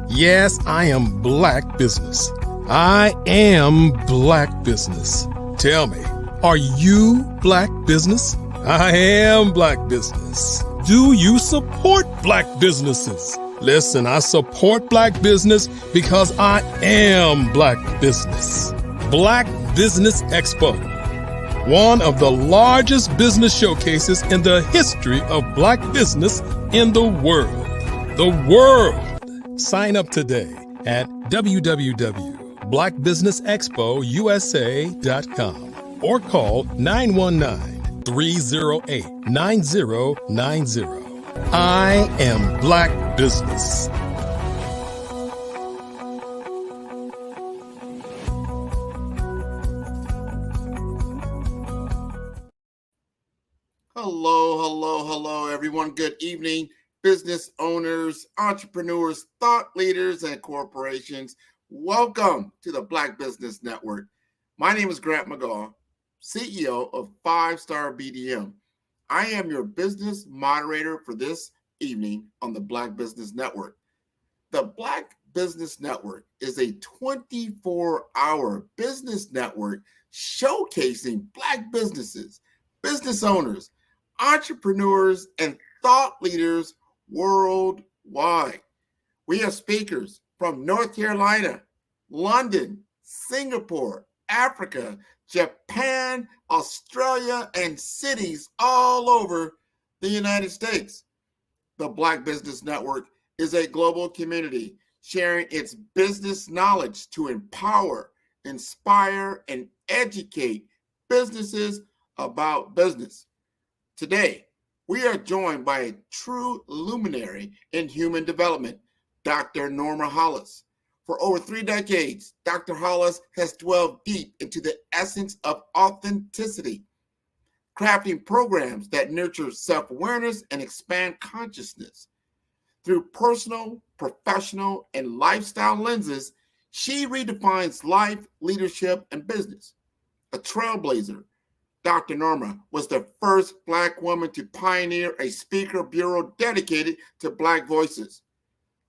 Yes, I am Black Business. I am Black Business. Tell me, are you Black Business? I am Black Business. Do you support Black businesses? Listen, I support Black business because I am Black Business. Black Business Expo, one of the largest business showcases in the history of Black business in the world. The world! Sign up today at www.blackbusinessexpousa.com or call 919-308-9090. I am Black Business. Hello, everyone. Good evening, business owners, entrepreneurs, thought leaders, and corporations. Welcome to the Black Business Network. My name is Grant McGaw, CEO of 5-Star BDM. I am your business moderator for this evening on the Black Business Network. The Black Business Network is a 24-hour business network showcasing Black businesses, business owners, entrepreneurs, and thought leaders worldwide. We have speakers from North Carolina, London, Singapore, Africa, Japan, Australia, and cities all over the United States. The Black Business Network is a global community sharing its business knowledge to empower, inspire, and educate businesses about business. Today, we are joined by a true luminary in human development, Dr. Norma Hollis. For over 3 decades, Dr. Hollis has dwelled deep into the essence of authenticity, crafting programs that nurture self-awareness and expand consciousness. Through personal, professional, and lifestyle lenses, she redefines life, leadership, and business. A trailblazer, Dr. Norma was the first Black woman to pioneer a speaker bureau dedicated to Black voices.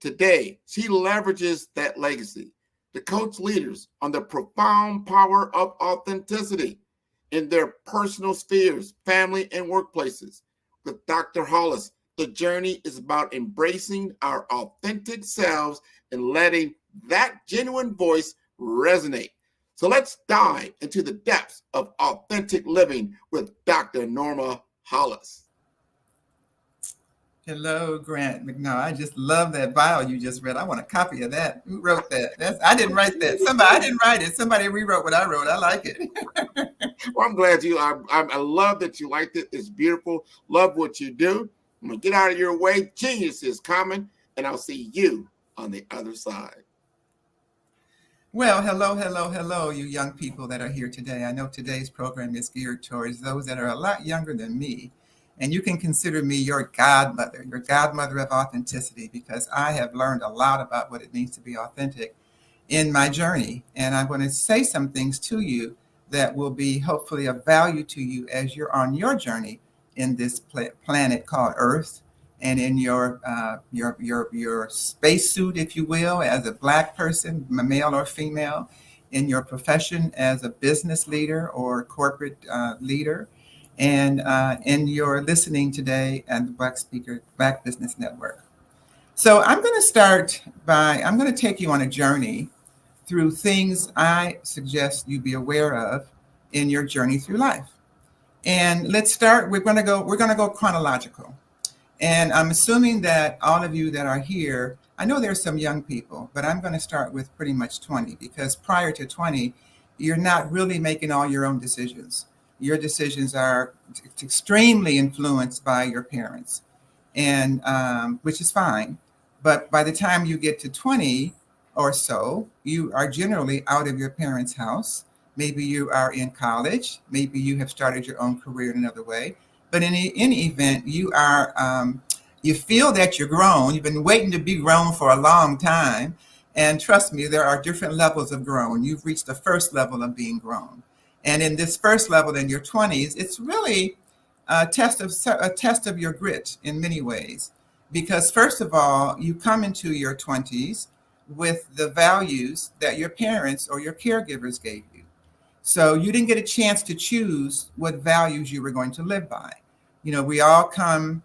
Today, she leverages that legacy to coach leaders on the profound power of authenticity in their personal spheres, family, and workplaces. With Dr. Hollis, the journey is about embracing our authentic selves and letting that genuine voice resonate. So let's dive into the depths of authentic living with Dr. Norma Hollis. Hello, Grant McNair. I just love that bio you just read. I want a copy of that. Who wrote that? I didn't write that. I didn't write it. Somebody rewrote what I wrote. I like it. Well, I'm glad you. I love that you liked it. It's beautiful. Love what you do. I'm gonna get out of your way. Genius is coming, and I'll see you on the other side. Well, hello, you young people that are here today. I know today's program is geared towards those that are a lot younger than me. And you can consider me your godmother of authenticity, because I have learned a lot about what it means to be authentic in my journey. And I'm going to say some things to you that will be hopefully of value to you as you're on your journey in this planet called Earth, and in your spacesuit, if you will, as a Black person, male or female, in your profession as a business leader or corporate leader, and you're listening today at the Black Business Network. So I'm going to take you on a journey through things I suggest you be aware of in your journey through life. And let's start. We're going to go chronological. And I'm assuming that all of you that are here, I know there's some young people, but I'm going to start with pretty much 20, because prior to 20, you're not really making all your own decisions. Your decisions are extremely influenced by your parents, and which is fine. But by the time you get to 20 or so, you are generally out of your parents' house. Maybe you are in college. Maybe you have started your own career in another way. But in any event, you are you feel that you're grown. You've been waiting to be grown for a long time. And trust me, there are different levels of grown. You've reached the first level of being grown. And in this first level in your 20s, it's really a test of your grit in many ways. Because first of all, you come into your 20s with the values that your parents or your caregivers gave you. So you didn't get a chance to choose what values you were going to live by. You know, we all come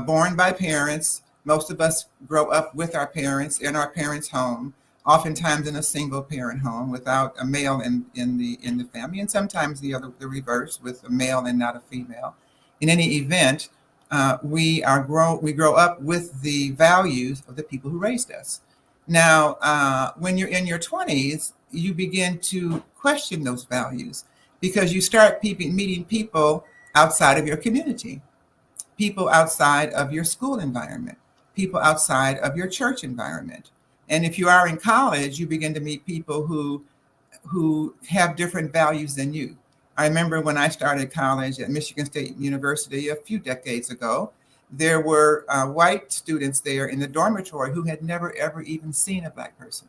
born by parents. Most of us grow up with our parents in our parents' home, oftentimes in a single parent home without a male in the family, and sometimes the reverse, with a male and not a female. In any event, we grow up with the values of the people who raised us. Now, when you're in your 20s, you begin to question those values, because you start meeting people outside of your community, people outside of your school environment, people outside of your church environment. And if you are in college, you begin to meet people who have different values than you. I remember when I started college at Michigan State University a few decades ago, there were white students there in the dormitory who had never, ever even seen a Black person.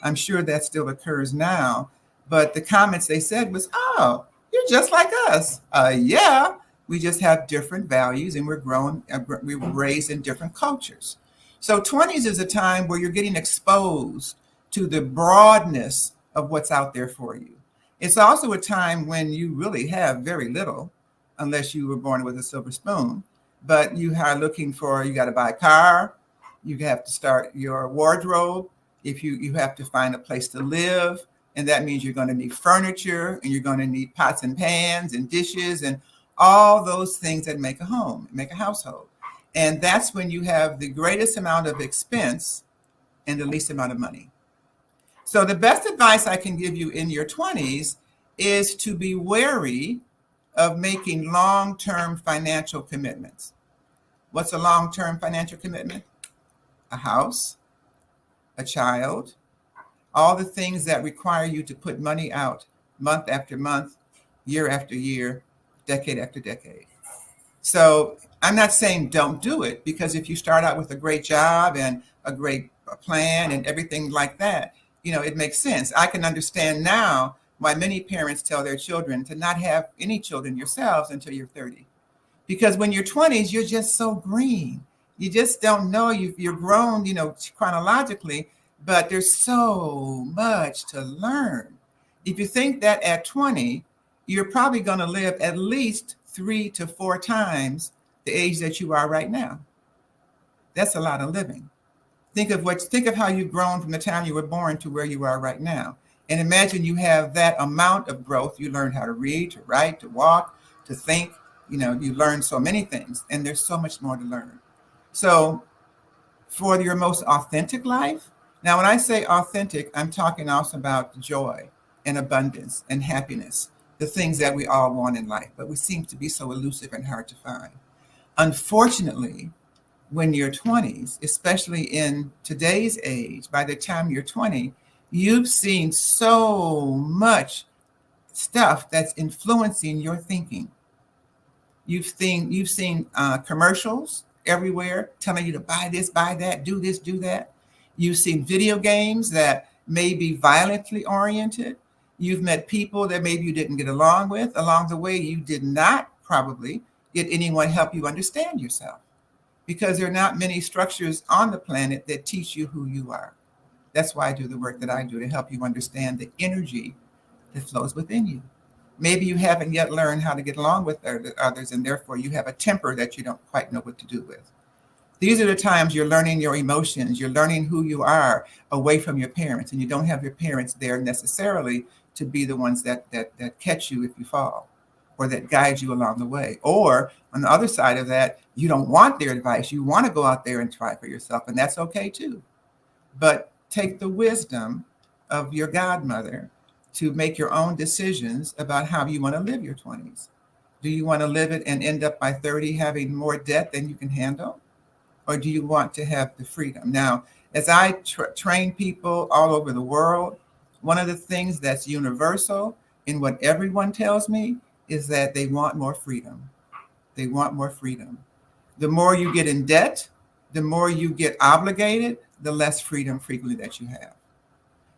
I'm sure that still occurs now, but the comments they said was, "Oh, you're just like us." Yeah, we just have different values, and we were raised in different cultures. So 20s is a time where you're getting exposed to the broadness of what's out there for you. It's also a time when you really have very little, unless you were born with a silver spoon, but you are looking for, you got to buy a car, you have to start your wardrobe, if you have to find a place to live, and that means you're going to need furniture, and you're going to need pots and pans and dishes and all those things that make a home, make a household. And that's when you have the greatest amount of expense and the least amount of money. So the best advice I can give you in your 20s is to be wary of making long-term financial commitments. What's a long-term financial commitment? A house, a child, all the things that require you to put money out month after month, year after year, decade after decade. So I'm not saying don't do it, because if you start out with a great job and a great plan and everything like that, you know, it makes sense. I can understand now why many parents tell their children to not have any children yourselves until you're 30. Because when you're 20s, you're just so green. You just don't know, you're grown, you know, chronologically, but there's so much to learn. If you think that at 20, you're probably going to live at least 3 to 4 times the age that you are right now. That's a lot of living. Think of how you've grown from the time you were born to where you are right now. And imagine you have that amount of growth. You learned how to read, to write, to walk, to think. you learn so many things, and there's so much more to learn. So for your most authentic life, now when I say authentic, I'm talking also about joy and abundance and happiness, the things that we all want in life, but we seem to be so elusive and hard to find. Unfortunately, when you're 20s, especially in today's age, by the time you're 20, you've seen so much stuff that's influencing your thinking. You've seen commercials everywhere telling you to buy this, buy that, do this, do that. You've seen video games that may be violently oriented. You've met people that maybe you didn't get along with. Along the way, you did not probably get anyone help you understand yourself, because there are not many structures on the planet that teach you who you are. That's why I do the work that I do, to help you understand the energy that flows within you. Maybe you haven't yet learned how to get along with others, and therefore you have a temper that you don't quite know what to do with. These are the times you're learning your emotions, you're learning who you are away from your parents, and you don't have your parents there necessarily to be the ones that catch you if you fall, or that guide you along the way. Or on the other side of that, you don't want their advice. You want to go out there and try for yourself, and that's okay too. But take the wisdom of your godmother to make your own decisions about how you want to live your 20s. Do you want to live it and end up by 30 having more debt than you can handle? Or do you want to have the freedom? Now, as I train people all over the world, one of the things that's universal in what everyone tells me is that they want more freedom. They want more freedom. The more you get in debt, the more you get obligated, the less freedom frequently that you have.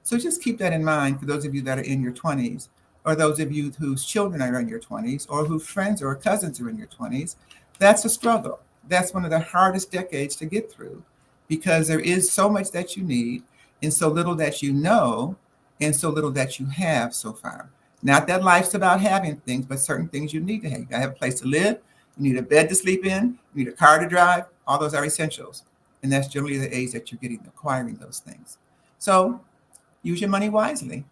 So just keep that in mind for those of you that are in your 20s, or those of you whose children are in your 20s, or whose friends or cousins are in your 20s. That's a struggle. That's one of the hardest decades to get through, because there is so much that you need, and so little that you know, and so little that you have so far. Not that life's about having things, but certain things you need to have. You gotta have a place to live, you need a bed to sleep in, you need a car to drive. All those are essentials. And that's generally the age that you're acquiring those things. So use your money wisely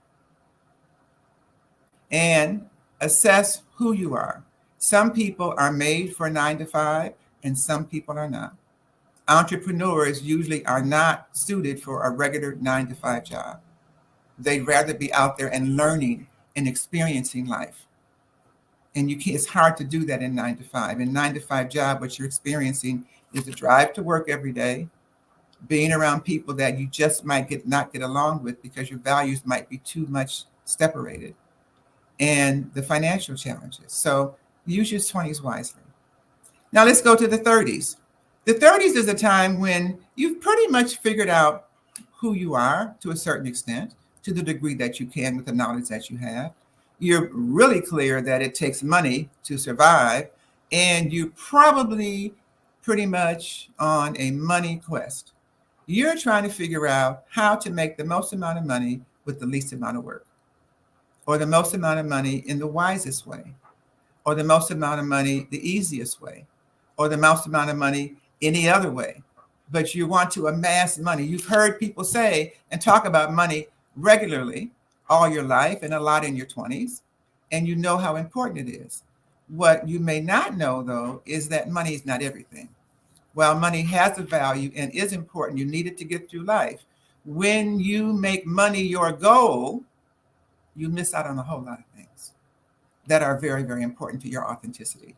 and assess who you are. Some people are made for 9 to 5, and some people are not. Entrepreneurs usually are not suited for a regular 9 to 5 job. They'd rather be out there and learning and experiencing life. And it's hard to do that in 9 to 5. In 9 to 5 job, what you're experiencing is the drive to work every day, being around people that you just might not get along with because your values might be too much separated, and the financial challenges. So use your 20s wisely. Now let's go to the 30s. The 30s is a time when you've pretty much figured out who you are to a certain extent, to the degree that you can with the knowledge that you have. You're really clear that it takes money to survive, and you're probably pretty much on a money quest. You're trying to figure out how to make the most amount of money with the least amount of work, or the most amount of money in the wisest way, or the most amount of money the easiest way, or the most amount of money any other way. But you want to amass money. You've heard people say and talk about money regularly all your life, and a lot in your 20s, and you know how important it is. What you may not know, though, is that money is not everything. While money has a value and is important, you need it to get through life. When you make money your goal, you miss out on a whole lot of things that are very, very important to your authenticity.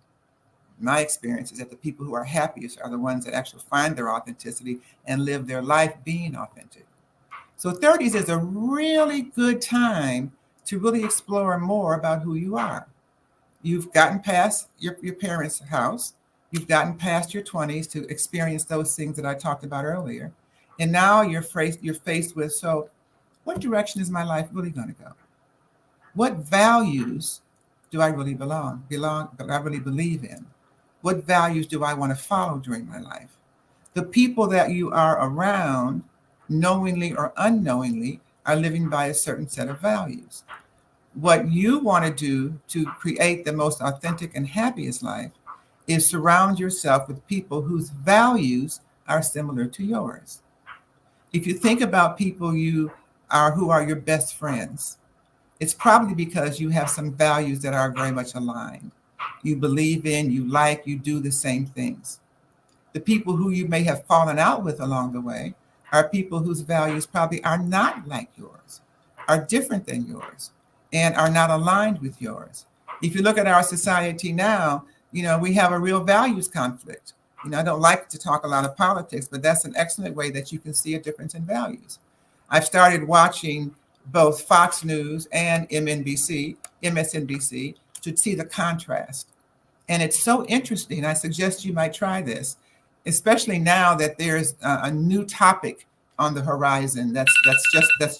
My experience is that the people who are happiest are the ones that actually find their authenticity and live their life being authentic. So 30s is a really good time to really explore more about who you are. You've gotten past your parents' house. You've gotten past your 20s to experience those things that I talked about earlier. And now you're faced with, so what direction is my life really going to go? What values do I really I really believe in? What values do I want to follow during my life? The people that you are around, knowingly or unknowingly, are living by a certain set of values. What you want to do to create the most authentic and happiest life is surround yourself with people whose values are similar to yours. If you think about people who are your best friends, it's probably because you have some values that are very much aligned. you believe in, you like, you do the same things. The people who you may have fallen out with along the way are people whose values probably are not like yours, are different than yours, and are not aligned with yours. If you look at our society now, we have a real values conflict. I don't like to talk a lot of politics, but that's an excellent way that you can see a difference in values. I've started watching both Fox News and MSNBC, to see the contrast. And it's so interesting. I suggest you might try this, especially now that there's a new topic on the horizon that's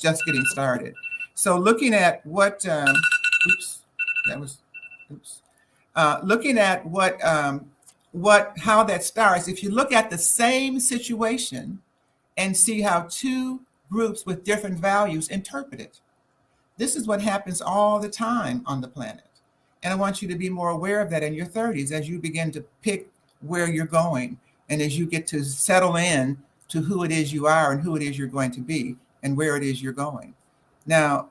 just getting started. So looking at what, looking at how that starts. If you look at the same situation and see how two groups with different values interpret it, this is what happens all the time on the planet. And I want you to be more aware of that in your 30s as you begin to pick where you're going and as you get to settle in to who it is you are and who it is you're going to be and where it is you're going. Now,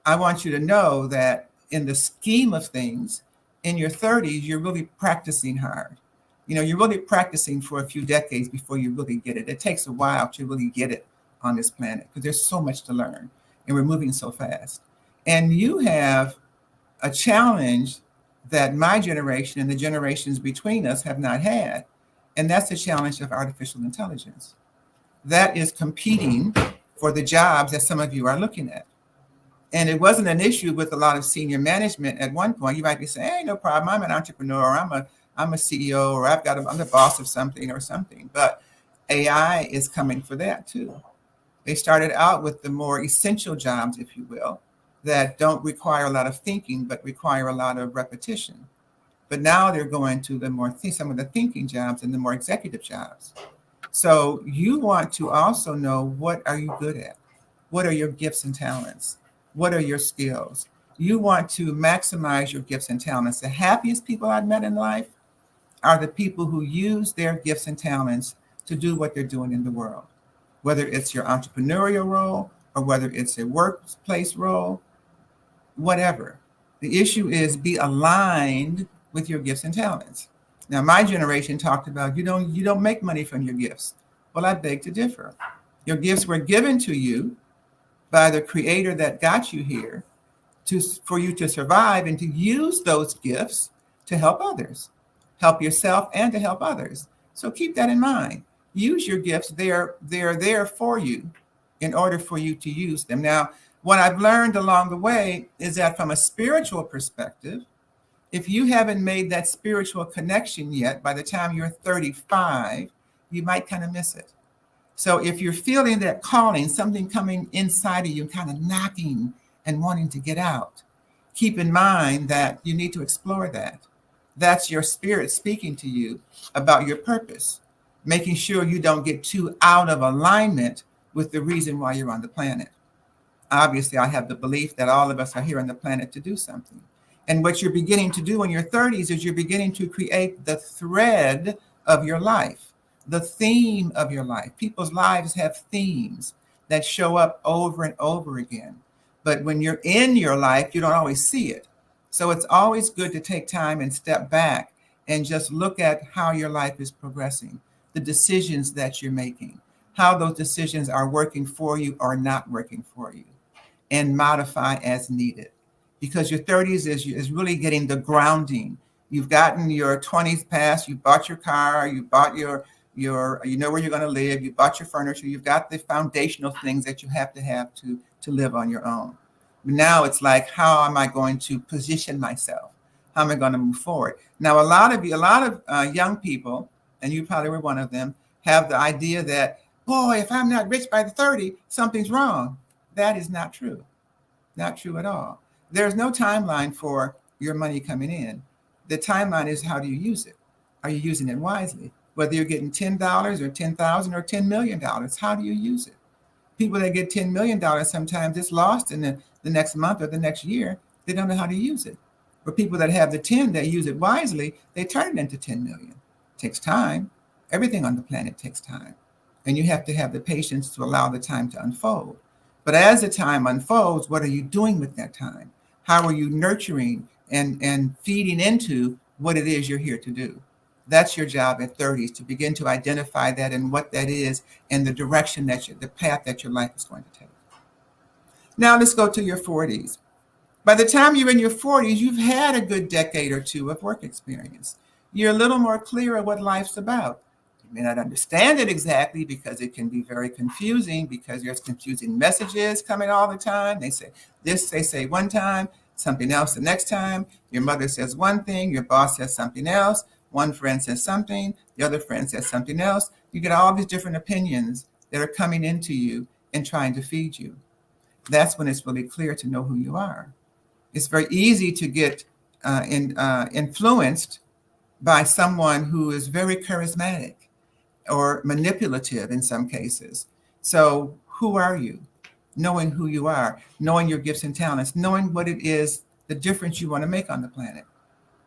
I want you to know that in the scheme of things, in your 30s, you're really practicing hard. You're really practicing for a few decades before you really get it. It takes a while to really get it on this planet because there's so much to learn and we're moving so fast. And you have a challenge that my generation and the generations between us have not had. And that's the challenge of artificial intelligence. That is competing for the jobs that some of you are looking at. And it wasn't an issue with a lot of senior management at one point. You might be saying, hey, no problem, I'm an entrepreneur, or I'm a CEO, or I'm the boss of something or something. But AI is coming for that too. They started out with the more essential jobs, if you will, that don't require a lot of thinking, but require a lot of repetition. But now they're going to some of the thinking jobs and the more executive jobs. So you want to also know, what are you good at? What are your gifts and talents? What are your skills? You want to maximize your gifts and talents. The happiest people I've met in life are the people who use their gifts and talents to do what they're doing in the world, whether it's your entrepreneurial role or whether it's a workplace role, whatever. The issue is be aligned with your gifts and talents. Now, my generation talked about you don't make money from your gifts. Well, I beg to differ. Your gifts were given to you by the creator that got you here for you to survive and to use those gifts to help others, help yourself and to help others. So keep that in mind. Use your gifts. They're there for you in order for you to use them. Now, what I've learned along the way is that from a spiritual perspective, if you haven't made that spiritual connection yet, by the time you're 35, you might kind of miss it. So if you're feeling that calling, something coming inside of you, kind of knocking and wanting to get out, keep in mind that you need to explore that. That's your spirit speaking to you about your purpose, making sure you don't get too out of alignment with the reason why you're on the planet. Obviously, I have the belief that all of us are here on the planet to do something. And what you're beginning to do in your 30s is you're beginning to create the thread of your life, the theme of your life. People's lives have themes that show up over and over again. But when you're in your life, you don't always see it. So it's always good to take time and step back and just look at how your life is progressing, the decisions that you're making, how those decisions are working for you or not working for you, and modify as needed. Because your 30s is really getting the grounding. You've gotten your 20s past, you bought your car, you bought your you know where you're going to live, you bought your furniture, you've got the foundational things that you have to live on your own. Now it's like, how am I going to position myself? How am I going to move forward? Now, a lot of young people, and you probably were one of them, have the idea that, boy, if I'm not rich by the 30, something's wrong. That is not true. Not true at all. There's no timeline for your money coming in. The timeline is, how do you use it? Are you using it wisely? Whether you're getting $10 or $10,000 or $10 million, how do you use it? People that get $10 million, sometimes it's lost in the next month or the next year. They don't know how to use it. For people that have the 10 that use it wisely, they turn it into 10 million. It takes time. Everything on the planet takes time. And you have to have the patience to allow the time to unfold. But as the time unfolds, what are you doing with that time? How are you nurturing and feeding into what it is you're here to do. That's your job at 30, to begin to identify that and what that is and the direction that the path that your life is going to take. Now let's go to your 40s. By the time you're in your 40s, you've had a good decade or two of work experience. You're a little more clear on what life's about. You may not understand it exactly because it can be very confusing, because there's confusing messages coming all the time. They say this, they say one time, something else the next time. Your mother says one thing, your boss says something else. One friend says something, the other friend says something else. You get all these different opinions that are coming into you and trying to feed you. That's when it's really clear to know who you are. It's very easy to get influenced by someone who is very charismatic or manipulative in some cases. So who are you? Knowing who you are, knowing your gifts and talents, knowing what it is, the difference you want to make on the planet,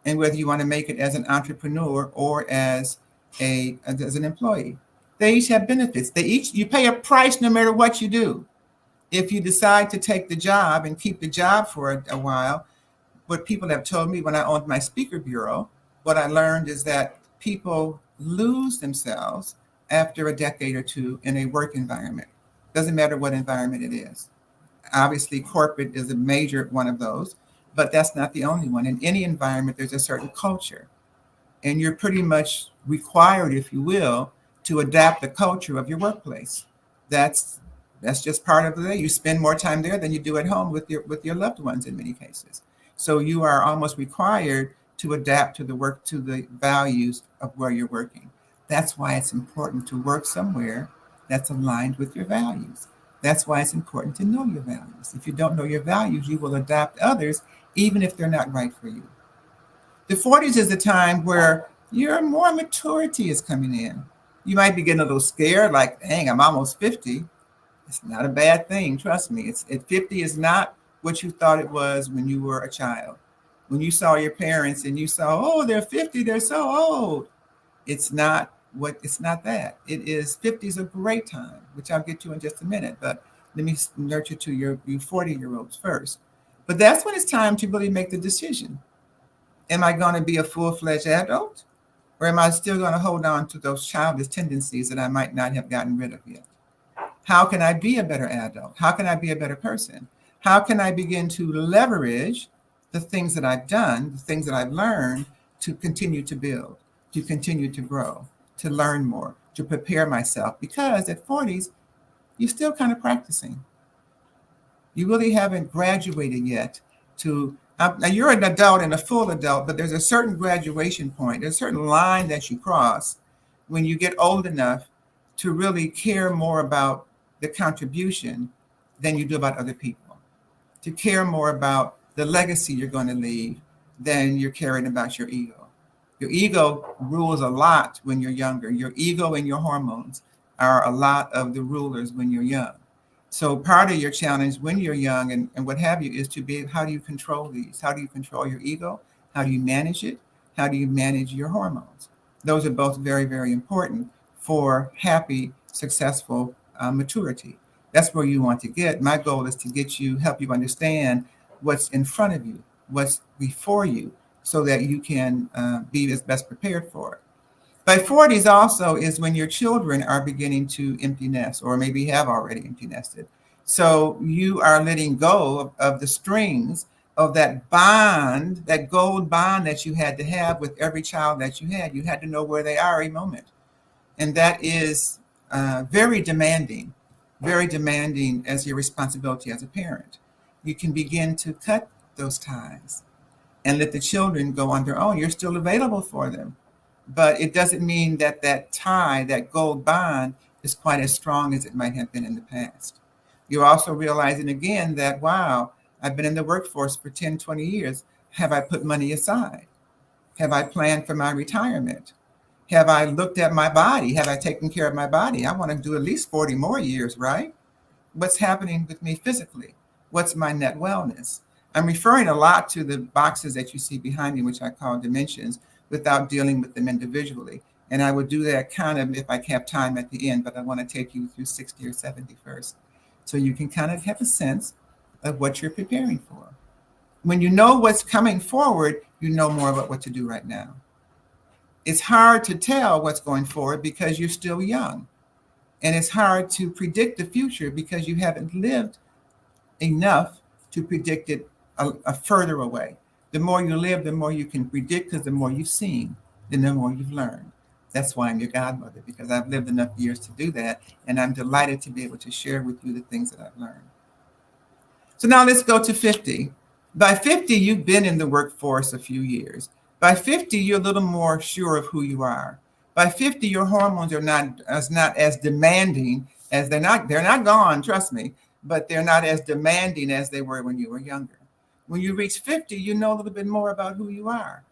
and whether you want to make it as an entrepreneur or as an employee. They each have benefits. You pay a price no matter what you do. If you decide to take the job and keep the job for a while, what people have told me when I owned my speaker bureau, what I learned is that people lose themselves after a decade or two in a work environment. Doesn't matter what environment it is. Obviously, corporate is a major one of those, but that's not the only one. In any environment, there's a certain culture, and you're pretty much required, if you will, to adapt the culture of your workplace. That's just part of the day. You spend more time there than you do at home with your loved ones in many cases. So you are almost required to adapt to the values of where you're working. That's why it's important to work somewhere that's aligned with your values. That's why it's important to know your values. If you don't know your values, you will adapt others even if they're not right for you. The 40s is the time where your more maturity is coming in. You might be getting a little scared, like, dang, I'm almost 50. It's not a bad thing, trust me. 50 is not what you thought it was when you were a child. When you saw your parents and you saw, oh, they're 50, they're so old. It's not that. It is 50 is a great time, which I'll get to in just a minute, but let me nurture to your 40-year-olds first. But that's when it's time to really make the decision. Am I going to be a full-fledged adult, or am I still going to hold on to those childish tendencies that I might not have gotten rid of yet? How can I be a better adult? How can I be a better person? How can I begin to leverage the things that I've done, the things that I've learned, to continue to build, to continue to grow, to learn more, to prepare myself? Because at 40s, you're still kind of practicing. You really haven't graduated yet now you're an adult and a full adult, but there's a certain graduation point. There's a certain line that you cross when you get old enough to really care more about the contribution than you do about other people, to care more about the legacy you're going to leave than you're caring about your ego. Your ego rules a lot when you're younger. Your ego and your hormones are a lot of the rulers when you're young. So part of your challenge when you're young and what have you is to be, how do you control these? How do you control your ego? How do you manage it? How do you manage your hormones? Those are both very, very important for happy, successful maturity. That's where you want to get. My goal is to help you understand what's in front of you, what's before you, so that you can be as best prepared for it. By 40s also is when your children are beginning to empty nest, or maybe have already empty nested. So you are letting go of the strings of that bond, that gold bond that you had to have with every child that you had. You had to know where they are every moment. And that is very demanding as your responsibility as a parent. You can begin to cut those ties and let the children go on their own. You're still available for them. But it doesn't mean that tie, that gold bond, is quite as strong as it might have been in the past. You're also realizing again that, wow, I've been in the workforce for 10, 20 years. Have I put money aside? Have I planned for my retirement? Have I looked at my body? Have I taken care of my body? I want to do at least 40 more years, right? What's happening with me physically? What's my net wellness? I'm referring a lot to the boxes that you see behind me, which I call dimensions, without dealing with them individually. And I would do that kind of if I have time at the end, but I want to take you through 60 or 70 first. So you can kind of have a sense of what you're preparing for. When you know what's coming forward, you know more about what to do right now. It's hard to tell what's going forward because you're still young. And it's hard to predict the future because you haven't lived enough to predict it a further away. The more you live, the more you can predict, because the more you've seen, then the more you've learned. That's why I'm your godmother, because I've lived enough years to do that. And I'm delighted to be able to share with you the things that I've learned. So now let's go to 50. By 50, you've been in the workforce a few years. By 50, you're a little more sure of who you are. By 50, your hormones are not as demanding as they're not gone, trust me, but they're not as demanding as they were when you were younger. When you reach 50, you know a little bit more about who you are,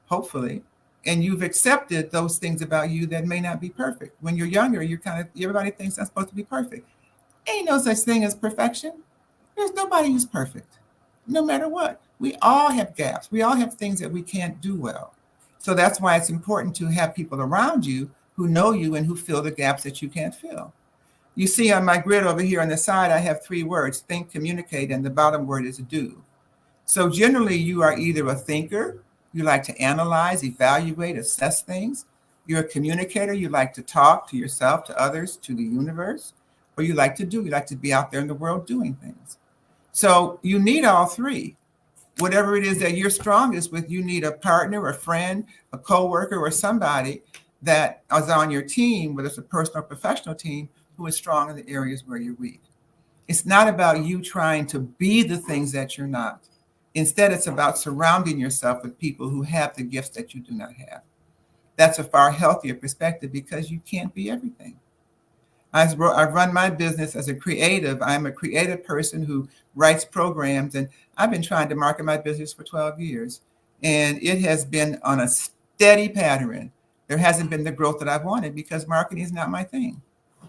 hopefully, and you've accepted those things about you that may not be perfect. When you're younger, everybody thinks that's supposed to be perfect. Ain't no such thing as perfection. There's nobody who's perfect, no matter what. We all have gaps. We all have things that we can't do well. So that's why it's important to have people around you who know you and who fill the gaps that you can't fill. You see on my grid over here on the side, I have 3 words: think, communicate, and the bottom word is do. So generally, you are either a thinker, you like to analyze, evaluate, assess things. You're a communicator, you like to talk to yourself, to others, to the universe, or you like to be out there in the world doing things. So you need all 3. Whatever it is that you're strongest with, you need a partner, a friend, a coworker, or somebody that is on your team, whether it's a personal or professional team, who is strong in the areas where you're weak. It's not about you trying to be the things that you're not. Instead, it's about surrounding yourself with people who have the gifts that you do not have. That's a far healthier perspective because you can't be everything. I run my business as a creative. I'm a creative person who writes programs, and I've been trying to market my business for 12 years. And it has been on a steady pattern. There hasn't been the growth that I've wanted because marketing is not my thing.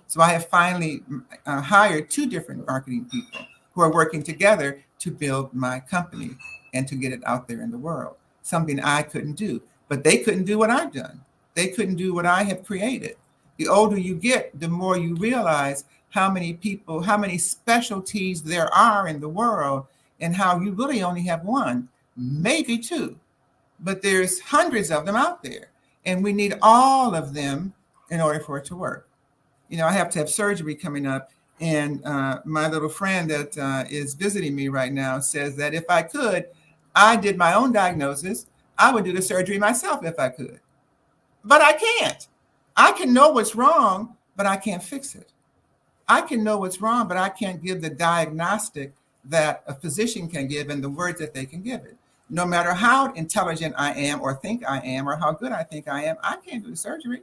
So I have finally hired 2 different marketing people who are working together to build my company and to get it out there in the world, something I couldn't do. But they couldn't do what I've done. They couldn't do what I have created. The older you get, the more you realize how many people, how many specialties there are in the world, and how you really only have 1, maybe 2, but there's hundreds of them out there. And we need all of them in order for it to work. You know, I have to have surgery coming up, and my little friend that is visiting me right now says that if I could, I did my own diagnosis, I would do the surgery myself if I could. But I can't. I can know what's wrong, but I can't fix it. I can know what's wrong, but I can't give the diagnostic that a physician can give and the words that they can give it. No matter how intelligent I am or think I am or how good I think I am, I can't do the surgery.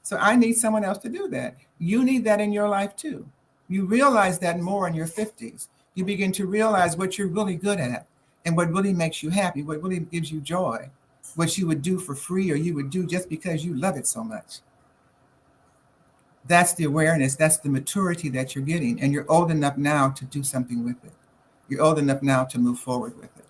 So I need someone else to do that. You need that in your life too. You realize that more in your 50s. You begin to realize what you're really good at and what really makes you happy, what really gives you joy, what you would do for free or you would do just because you love it so much. That's the awareness, that's the maturity that you're getting, and you're old enough now to do something with it. You're old enough now to move forward with it.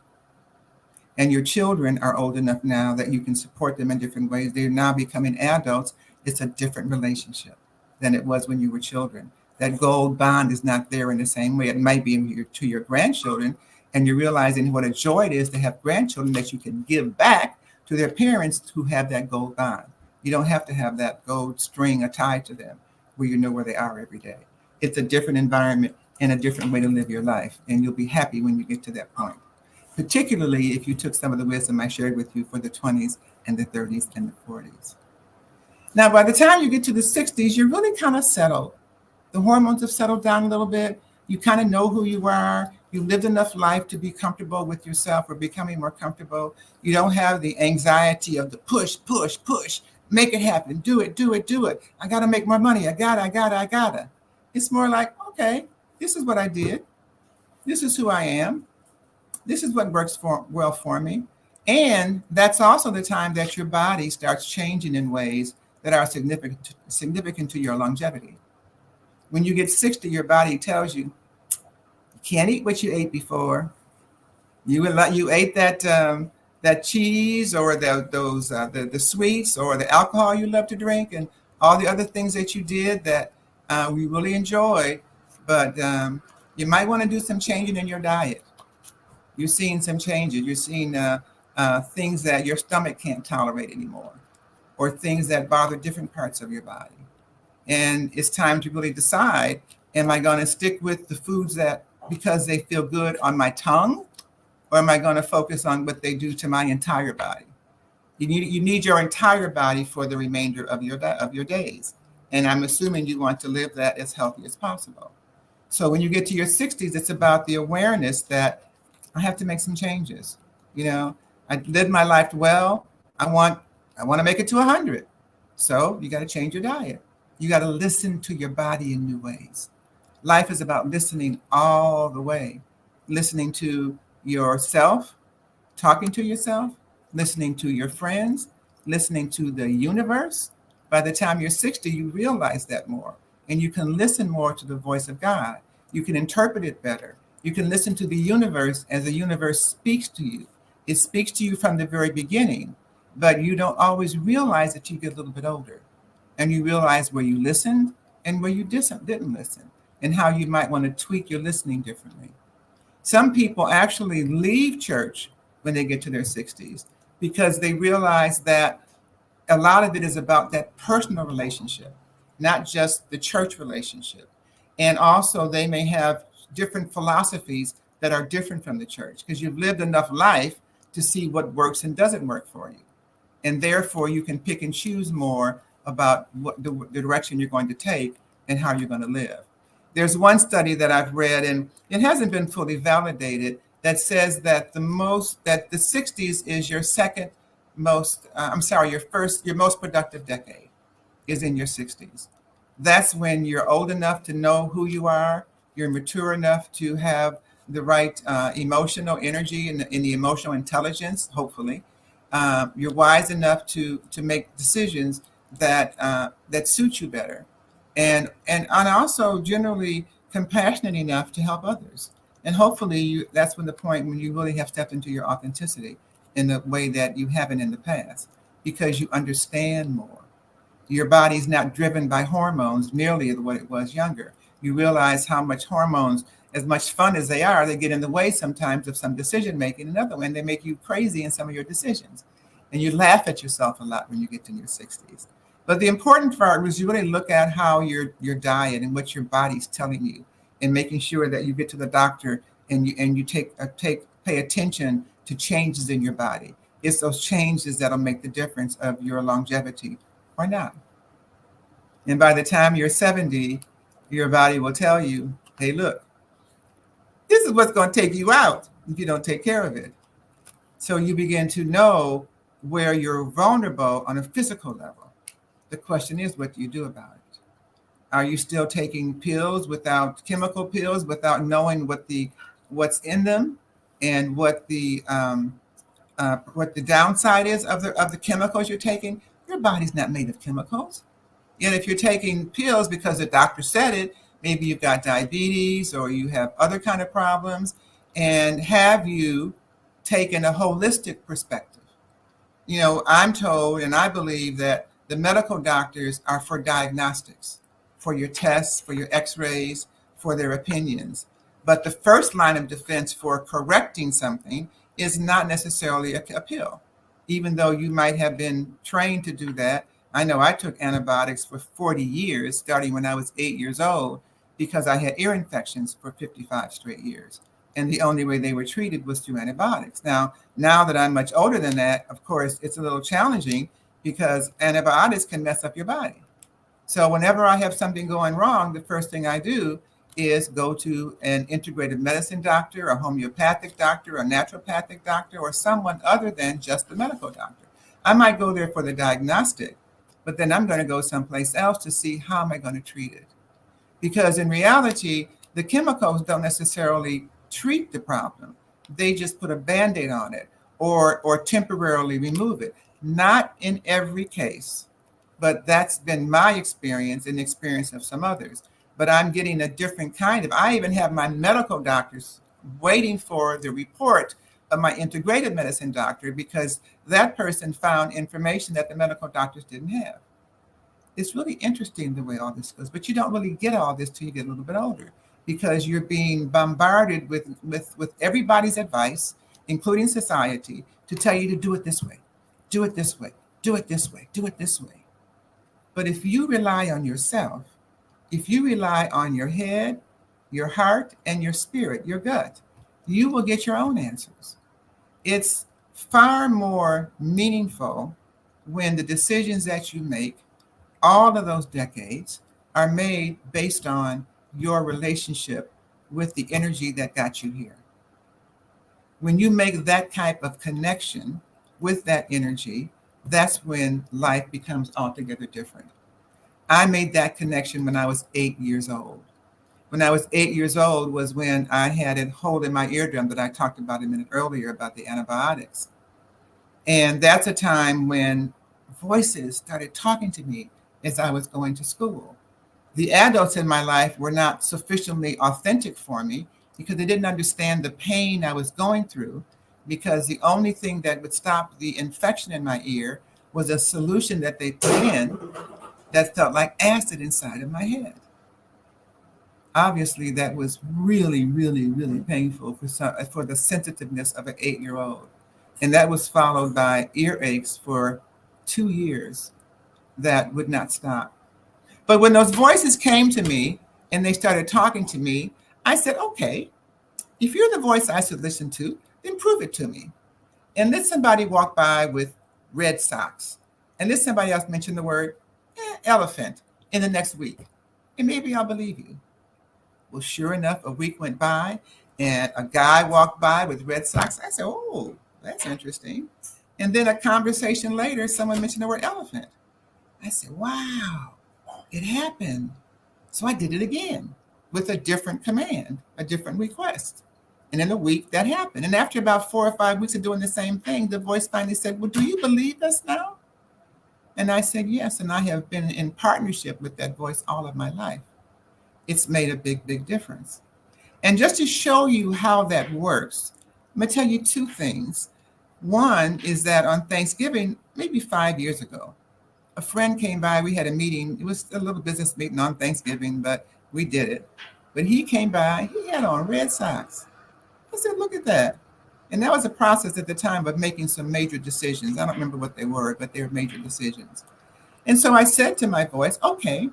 And your children are old enough now that you can support them in different ways. They're now becoming adults. It's a different relationship than it was when you were children. That gold bond is not there in the same way. It might be to your grandchildren, and you're realizing what a joy it is to have grandchildren that you can give back to their parents who have that gold bond. You don't have to have that gold string tied to them where you know where they are every day. It's a different environment and a different way to live your life, and you'll be happy when you get to that point, particularly if you took some of the wisdom I shared with you for the 20s and the 30s and the 40s. Now, by the time you get to the 60s, you're really kind of settled. The hormones have settled down a little bit. You kind of know who you are. You lived enough life to be comfortable with yourself or becoming more comfortable. You don't have the anxiety of the push, push, push. Make it happen. Do it, do it, do it. I got to make more money. I gotta. It's more like, okay, this is what I did. This is who I am. This is what works well for me. And that's also the time that your body starts changing in ways that are significant to your longevity. When you get 60, your body tells you, you can't eat what you ate before. You ate that cheese or the sweets or the alcohol you love to drink and all the other things that you did that we really enjoyed, but you might want to do some changing in your diet. You're seeing some changes. You're seeing things that your stomach can't tolerate anymore, or things that bother different parts of your body. And it's time to really decide, am I going to stick with the foods that because they feel good on my tongue, or am I going to focus on what they do to my entire body? You need your entire body for the remainder of your days. And I'm assuming you want to live that as healthy as possible. So when you get to your 60s, it's about the awareness that I have to make some changes. You know, I lived my life well. I want to make it to 100. So you got to change your diet. You got to listen to your body in new ways. Life is about listening all the way, listening to yourself, talking to yourself, listening to your friends, listening to the universe. By the time you're 60, you realize that more, and you can listen more to the voice of God. You can interpret it better. You can listen to the universe as the universe speaks to you. It speaks to you from the very beginning, but you don't always realize it till you get a little bit older. And you realize where you listened and where you didn't listen, and how you might want to tweak your listening differently. Some people actually leave church when they get to their 60s because they realize that a lot of it is about that personal relationship, not just the church relationship. And also they may have different philosophies that are different from the church because you've lived enough life to see what works and doesn't work for you. And therefore you can pick and choose more about what the direction you're going to take and how you're going to live. There's one study that I've read, and it hasn't been fully validated, that says that the 60s is your your most productive decade is in your 60s. That's when you're old enough to know who you are. You're mature enough to have the right emotional energy and the emotional intelligence, hopefully. You're wise enough to make decisions that suit you better. And also generally compassionate enough to help others. And hopefully that's when the point when you really have stepped into your authenticity in the way that you haven't in the past, because you understand more. Your body's not driven by hormones nearly the way it was younger. You realize how much hormones, as much fun as they are, they get in the way sometimes of some decision making. Another one, they make you crazy in some of your decisions. And you laugh at yourself a lot when you get to your 60s. But the important part was you really look at how your diet and what your body's telling you, and making sure that you get to the doctor and you pay attention to changes in your body. It's those changes that'll make the difference of your longevity or not. And by the time you're 70, your body will tell you, hey, look, this is what's going to take you out if you don't take care of it. So you begin to know where you're vulnerable on a physical level. The question is, what do you do about it? Are you still taking pills without chemical pills, without knowing what's in them and what the downside is of the chemicals you're taking? Your body's not made of chemicals. Yet if you're taking pills because the doctor said it, maybe you've got diabetes or you have other kind of problems. And have you taken a holistic perspective? You know, I'm told and I believe that the medical doctors are for diagnostics, for your tests, for your x-rays, for their opinions. But the first line of defense for correcting something is not necessarily a pill, even though you might have been trained to do that. I know I took antibiotics for 40 years, starting when I was 8 years old, because I had ear infections for 55 straight years. And the only way they were treated was through antibiotics. Now that I'm much older than that, of course, it's a little challenging because antibiotics can mess up your body. So whenever I have something going wrong, the first thing I do is go to an integrative medicine doctor, a homeopathic doctor, a naturopathic doctor, or someone other than just the medical doctor. I might go there for the diagnostic, but then I'm going to go someplace else to see how am I going to treat it. Because in reality, the chemicals don't necessarily treat the problem. They just put a Band-Aid on it or temporarily remove it. Not in every case, but that's been my experience and the experience of some others. But I'm getting a different kind of, I even have my medical doctors waiting for the report of my integrative medicine doctor because that person found information that the medical doctors didn't have. It's really interesting the way all this goes, but you don't really get all this till you get a little bit older. because you're being bombarded with everybody's advice, including society, to tell you to do it this way, do it this way, do it this way, do it this way. But if you rely on yourself, if you rely on your head, your heart, and your spirit, your gut, you will get your own answers. It's far more meaningful when the decisions that you make, all of those decades, are made based on your relationship with the energy that got you here. When you make that type of connection with that energy, that's when life becomes altogether different. I made that connection when I was 8 years old. When I was 8 years old was when I had a hole in my eardrum that I talked about a minute earlier about the antibiotics. And that's a time when voices started talking to me as I was going to school. The adults in my life were not sufficiently authentic for me because they didn't understand the pain I was going through, because the only thing that would stop the infection in my ear was a solution that they put in that felt like acid inside of my head. Obviously, that was really, really, really painful for the sensitiveness of an 8-year-old. And that was followed by earaches for 2 years that would not stop. But when those voices came to me and they started talking to me, I said, okay, if you're the voice I should listen to, then prove it to me. And then somebody walked by with red socks. And then somebody else mentioned the word elephant in the next week. And maybe I'll believe you. Well, sure enough, a week went by and a guy walked by with red socks. I said, oh, that's interesting. And then a conversation later, someone mentioned the word elephant. I said, wow, it happened. So I did it again with a different command, a different request. And in a week that happened. And after about 4 or 5 weeks of doing the same thing, the voice finally said, well, do you believe us now? And I said, yes. And I have been in partnership with that voice all of my life. It's made a big, big difference. And just to show you how that works, I'm going to tell you 2 things. One is that on Thanksgiving, maybe 5 years ago, a friend came by. We had a meeting. It was a little business meeting on Thanksgiving, but we did it. But he came by. He had on red socks. I said, look at that. And that was a process at the time of making some major decisions. I don't remember what they were, but they were major decisions. And so I said to my voice, okay,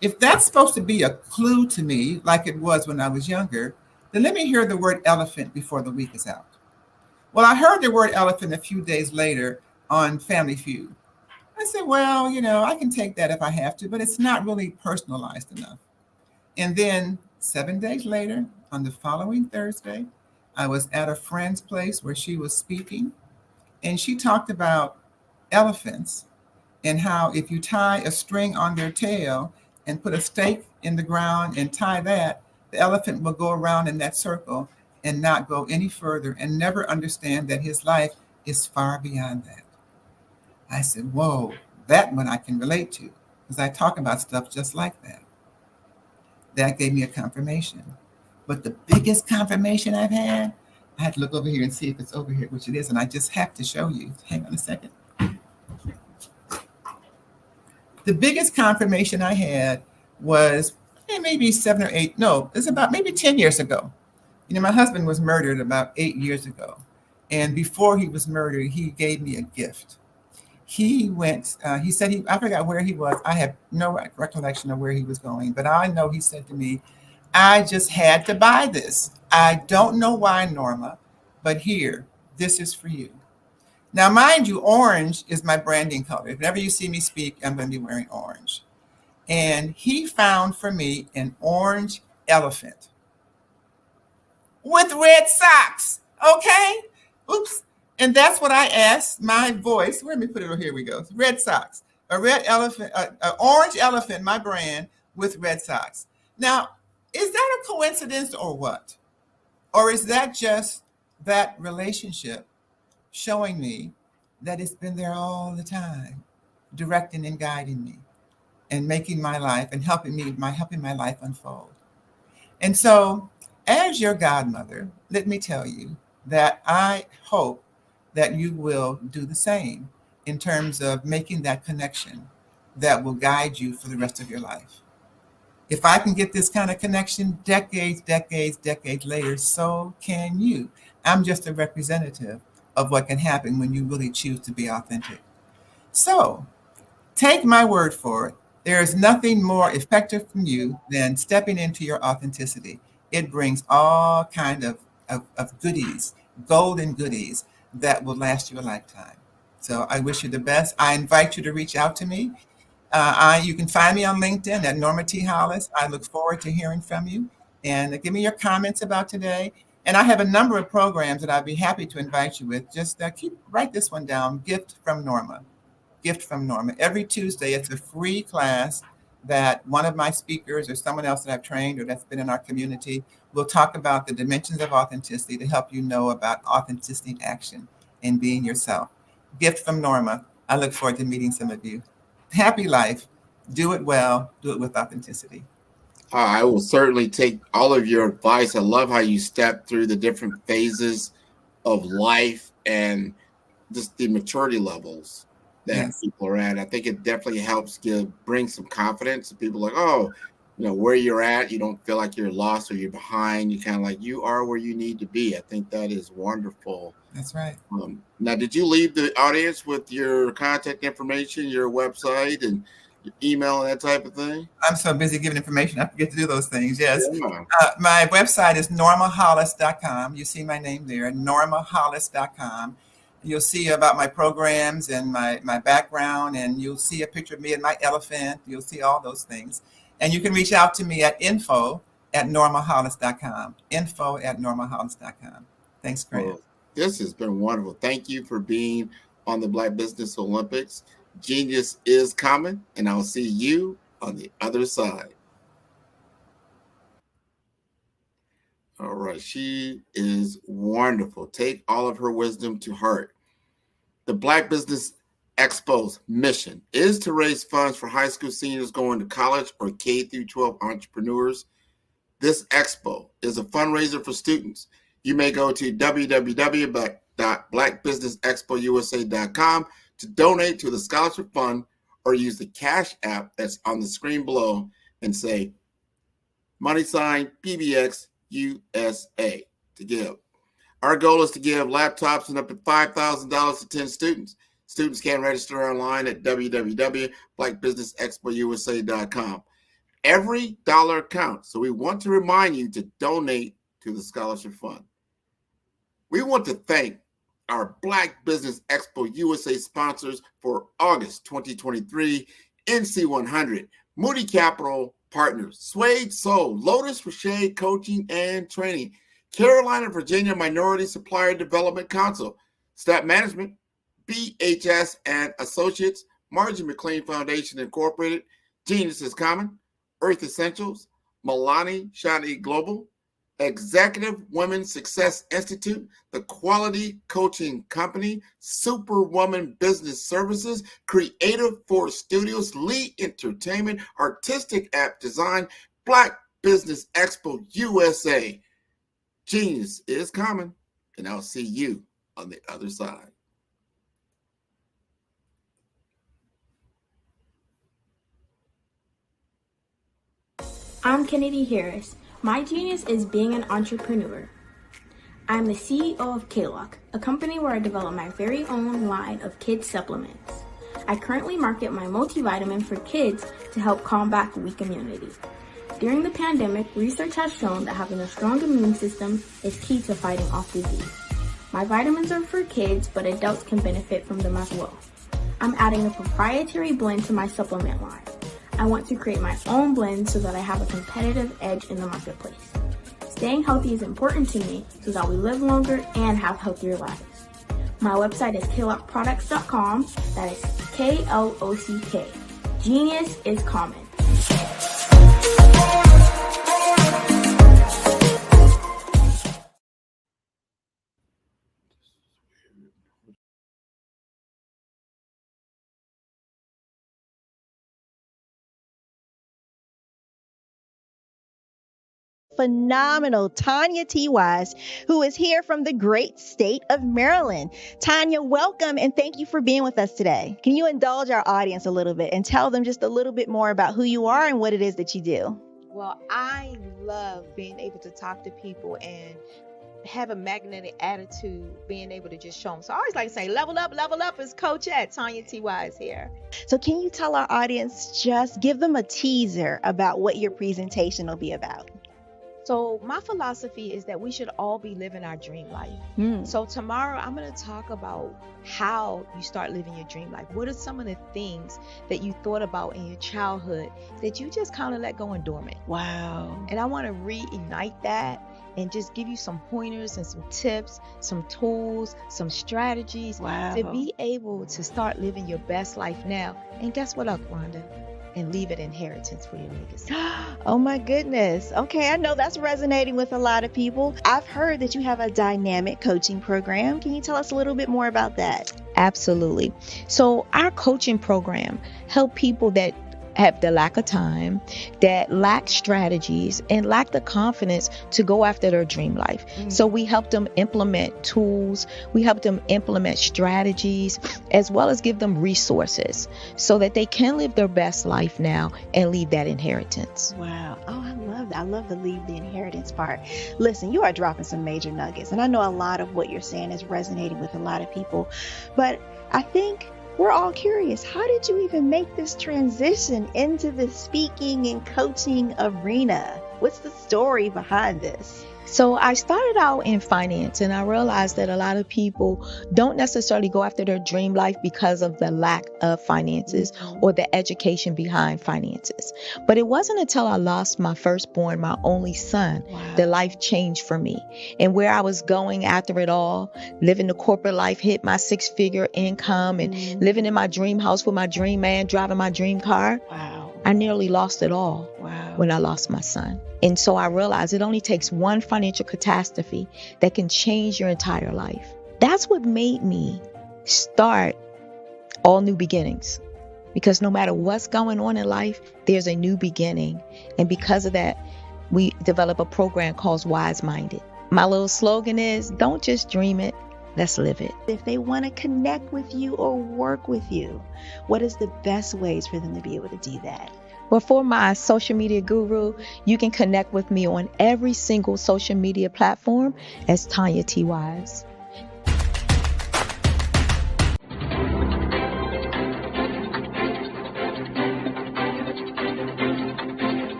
if that's supposed to be a clue to me, like it was when I was younger, then let me hear the word elephant before the week is out. Well, I heard the word elephant a few days later on Family Feud. I said, well, I can take that if I have to, but it's not really personalized enough. And then 7 days later, on the following Thursday, I was at a friend's place where she was speaking, and she talked about elephants and how if you tie a string on their tail and put a stake in the ground and tie that, the elephant will go around in that circle and not go any further and never understand that his life is far beyond that. I said, whoa, that one I can relate to, because I talk about stuff just like that. That gave me a confirmation. But the biggest confirmation I've had, I had to look over here and see if it's over here, which it is, and I just have to show you. Hang on a second. The biggest confirmation I had was maybe 7 or 8, no, it's about maybe 10 years ago. My husband was murdered about 8 years ago. And before he was murdered, he gave me a gift. He went, he said, I forgot where he was. I have no recollection of where he was going, but I know he said to me, I just had to buy this. I don't know why, Norma, but here, this is for you. Now, mind you, orange is my branding color. If ever you see me speak, I'm going to be wearing orange. And he found for me an orange elephant with red socks. Okay? Oops. And that's what I asked my voice. Let me put it over. Here we go. Red socks. A red elephant, an orange elephant, my brand, with red socks. Now, is that a coincidence or what? Or is that just that relationship showing me that it's been there all the time, directing and guiding me and making my life and helping my life unfold? And so, as your godmother, let me tell you that I hope that you will do the same in terms of making that connection that will guide you for the rest of your life. If I can get this kind of connection decades later, so can you. I'm just a representative of what can happen when you really choose to be authentic. So take my word for it. There is nothing more effective from you than stepping into your authenticity. It brings all kind of goodies, golden goodies that will last you a lifetime. So I wish you the best. I invite you to reach out to me. You can find me on LinkedIn at Norma T. Hollis. I look forward to hearing from you, and give me your comments about today. And I have a number of programs that I'd be happy to invite you with. Just write this one down, Gift from Norma. Gift from Norma. Every Tuesday, it's a free class that one of my speakers or someone else that I've trained or that's been in our community will talk about the dimensions of authenticity to help you know about authenticity in action and being yourself. Gift from Norma. I look forward to meeting some of you. Happy life. Do it well. Do it with authenticity. I will certainly take all of your advice. I love how you step through the different phases of life and just the maturity levels that people are at. I think it definitely helps bring some confidence to people like, oh, where you're at, you don't feel like you're lost or you're behind. You kind of like, you are where you need to be. I think that is wonderful. That's right. Now, did you leave the audience with your contact information, your website, and your email and that type of thing? I'm so busy giving information, I forget to do those things. Yes. Yeah. My website is normahollis.com. You see my name there, normahollis.com. You'll see about my programs and my background, and you'll see a picture of me and my elephant. You'll see all those things. And you can reach out to me at info@normahollis.com. info@normahollis.com. Thanks, Grant. Well, this has been wonderful. Thank you for being on the Black Business Olympics. Genius is coming, and I'll see you on the other side. All right, she is wonderful. Take all of her wisdom to heart. The Black Business Expo's mission is to raise funds for high school seniors going to college or K-12 entrepreneurs. This expo is a fundraiser for students. You may go to www.blackbusinessexpousa.com to donate to the scholarship fund, or use the Cash app that's on the screen below and say $PBX USA to give. Our goal is to give laptops and up to $5,000 to 10 students. Students can register online at www.blackbusinessexpousa.com. Every dollar counts, so we want to remind you to donate to the scholarship fund. We want to thank our Black Business Expo USA sponsors for August 2023, NC100, Moody Capital Partners, Suede Soul, Lotus Rocher Coaching and Training, Carolina, Virginia Minority Supplier Development Council, Staff Management, BHS and Associates, Margie McLean Foundation Incorporated, Genius is Common, Earth Essentials, Milani Shani Global, Executive Women Success Institute, the Quality Coaching Company, Superwoman Business Services, Creative Force Studios, Lee Entertainment, Artistic App Design, Black Business Expo USA. Genius is coming, and I'll see you on the other side. I'm Kennedy Harris. My genius is being an entrepreneur. I'm the CEO of K-Lock, a company where I develop my very own line of kids supplements. I currently market my multivitamin for kids to help combat weak immunity. During the pandemic, research has shown that having a strong immune system is key to fighting off disease. My vitamins are for kids, but adults can benefit from them as well. I'm adding a proprietary blend to my supplement line. I want to create my own blend so that I have a competitive edge in the marketplace. Staying healthy is important to me so that we live longer and have healthier lives. My website is klockproducts.com. That is Klock. Genius is common. Phenomenal Tanya T. Wise, who is here from the great state of Maryland. Tanya, welcome and thank you for being with us today. Can you indulge our audience a little bit and tell them just a little bit more about who you are and what it is that you do? Well, I love being able to talk to people and have a magnetic attitude, being able to just show them. So I always like to say, level up is Coach at Tanya T.Y. is here. So can you tell our audience, just give them a teaser about what your presentation will be about? So my philosophy is that we should all be living our dream life. So tomorrow I'm going to talk about how you start living your dream life. What are some of the things that you thought about in your childhood that you just kind of let go and dormant? Wow. And I want to reignite that and just give you some pointers and some tips, some tools, some strategies to be able to start living your best life now. And guess what, Rhonda? And leave an inheritance for your legacy. Oh my goodness. Okay, I know that's resonating with a lot of people. I've heard that you have a dynamic coaching program. Can you tell us a little bit more about that? Absolutely. So our coaching program help people that have the lack of time, that lack strategies, and lack the confidence to go after their dream life. So we help them implement tools, we help them implement strategies, as well as give them resources so that they can live their best life now and leave that inheritance. Wow. Oh, I love that. I love the leave the inheritance part. Listen, you are dropping some major nuggets, and I know a lot of what you're saying is resonating with a lot of people, but I think we're all curious. How did you even make this transition into the speaking and coaching arena? What's the story behind this? So I started out in finance, and I realized that a lot of people don't necessarily go after their dream life because of the lack of finances or the education behind finances. But it wasn't until I lost my firstborn, my only son, that life changed for me. And where I was going after it all, living the corporate life, hit my 6-figure income and living in my dream house with my dream man, driving my dream car. I nearly lost it all when I lost my son. And so I realized it only takes one financial catastrophe that can change your entire life. That's what made me start All New Beginnings. Because no matter what's going on in life, there's a new beginning. And because of that, we develop a program called Wise Minded. My little slogan is, don't just dream it, let's live it. If they want to connect with you or work with you, what is the best ways for them to be able to do that? Well, for my social media guru, you can connect with me on every single social media platform as Tanya T. Wise.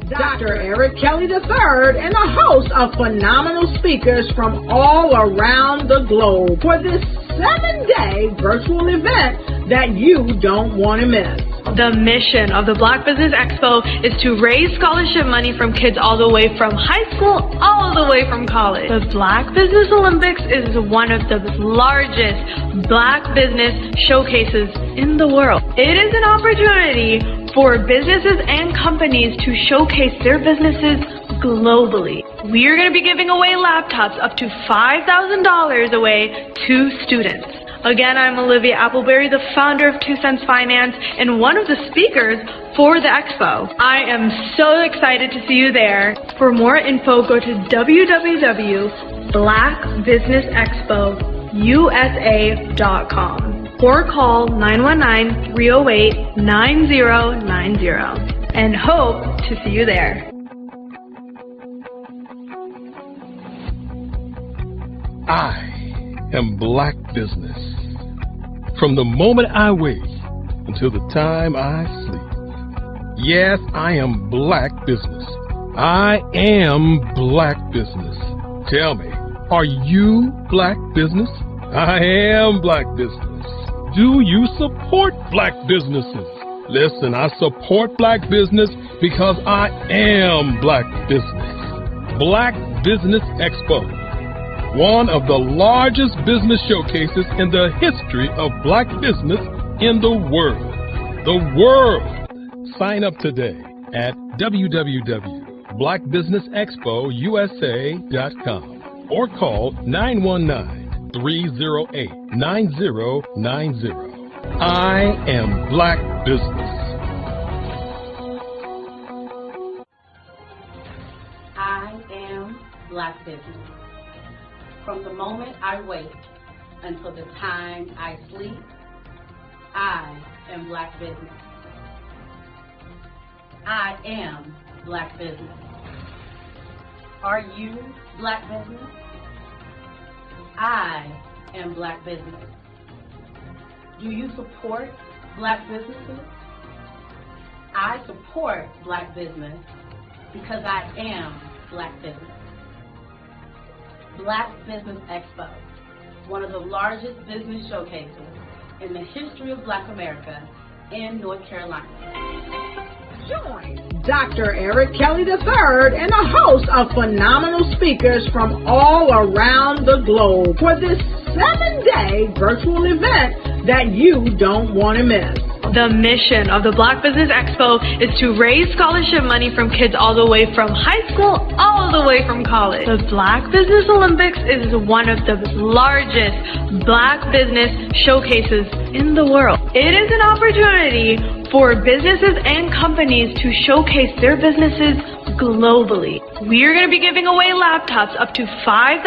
Dr. Eric Kelly III and a host of phenomenal speakers from all around the globe for this 7-day virtual event that you don't want to miss. The mission of the Black Business Expo is to raise scholarship money from kids all the way from high school all the way from college. The Black Business Olympics is one of the largest Black business showcases in the world. It is an opportunity for businesses and companies to showcase their businesses globally. We are going to be giving away laptops up to $5,000 away to students. Again, I'm Olivia Appleberry, the founder of 2 Cents Finance and one of the speakers for the expo. I am so excited to see you there. For more info, go to www.blackbusinessexpousa.com or call 919-308-9090 and hope to see you there. I am Black Business. From the moment I wake until the time I sleep. Yes, I am Black Business. I am Black Business. Tell me, are you Black Business? I am Black Business. Do you support Black businesses? Listen, I support Black business because I am Black business. Black Business Expo, one of the largest business showcases in the history of Black business in the world. The world! Sign up today at www.blackbusinessexpousa.com or call 919-308-9090. I am Black business. I am Black business. From the moment I wake until the time I sleep, I am Black business. I am Black business. Are you Black business? I am Black business. Do you support Black businesses? I support Black business because I am Black business. Black Business Expo, one of the largest business showcases in the history of Black America in North Carolina. Join Dr. Eric Kelly III and a host of phenomenal speakers from all around the globe for this 7-day virtual event that you don't want to miss. The mission of the Black Business Expo is to raise scholarship money from kids all the way from high school all the way from college. The Black Business Olympics is one of the largest Black business showcases in the world. It is an opportunity for businesses and companies to showcase their businesses globally. We are going to be giving away laptops up to $5,000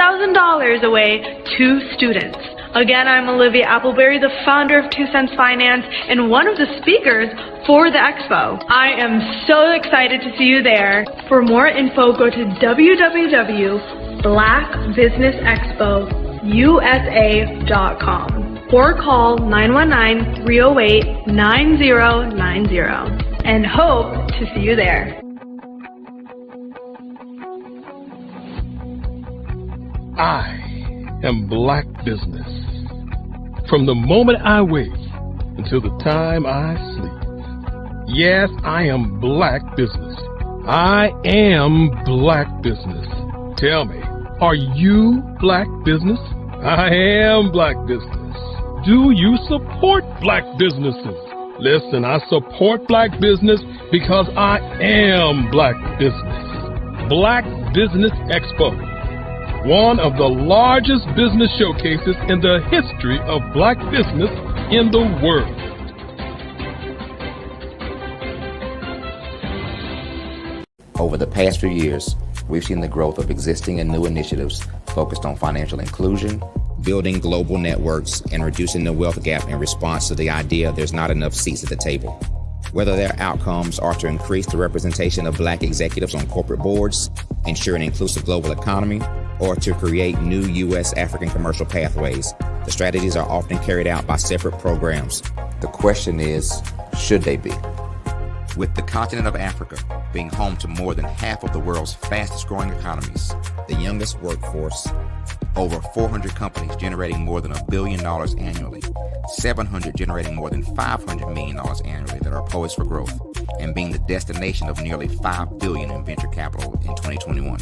away to students. Again, I'm Olivia Appleberry, the founder of 2 Cents Finance and one of the speakers for the expo. I am so excited to see you there. For more info, go to www.blackbusinessexpousa.com or call 919-308-9090 and hope to see you there. I am Black business. From the moment I wake until the time I sleep. Yes, I am Black business. I am Black business. Tell me, are you Black business? I am Black business. Do you support Black businesses? Listen, I support Black business because I am Black business. Black Business Expo, one of the largest business showcases in the history of Black business in the world. Over the past few years, we've seen the growth of existing and new initiatives focused on financial inclusion, building global networks, and reducing the wealth gap in response to the idea there's not enough seats at the table. Whether their outcomes are to increase the representation of Black executives on corporate boards, ensure an inclusive global economy, or to create new U.S. African commercial pathways, the strategies are often carried out by separate programs. The question is, should they be? With the continent of Africa being home to more than half of the world's fastest growing economies, the youngest workforce, over 400 companies generating more than $1 billion annually, 700 generating more than $500 million annually that are poised for growth, and being the destination of nearly $5 billion in venture capital in 2021.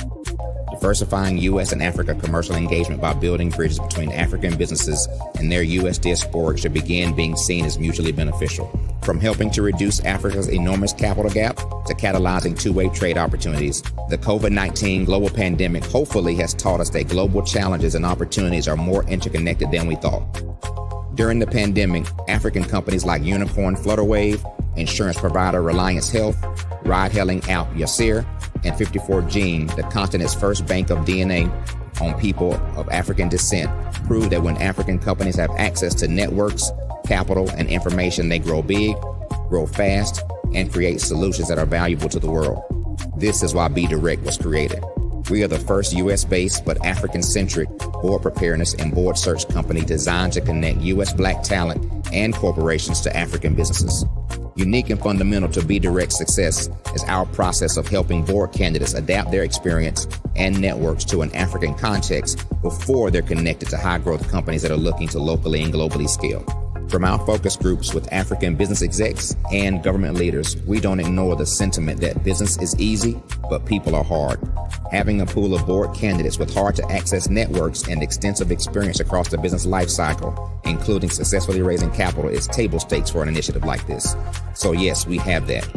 Diversifying U.S. and Africa commercial engagement by building bridges between African businesses and their U.S. diaspora should begin being seen as mutually beneficial. From helping to reduce Africa's enormous capital gap to catalyzing two-way trade opportunities, the COVID-19 global pandemic hopefully has taught us that global challenges and opportunities are more interconnected than we thought. During the pandemic, African companies like Unicorn Flutterwave, insurance provider Reliance Health, ride-hailing app Yasir, and 54Gene, the continent's first bank of DNA on people of African descent, proved that when African companies have access to networks, capital, and information, they grow big, grow fast, and create solutions that are valuable to the world. This is why Be Direct was created. We are the first U.S.-based but African-centric board preparedness and board search company designed to connect U.S. Black talent and corporations to African businesses. Unique and fundamental to Be Direct's success is our process of helping board candidates adapt their experience and networks to an African context before they're connected to high-growth companies that are looking to locally and globally scale. From our focus groups with African business execs and government leaders, we don't ignore the sentiment that business is easy, but people are hard. Having a pool of board candidates with hard-to-access networks and extensive experience across the business life cycle, including successfully raising capital, is table stakes for an initiative like this. So yes, we have that.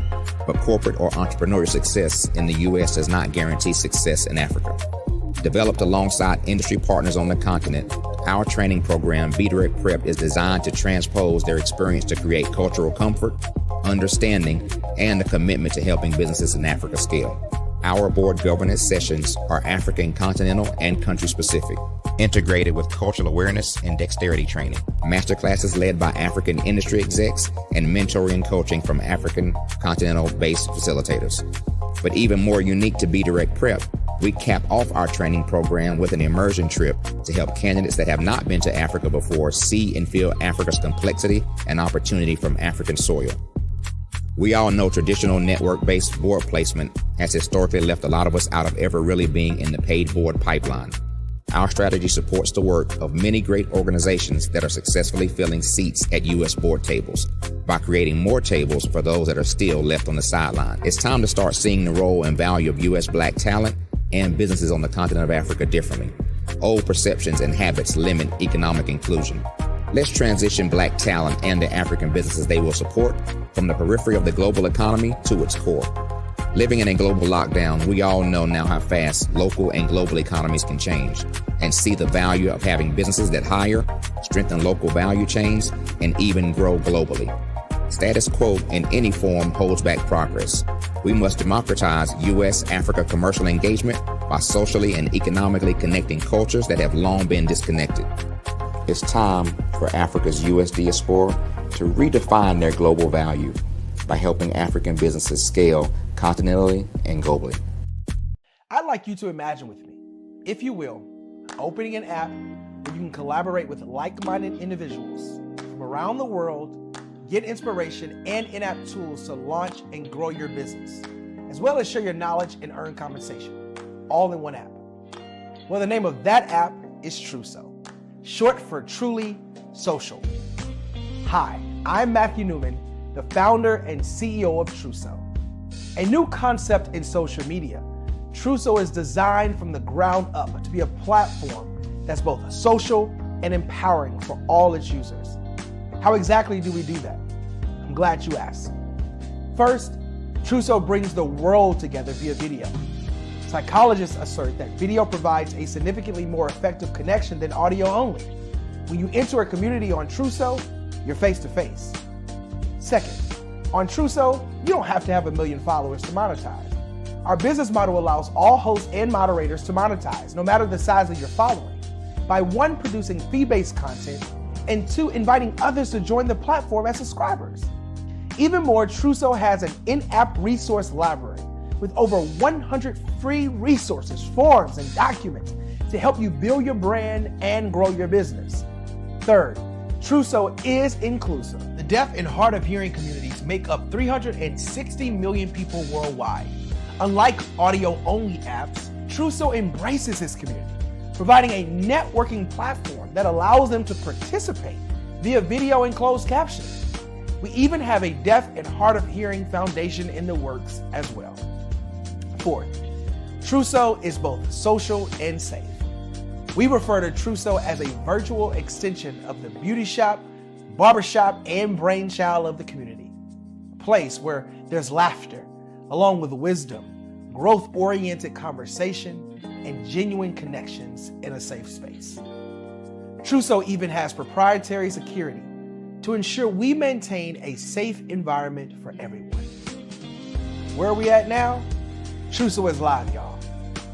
But corporate or entrepreneurial success in the U.S. does not guarantee success in Africa. Developed alongside industry partners on the continent, our training program, Be Direct Prep, is designed to transpose their experience to create cultural comfort, understanding, and a commitment to helping businesses in Africa scale. Our board governance sessions are African continental and country specific, integrated with cultural awareness and dexterity training, masterclasses led by African industry execs, and mentoring and coaching from African continental-based facilitators. But even more unique to Be Direct Prep, we cap off our training program with an immersion trip to help candidates that have not been to Africa before see and feel Africa's complexity and opportunity from African soil. We all know traditional network-based board placement has historically left a lot of us out of ever really being in the paid board pipeline. Our strategy supports the work of many great organizations that are successfully filling seats at U.S. board tables by creating more tables for those that are still left on the sideline. It's time to start seeing the role and value of U.S. Black talent and businesses on the continent of Africa differently. Old perceptions and habits limit economic inclusion. Let's transition Black talent and the African businesses they will support from the periphery of the global economy to its core. Living in a global lockdown, we all know now how fast local and global economies can change, and see the value of having businesses that hire, strengthen local value chains, and even grow globally. Status quo in any form holds back progress. We must democratize U.S.-Africa commercial engagement by socially and economically connecting cultures that have long been disconnected. It's time for Africa's U.S. diaspora to redefine their global value by helping African businesses scale continentally and globally. I'd like you to imagine with me, if you will, opening an app where you can collaborate with like-minded individuals from around the world, get inspiration and in-app tools to launch and grow your business, as well as share your knowledge and earn compensation, all in one app. Well, the name of that app is Truso, short for Truly Social. Hi, I'm Matthew Newman, the founder and CEO of Truso. A new concept in social media, Truso is designed from the ground up to be a platform that's both social and empowering for all its users. How exactly do we do that? I'm glad you asked. First, Truso brings the world together via video. Psychologists assert that video provides a significantly more effective connection than audio only. When you enter a community on Truso, you're face to face. Second, on Truso, you don't have to have 1 million followers to monetize. Our business model allows all hosts and moderators to monetize, no matter the size of your following, by 1, producing fee-based content, and 2, inviting others to join the platform as subscribers. Even more, Truso has an in-app resource library with over 100 free resources, forms, and documents to help you build your brand and grow your business. Third, Truso is inclusive. The deaf and hard of hearing communities make up 360 million people worldwide. Unlike audio-only apps, Truso embraces its community, providing a networking platform that allows them to participate via video and closed captioning. We even have a deaf and hard of hearing foundation in the works as well. Fourth, Truso is both social and safe. We refer to Truso as a virtual extension of the beauty shop, barbershop, and brainchild of the community. A place where there's laughter, along with wisdom, growth-oriented conversation, and genuine connections in a safe space. Truso even has proprietary security to ensure we maintain a safe environment for everyone. Where are we at now? Truso is live, y'all.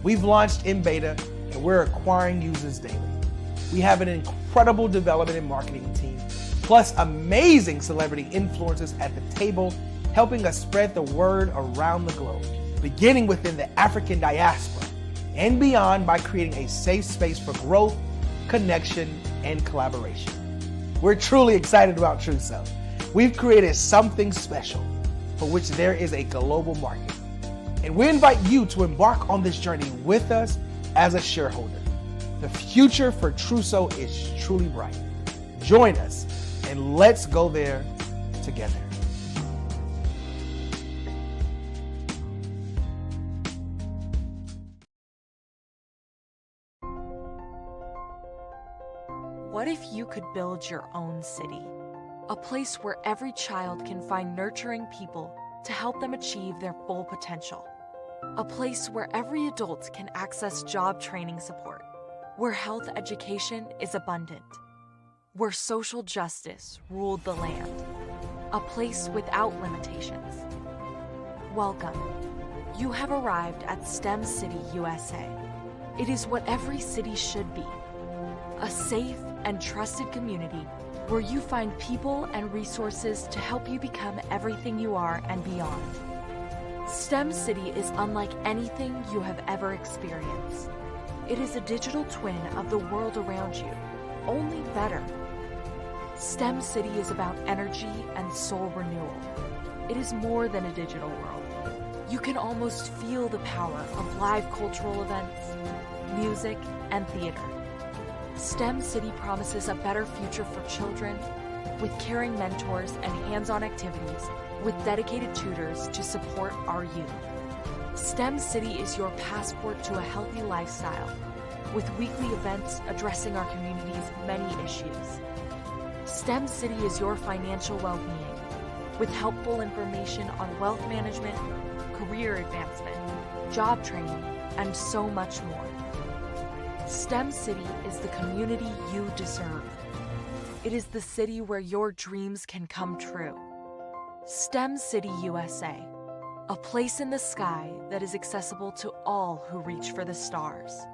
We've launched in beta, and we're acquiring users daily. We have an incredible development and marketing team, plus amazing celebrity influencers at the table, helping us spread the word around the globe, beginning within the African diaspora and beyond by creating a safe space for growth, connection, and collaboration. We're truly excited about Truso. We've created something special for which there is a global market. And we invite you to embark on this journey with us as a shareholder. The future for Truso is truly bright. Join us and let's go there together. What if you could build your own city? A place where every child can find nurturing people to help them achieve their full potential. A place where every adult can access job training support, where health education is abundant, where social justice ruled the land. A place without limitations. Welcome. You have arrived at STEM City USA. It is what every city should be. A safe and trusted community where you find people and resources to help you become everything you are and beyond. STEM City is unlike anything you have ever experienced. It is a digital twin of the world around you, only better. STEM City is about energy and soul renewal. It is more than a digital world. You can almost feel the power of live cultural events, music, and theater. STEM City promises a better future for children with caring mentors and hands-on activities with dedicated tutors to support our youth. STEM City is your passport to a healthy lifestyle with weekly events addressing our community's many issues. STEM City is your financial well-being with helpful information on wealth management, career advancement, job training, and so much more. STEM City is the community you deserve. It is the city where your dreams can come true. STEM City USA, a place in the sky that is accessible to all who reach for the stars.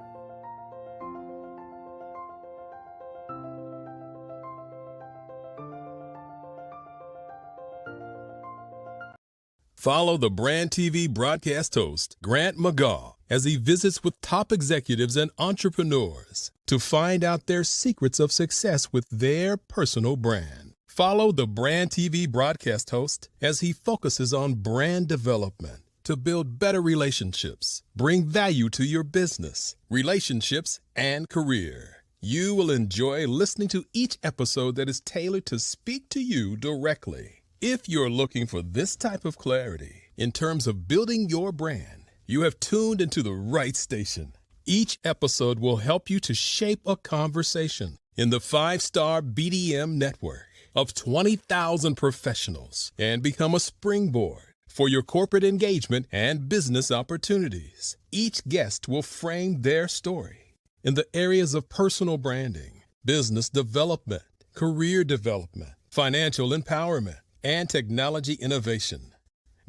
Follow the Brand TV broadcast host, Grant McGaugh, as he visits with top executives and entrepreneurs to find out their secrets of success with their personal brand. Follow the Brand TV broadcast host as he focuses on brand development to build better relationships, bring value to your business, relationships, and career. You will enjoy listening to each episode that is tailored to speak to you directly. If you're looking for this type of clarity in terms of building your brand, you have tuned into the right station. Each episode will help you to shape a conversation in the 5-star BDM network of 20,000 professionals and become a springboard for your corporate engagement and business opportunities. Each guest will frame their story in the areas of personal branding, business development, career development, financial empowerment, and technology innovation.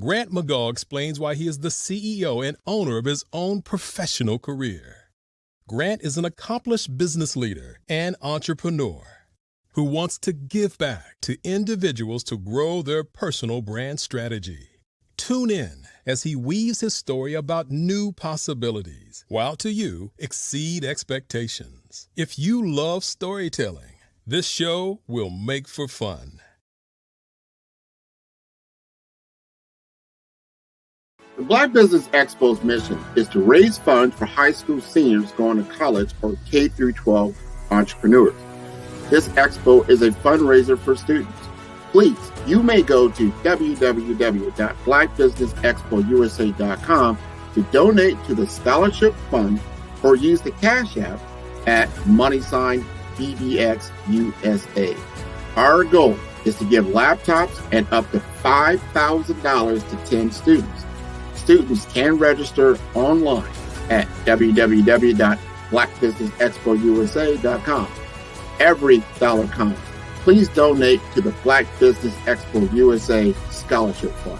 Grant McGaugh explains why he is the CEO and owner of his own professional career. Grant is an accomplished business leader and entrepreneur who wants to give back to individuals to grow their personal brand strategy. Tune in as he weaves his story about new possibilities, while to you exceed expectations. If you love storytelling, this show will make for fun. The Black Business Expo's mission is to raise funds for high school seniors going to college or K-12 entrepreneurs. This expo is a fundraiser for students. Please, you may go to www.blackbusinessexpousa.com to donate to the scholarship fund or use the Cash App at $BBXUSA. Our goal is to give laptops and up to $5,000 to 10 students. Students can register online at www.blackbusinessexpousa.com. Every dollar counts. Please donate to the Black Business Expo USA Scholarship Fund.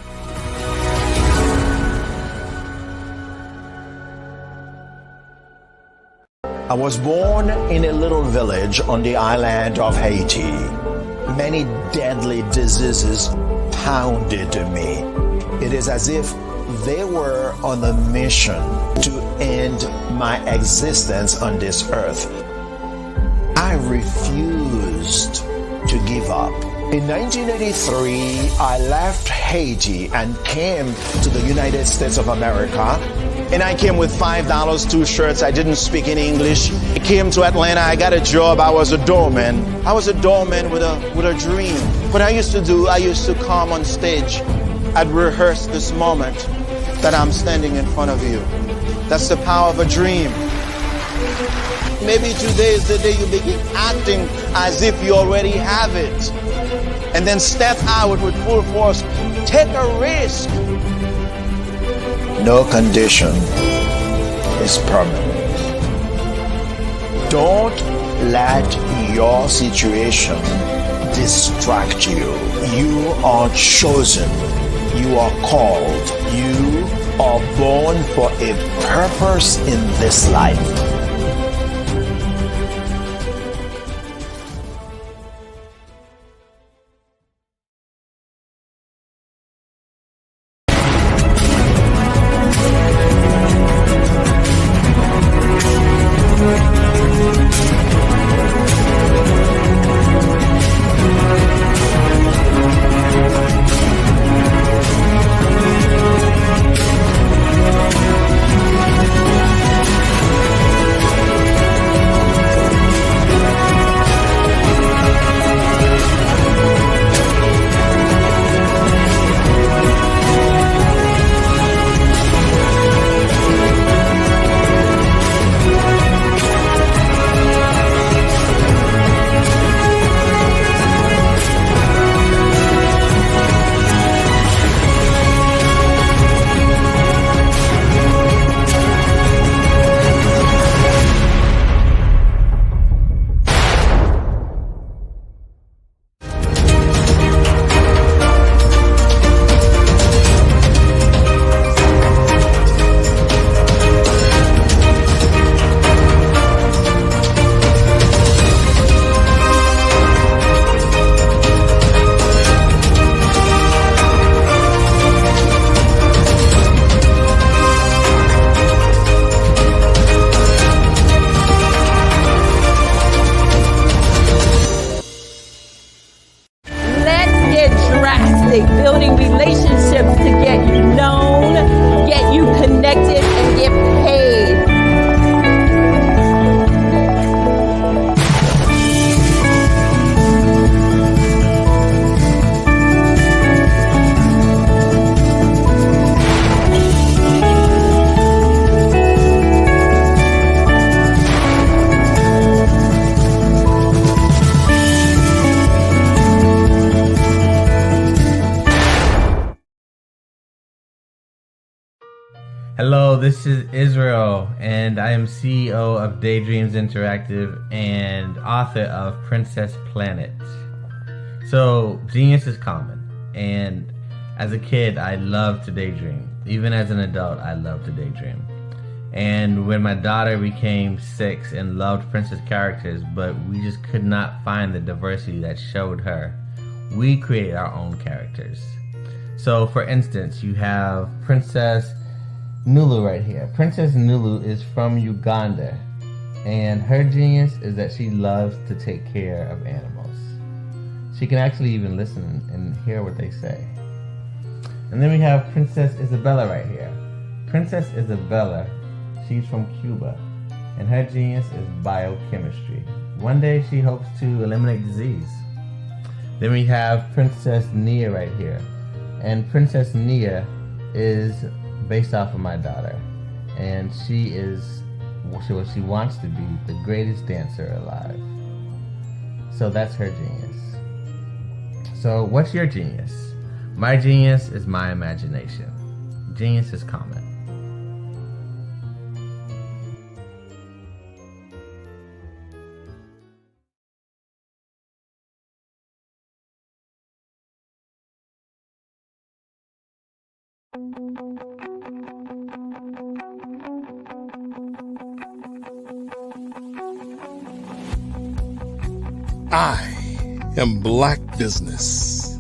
I was born in a little village on the island of Haiti. Many deadly diseases pounded me. It is as if they were on a mission to end my existence on this earth. I refused to give up. In 1983, I left Haiti and came to the United States of America and I came with $5, 2 shirts. I didn't speak in English. I came to Atlanta. I got a job. I was a doorman. I was a doorman with a dream. What I used to come on stage. I'd rehearse this moment that I'm standing in front of you. That's the power of a dream. Maybe today is the day you begin acting as if you already have it. And then step out with full force. Take a risk. No condition is permanent. Don't let your situation distract you. You are chosen. You are called. You are born for a purpose in this life. Building relationships to get you known, get you connected, and get paid. Hello, this is Israel, and I am CEO of Daydreams Interactive and author of Princess Planet. So, genius is common, and as a kid, I loved to daydream. Even as an adult, I love to daydream. And when my daughter became 6 and loved princess characters, but we just could not find the diversity that showed her, we created our own characters. So, for instance, you have Princess Nulu right here. Princess Nulu is from Uganda, and her genius is that she loves to take care of animals. She can actually even listen and hear what they say. And then we have Princess Isabella right here. Princess Isabella, she's from Cuba, and her genius is biochemistry. One day she hopes to eliminate disease. Then we have Princess Nia right here, and Princess Nia is based off of my daughter, and she is what she wants to be, the greatest dancer alive. So that's her genius. So what's your genius? My genius is my imagination. Genius is common. I am Black Business.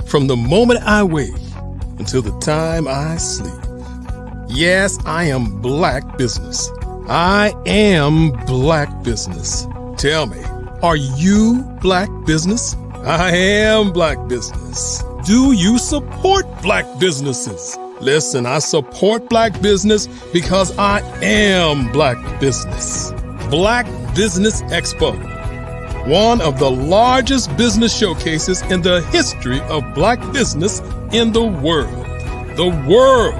From the moment I wake until the time I sleep. Yes, I am Black Business. I am Black Business. Tell me, are you Black Business? I am Black Business. Do you support Black businesses? Listen, I support Black business because I am Black business. Black Business Expo, one of the largest business showcases in the history of Black business in the world. The world!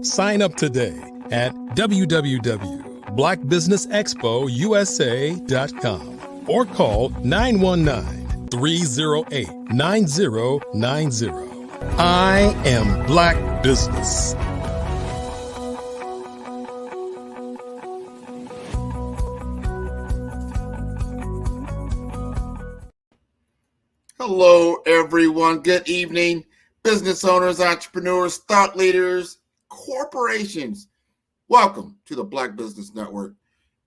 Sign up today at www.blackbusinessexpousa.com or call 919-308-9090. I am Black business. Hello, everyone. Good evening. Business owners, entrepreneurs, thought leaders, corporations. Welcome to the Black Business Network.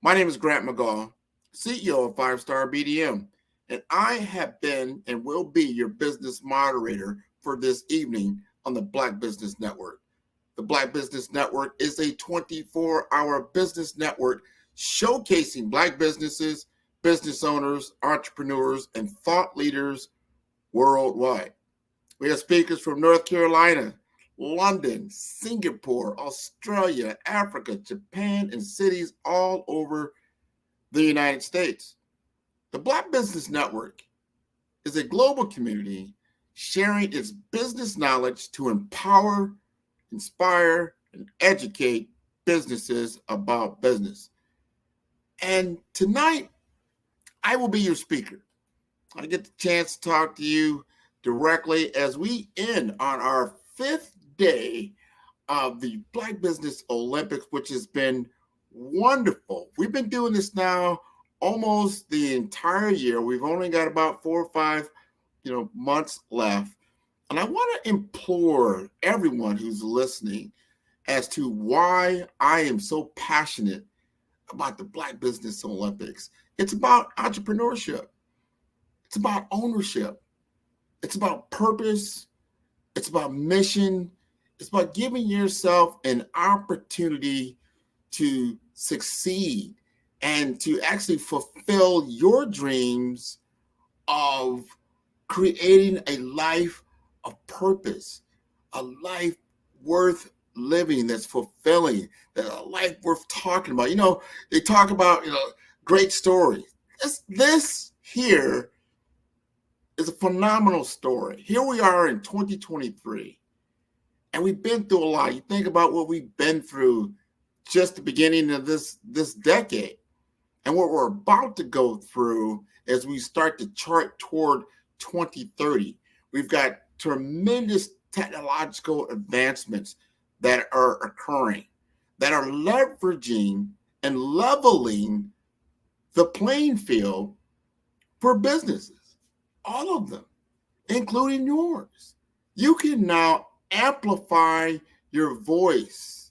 My name is Grant McGaw, CEO of 5-Star BDM, and I have been and will be your business moderator for this evening on the Black Business Network. The Black Business Network is a 24-hour business network showcasing Black businesses, business owners, entrepreneurs, and thought leaders worldwide. We have speakers from North Carolina, London, Singapore, Australia, Africa, Japan, and cities all over the United States. The Black Business Network is a global community sharing its business knowledge to empower, inspire, and educate businesses about business. And tonight, I will be your speaker. I get the chance to talk to you directly as we end on our 5th day of the Black Business Olympics, which has been wonderful. We've been doing this now almost the entire year. We've only got about 4 or 5, months left. And I want to implore everyone who's listening as to why I am so passionate about the Black Business Olympics. It's about entrepreneurship. It's about ownership. It's about purpose. It's about mission. It's about giving yourself an opportunity to succeed and to actually fulfill your dreams of creating a life of purpose, a life worth living that's fulfilling, that a life worth talking about. They talk about, great stories. This here is a phenomenal story. Here we are in 2023, and we've been through a lot. You think about what we've been through just the beginning of this decade and what we're about to go through as we start to chart toward 2030. We've got tremendous technological advancements that are occurring, that are leveraging and leveling the playing field for businesses. All of them, including yours. You can now amplify your voice.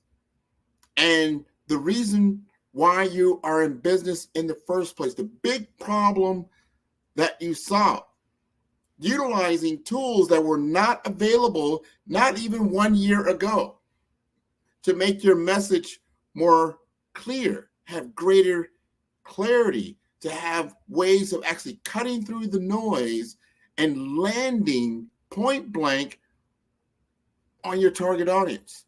And the reason why you are in business in the first place, the big problem that you solve, utilizing tools that were not available, not even 1 year ago, to make your message more clear, have greater clarity, to have ways of actually cutting through the noise and landing point blank on your target audience.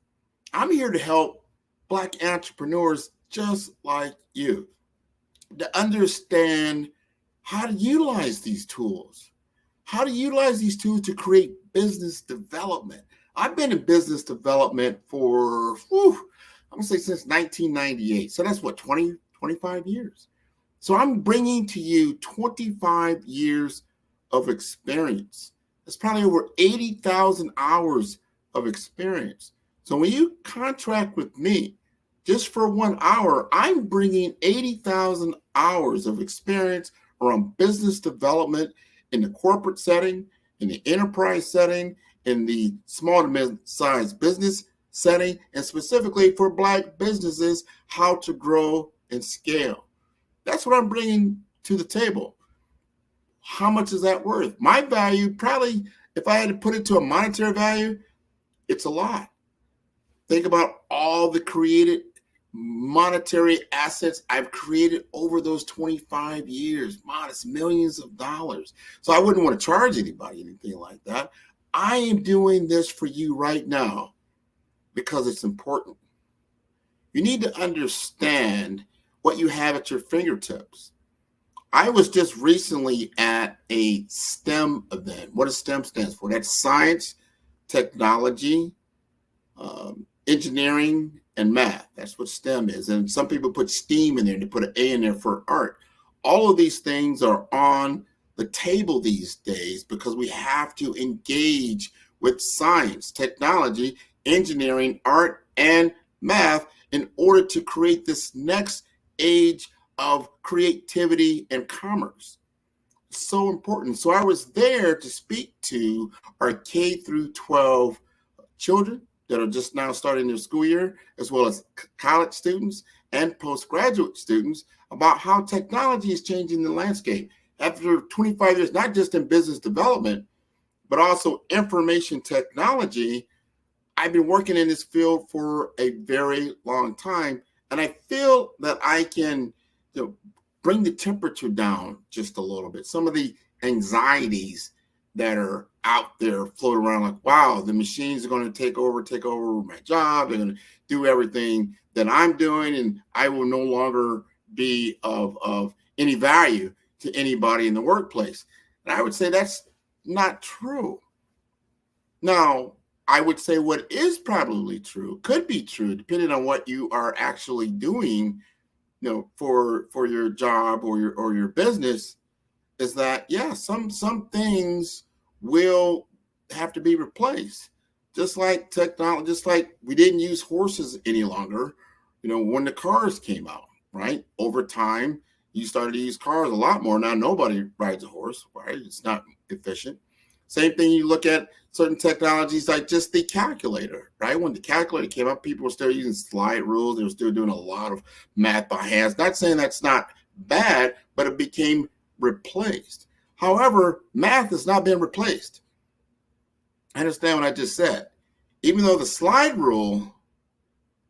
I'm here to help Black entrepreneurs just like you to understand how to utilize these tools, to create business development. I've been in business development for, I'm gonna say since 1998. So that's 25 years. So I'm bringing to you 25 years of experience. That's probably over 80,000 hours of experience. So when you contract with me just for 1 hour, I'm bringing 80,000 hours of experience around business development in the corporate setting, in the enterprise setting, in the small to mid-sized business setting, and specifically for Black businesses, how to grow and scale. That's what I'm bringing to the table. How much is that worth? My value, probably, if I had to put it to a monetary value, it's a lot. Think about all the created monetary assets I've created over those 25 years, modest millions of dollars. So I wouldn't want to charge anybody anything like that. I am doing this for you right now because it's important. You need to understand what you have at your fingertips. I was just recently at a STEM event. What does STEM stand for? That's science, technology, engineering, and math. That's what STEM is. And some people put STEAM in there. They put an A in there for art. All of these things are on the table these days because we have to engage with science, technology, engineering, art, and math in order to create this next age of creativity and commerce. So important. So I was there to speak to our K through 12 children that are just now starting their school year, as well as college students and postgraduate students, about how technology is changing the landscape. After 25 years, not just in business development, but also information technology, I've been working in this field for a very long time, and I feel that I can bring the temperature down just a little bit. Some of the anxieties that are out there floating around, like, wow, the machines are going to take over my job. They're going to do everything that I'm doing, and I will no longer be of any value to anybody in the workplace. And I would say that's not true. Now, I would say what is probably true, could be true, depending on what you are actually doing, for your job or your business, is that, yeah, some things will have to be replaced. Just like technology, just like we didn't use horses any longer, when the cars came out, right? Over time, you started to use cars a lot more. Now nobody rides a horse, right? It's not efficient. Same thing, you look at certain technologies like just the calculator, right? When the calculator came up, people were still using slide rules. They were still doing a lot of math by hands. Not saying that's not bad, but it became replaced. However, math has not been replaced. I understand what I just said. Even though the slide rule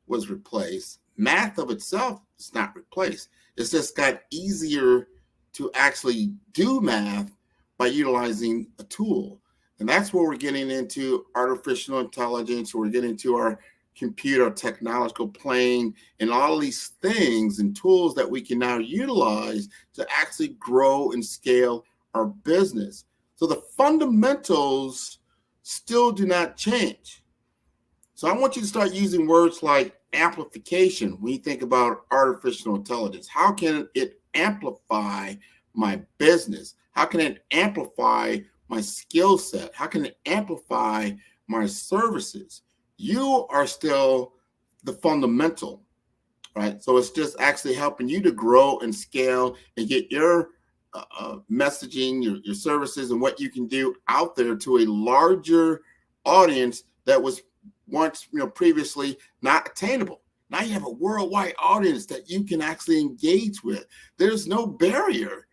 was replaced, math of itself is not replaced. It's just got easier to actually do math by utilizing a tool. And that's where we're getting into artificial intelligence. We're getting into our computer technological plane and all these things and tools that we can now utilize to actually grow and scale our business. So the fundamentals still do not change. So I want you to start using words like amplification when you think about artificial intelligence. How can it amplify my business? How can it amplify my skill set? How can it amplify my services? You are still the fundamental, right? So it's just actually helping you to grow and scale and get your messaging, your services, and what you can do out there to a larger audience that was once, previously not attainable. Now you have a worldwide audience that you can actually engage with. There's no barrier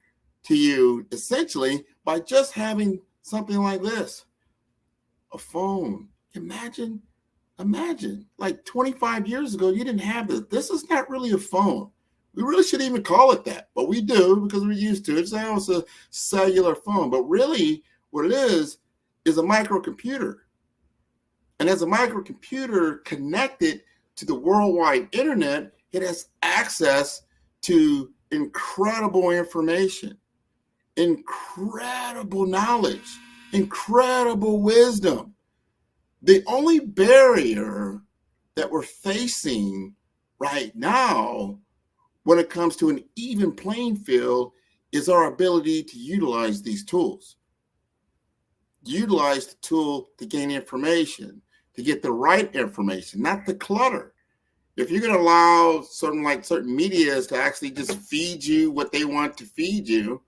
to you, essentially, by just having something like this, a phone. Imagine, like 25 years ago, you didn't have this. This is not really a phone. We really shouldn't even call it that, but we do because we're used to it. It's almost a cellular phone, but really what it is a microcomputer. And as a microcomputer connected to the worldwide internet, it has access to incredible information, incredible knowledge, incredible wisdom. The only barrier that we're facing right now when it comes to an even playing field is our ability to utilize these tools. Utilize the tool to gain information, to get the right information, not the clutter. If you're going to allow certain medias to actually just feed you what they want to feed you,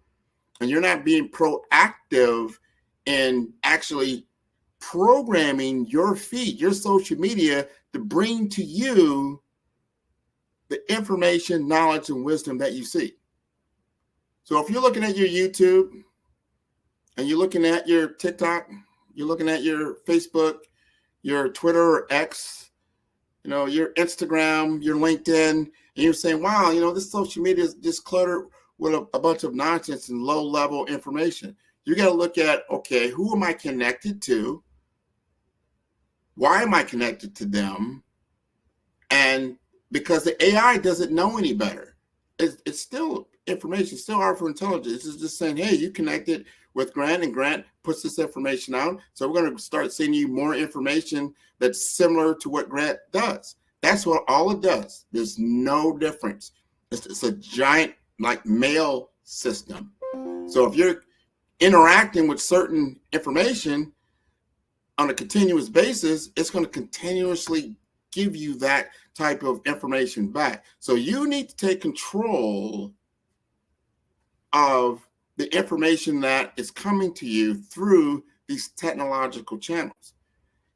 and you're not being proactive in actually programming your feed, your social media, to bring to you the information, knowledge, and wisdom that you seek. So if you're looking at your YouTube and you're looking at your TikTok, you're looking at your Facebook, your Twitter or X, your Instagram, your LinkedIn, and you're saying, wow, this social media is just cluttered with a bunch of nonsense and low-level information. You got to look at, okay, who am I connected to? Why am I connected to them? And because the AI doesn't know any better. It's still information, still artificial intelligence. It's just saying, hey, you connected with Grant, and Grant puts this information out. So we're going to start sending you more information that's similar to what Grant does. That's what all it does. There's no difference. It's a giant like mail system. So if you're interacting with certain information on a continuous basis, it's going to continuously give you that type of information back. So you need to take control of the information that is coming to you through these technological channels.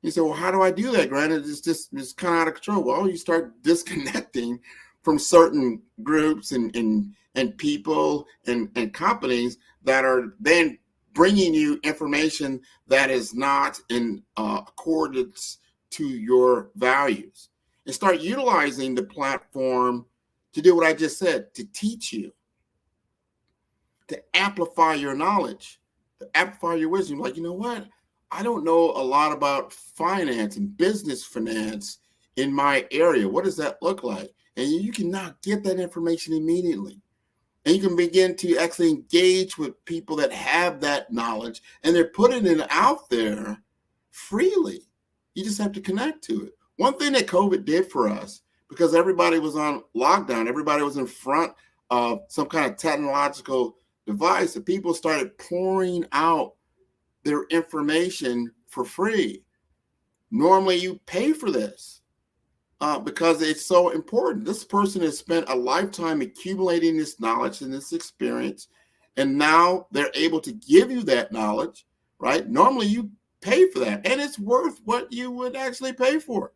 You say, well, how do I do that, Grant? It's kind of out of control. Well, you start disconnecting from certain groups and people and companies that are then bringing you information that is not in accordance to your values, and start utilizing the platform to do what I just said, to teach you, to amplify your knowledge, to amplify your wisdom. Like, you know what? I don't know a lot about finance and business finance in my area. What does that look like? And you can now get that information immediately. And you can begin to actually engage with people that have that knowledge, and they're putting it out there freely. You just have to connect to it. One thing that COVID did for us, because everybody was on lockdown, everybody was in front of some kind of technological device, and people started pouring out their information for free. Normally you pay for this because it's so important. This person has spent a lifetime accumulating this knowledge and this experience, and now they're able to give you that knowledge, right? Normally you pay for that, and it's worth what you would actually pay for.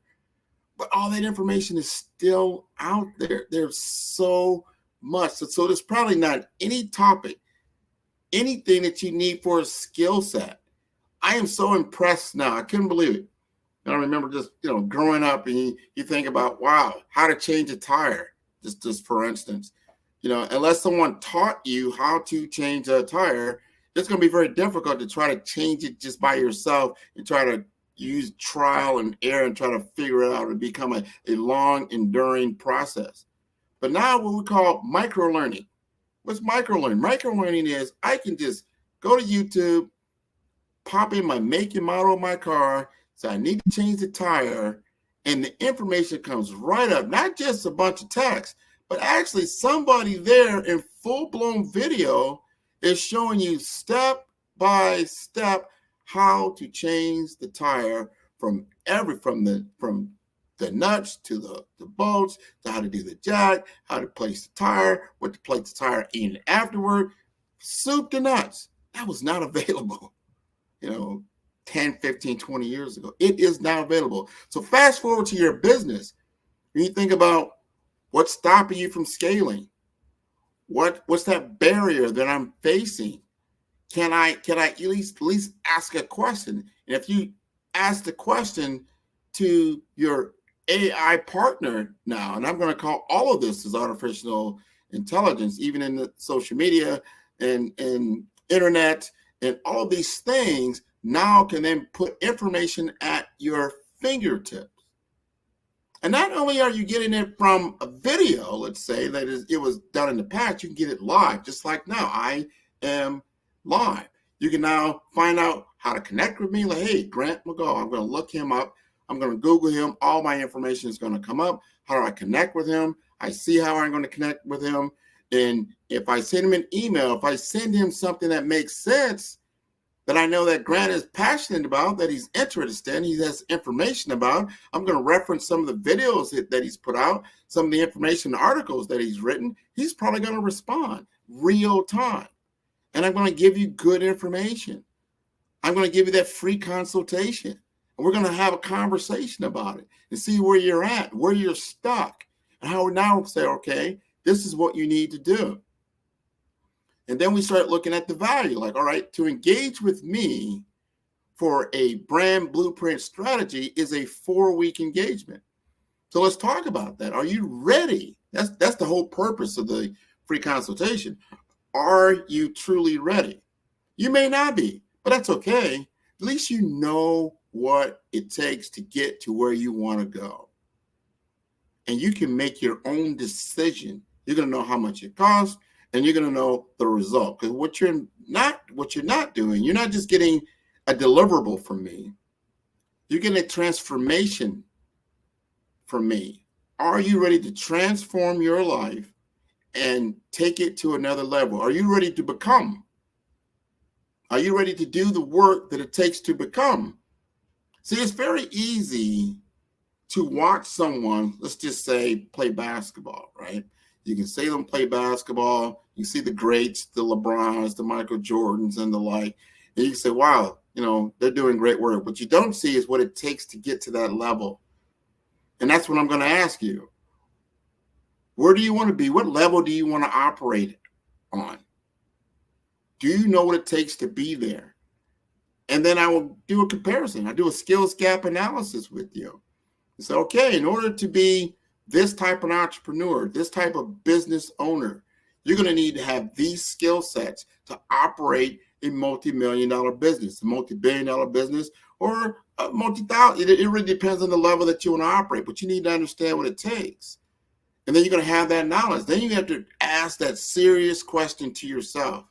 But all that information is still out there. There's so much. So there's probably not any topic, anything that you need for a skill set. I am so impressed now. I couldn't believe it. I remember just, growing up, and you think about, wow, how to change a tire, just for instance. Unless someone taught you how to change a tire, it's going to be very difficult to try to change it just by yourself and try to use trial and error and try to figure it out and become a long, enduring process. But now what we call micro-learning. What's micro-learning? Micro-learning is I can just go to YouTube, pop in my make and model of my car, so I need to change the tire, and the information comes right up. Not just a bunch of text, but actually somebody there in full-blown video is showing you step by step how to change the tire from the nuts to the bolts, to how to do the jack, how to place the tire, what to place the tire in afterward, soup to nuts. That was not available, 10, 15, 20 years ago. It is now available. So fast forward to your business. When you think about what's stopping you from scaling, what's that barrier that I'm facing? Can I at least ask a question? And if you ask the question to your AI partner now, and I'm going to call all of this as artificial intelligence, even in the social media and internet and all these things, now can then put information at your fingertips. And not only are you getting it from a video, let's say that it was done in the past, you can get it live, just like now. I am live. You can now find out how to connect with me. Like, hey, Grant McGaw, I'm going to look him up. I'm going to Google him. All my information is going to come up. How do I connect with him? I see how I'm going to connect with him. And if I send him an email, if I send him something that makes sense, that I know that Grant is passionate about, that he's interested in, he has information about, I'm going to reference some of the videos that he's put out, some of the information articles that he's written. He's probably going to respond real time. And I'm going to give you good information. I'm going to give you that free consultation. And we're going to have a conversation about it and see where you're at, where you're stuck, and how we now say, okay, this is what you need to do. And then we start looking at the value, like, all right, to engage with me for a brand blueprint strategy is a 4-week engagement. So let's talk about that. Are you ready? That's the whole purpose of the free consultation. Are you truly ready? You may not be, but that's okay. At least you know what it takes to get to where you want to go. And you can make your own decision. You're going to know how much it costs, and you're going to know the result. Because what you're not doing, you're not just getting a deliverable from me. You're getting a transformation from me. Are you ready to transform your life and take it to another level? Are you ready to become? Are you ready to do the work that it takes to become? See, it's very easy to watch someone, let's just say, play basketball, right? You can see them play basketball. You see the greats, the LeBrons, the Michael Jordans, and the like. And you can say, wow, they're doing great work. What you don't see is what it takes to get to that level. And that's what I'm going to ask you. Where do you want to be? What level do you want to operate on? Do you know what it takes to be there? And then I will do a comparison. I do a skills gap analysis with you. So, okay, in order to be this type of entrepreneur, this type of business owner, you're going to need to have these skill sets to operate a multi-million-dollar business, a multi-billion-dollar business, or a multi-thousand. It really depends on the level that you want to operate, but you need to understand what it takes. And then you're going to have that knowledge. Then you have to ask that serious question to yourself.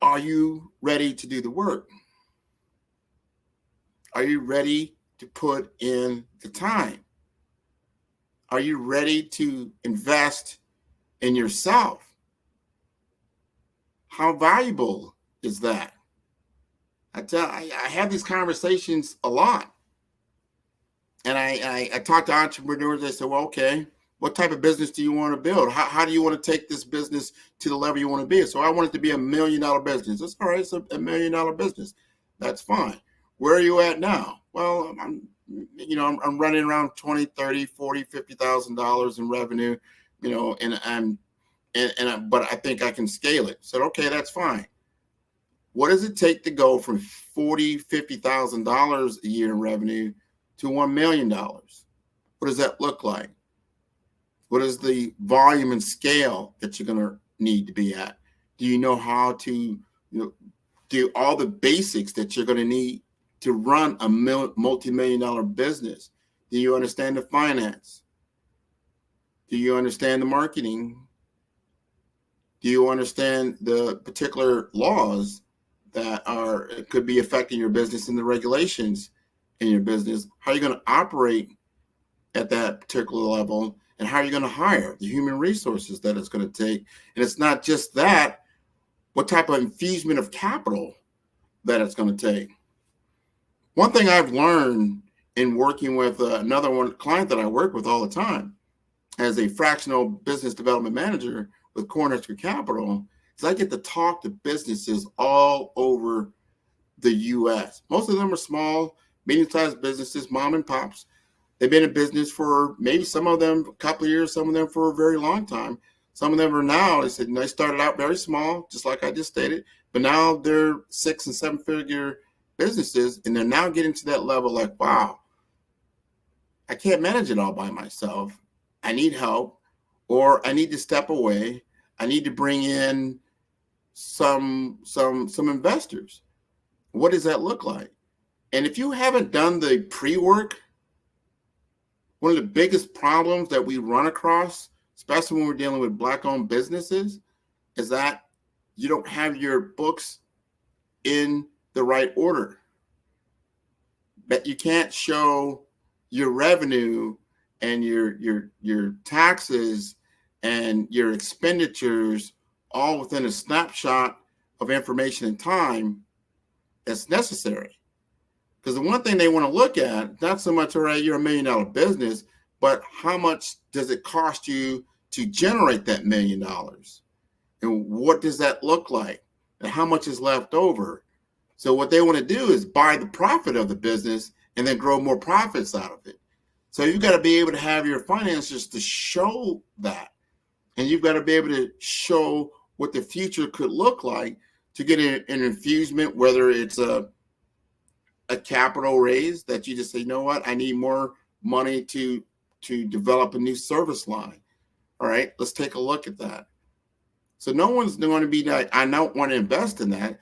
Are you ready to do the work? Are you ready to put in the time? Are you ready to invest in yourself? How valuable is that? I have these conversations a lot. And I talk to entrepreneurs. They say, well, okay, what type of business do you want to build? How do you want to take this business to the level you want to be? So I want it to be $1 million business. That's all right. It's a $1 million business. That's fine. Where are you at now? Well, I'm running around $20, $30, $40, $50,000 in revenue, but I think I can scale it. So, okay, that's fine. What does it take to go from $40,000, $50,000 a year in revenue to $1 million? What does that look like? What is the volume and scale that you're going to need to be at? Do you know how to do all the basics that you're going to need to run a multi-million-dollar business? Do you understand the finance? Do you understand the marketing? Do you understand the particular laws that could be affecting your business and the regulations in your business? How are you going to operate at that particular level? And how are you going to hire the human resources that it's going to take? And it's not just that, what type of infusion of capital that it's going to take. One thing I've learned in working with another client that I work with all the time as a fractional business development manager with Cornerstone Capital is I get to talk to businesses all over the U.S. Most of them are small, medium-sized businesses, mom and pops. They've been in business for maybe some of them a couple of years, some of them for a very long time. Some of them are now, they said, they started out very small, just like I just stated, but now they're 6- and 7-figure businesses, and they're now getting to that level like, wow, I can't manage it all by myself. I need help, or I need to step away. I need to bring in some investors. What does that look like? And if you haven't done the pre-work, one of the biggest problems that we run across, especially when we're dealing with Black-owned businesses, is that you don't have your books in the right order. That you can't show your revenue and your taxes and your expenditures all within a snapshot of information and time that's necessary. Because the one thing they want to look at, not so much, all right, you're $1 million business, but how much does it cost you to generate that $1 million? And what does that look like? And how much is left over? So what they want to do is buy the profit of the business and then grow more profits out of it. So you've got to be able to have your finances to show that. And you've got to be able to show what the future could look like to get an infusement, whether it's a capital raise that you just say, you know what, I need more money to develop a new service line. All right, let's take a look at that. So no one's going to be like, I don't want to invest in that.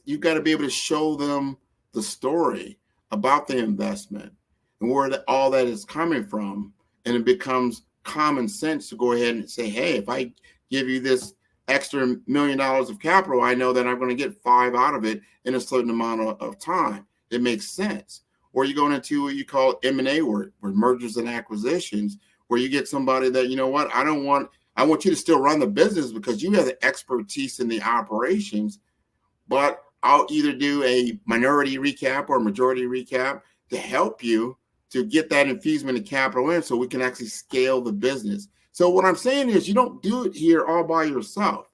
You got to be able to show them the story about the investment and where all that is coming from. And it becomes common sense to go ahead and say, hey, if I give you this extra $1 million of capital, I know that I'm going to get 5 out of it in a certain amount of time. It makes sense. Or you're going into what you call M&A work, or mergers and acquisitions, where you get somebody that, you know what, I want you to still run the business because you have the expertise in the operations, but I'll either do a minority recap or majority recap to help you to get that infusement of capital in so we can actually scale the business. So what I'm saying is you don't do it here all by yourself.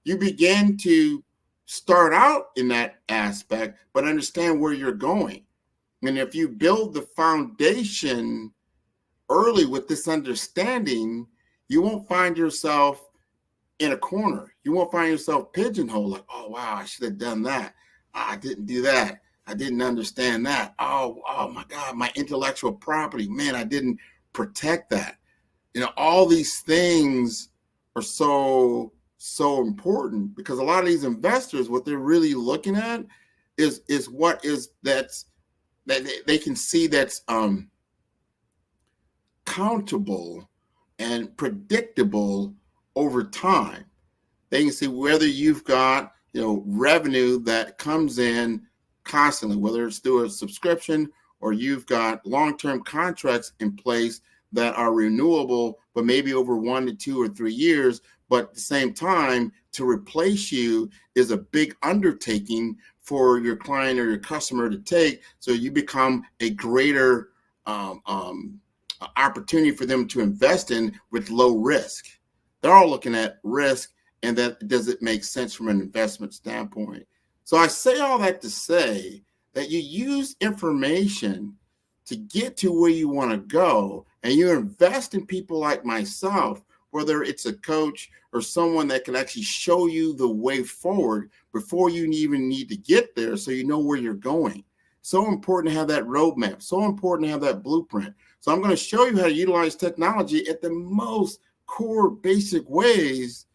You begin to start out in that aspect, but understand where you're going. And if you build the foundation early with this understanding, you won't find yourself in a corner. You won't find yourself pigeonholed like, oh, wow, I should have done that. I didn't do that. I didn't understand that. Oh my God, my intellectual property, man, I didn't protect that. You know, all these things are so important because a lot of these investors, what they're really looking at is what is that they can see that's countable and predictable over time. They can see whether you've got, revenue that comes in constantly, whether it's through a subscription or you've got long-term contracts in place that are renewable, but maybe over 1 to 2 or 3 years. But at the same time, to replace you is a big undertaking for your client or your customer to take. So you become a greater opportunity for them to invest in with low risk. They're all looking at risk, and that does it make sense from an investment standpoint. So I say all that to say that you use information to get to where you want to go, and you invest in people like myself, whether it's a coach or someone that can actually show you the way forward before you even need to get there, so you know where you're going. So important to have that roadmap, so important to have that blueprint. So I'm going to show you how to utilize technology at the most core basic ways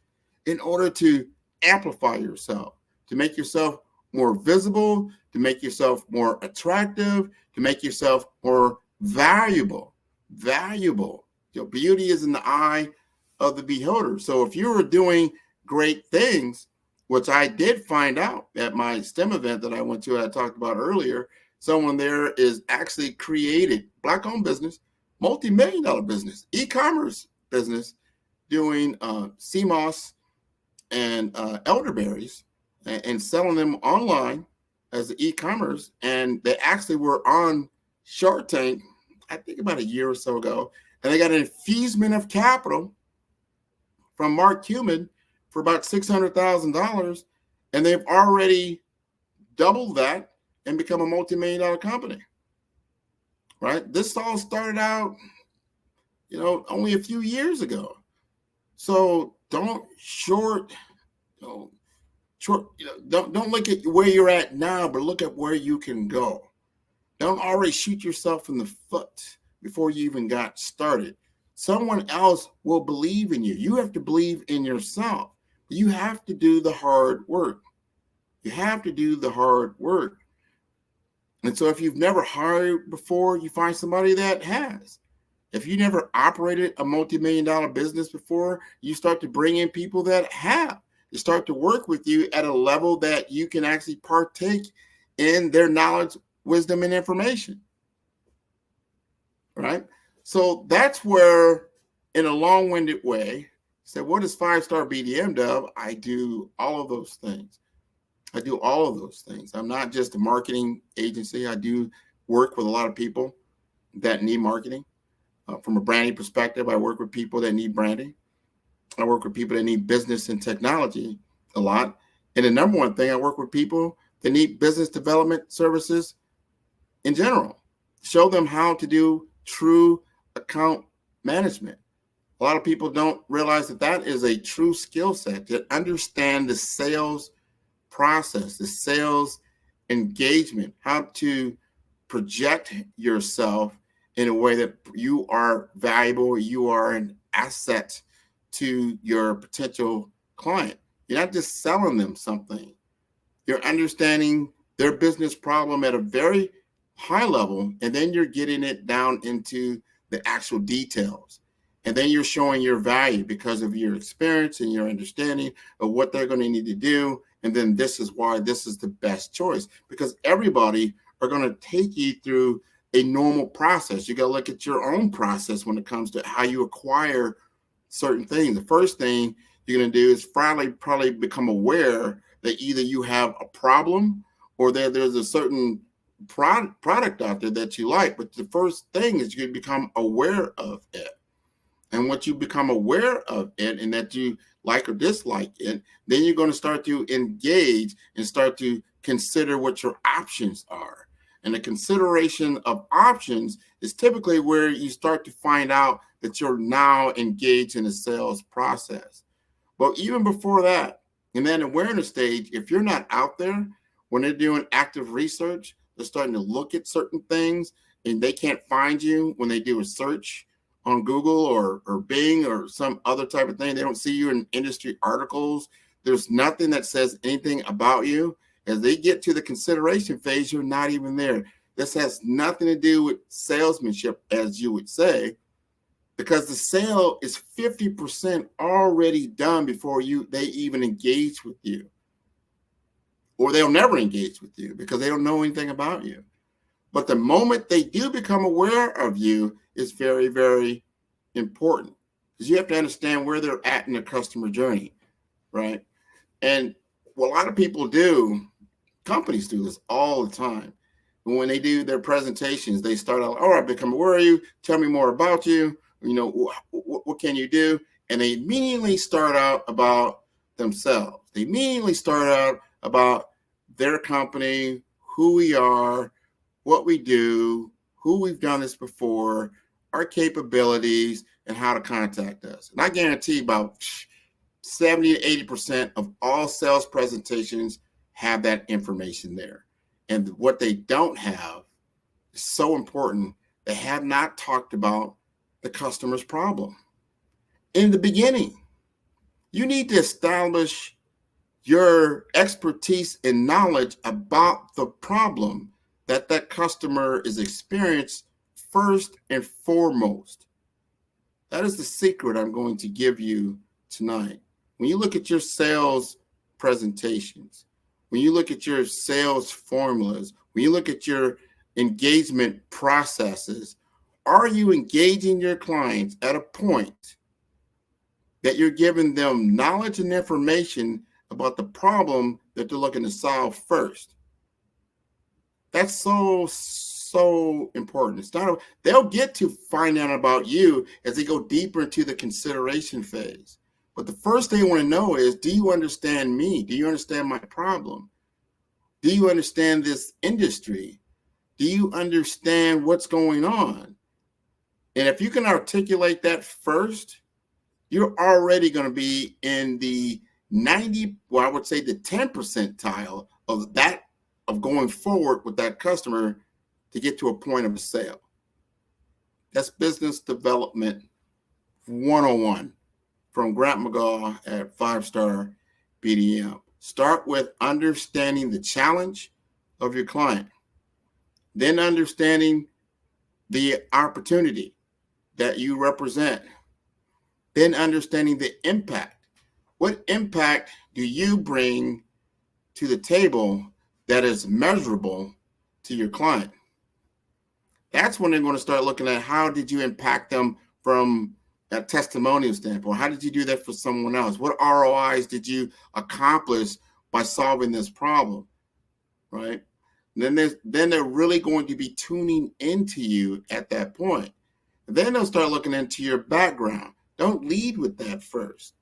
in order to amplify yourself, to make yourself more visible, to make yourself more attractive, to make yourself more valuable. Beauty is in the eye of the beholder. So if you were doing great things, which I did find out at my STEM event that I went to, I talked about earlier, someone there is actually created Black-owned business, multi-million-dollar business, e-commerce business, doing CMOS and elderberries and selling them online as the e-commerce. And they actually were on Shark Tank, I think about a year or so ago, and they got an infusement of capital from Mark Cuban for about $600,000, and they've already doubled that and become a multi-million-dollar company. Right? This all started out, only a few years ago. So don't don't look at where you're at now, but look at where you can go. Don't already shoot yourself in the foot before you even got started. Someone else will believe in you. You have to believe in yourself. You have to do the hard work. You have to do the hard work. And so if you've never hired before, you find somebody that has. If you never operated a multi-million-dollar business before, you start to bring in people that have. They start to work with you at a level that you can actually partake in their knowledge, wisdom, and information. Right? So that's where, in a long-winded way, say, what is 5-Star BDM, Dove? I do all of those things. I'm not just a marketing agency. I do work with a lot of people that need marketing. From a branding perspective, I work with people that need branding. I work with people that need business and technology a lot. And the number one thing, I work with people that need business development services in general. Show them how to do true account management. A lot of people don't realize that is a true skill set, to understand the sales process, the sales engagement, how to project yourself in a way that you are valuable, you are an asset to your potential client. You're not just selling them something. You're understanding their business problem at a very high level, and then you're getting it down into the actual details. And then you're showing your value because of your experience and your understanding of what they're going to need to do. And then this is why this is the best choice, because everybody are going to take you through a normal process. You got to look at your own process when it comes to how you acquire certain things. The first thing you're going to do is probably become aware that either you have a problem or that there's a certain product out there that you like. But the first thing is you become aware of it. And once you become aware of it and that you like or dislike it, then you're going to start to engage and start to consider what your options are. And the consideration of options is typically where you start to find out that you're now engaged in a sales process. But even before that, in that awareness stage, if you're not out there, when they're doing active research, they're starting to look at certain things and they can't find you when they do a search on Google or Bing or some other type of thing. They don't see you in industry articles. There's nothing that says anything about you. As they get to the consideration phase, you're not even there. This has nothing to do with salesmanship, as you would say, because the sale is 50% already done before they even engage with you. Or they'll never engage with you because they don't know anything about you. But the moment they do become aware of you is very, very important, because you have to understand where they're at in the customer journey, right? And what a lot of people do, companies do this all the time. And when they do their presentations, they start out, I become aware of you. Tell me more about you. You know, what can you do? And they immediately start out about themselves. They immediately start out about their company, who we are, what we do, who we've done this before, our capabilities, and how to contact us. And I guarantee about 70 to 80% of all sales presentations have that information there. And what they don't have is so important. They have not talked about the customer's problem. In the beginning, you need to establish your expertise and knowledge about the problem that customer is experiencing first and foremost. That is the secret I'm going to give you tonight. When you look at your sales presentations, when you look at your sales formulas, when you look at your engagement processes, are you engaging your clients at a point that you're giving them knowledge and information about the problem that they're looking to solve first? That's so important. It's not, they'll get to find out about you as they go deeper into the consideration phase. But the first thing they want to know is, do you understand me? Do you understand my problem? Do you understand this industry? Do you understand what's going on? And if you can articulate that first, you're already going to be in the 90, well, I would say the 10 percentile of that, of going forward with that customer to get to a point of a sale. That's business development 101 from Grant McGaw at 5-Star BDM. Start with understanding the challenge of your client, then understanding the opportunity that you represent, then understanding the impact. What impact do you bring to the table that is measurable to your client? That's when they're going to start looking at, how did you impact them from a testimonial standpoint? How did you do that for someone else? What ROIs did you accomplish by solving this problem, right? And then they're really going to be tuning into you at that point. And then they'll start looking into your background. Don't lead with that first.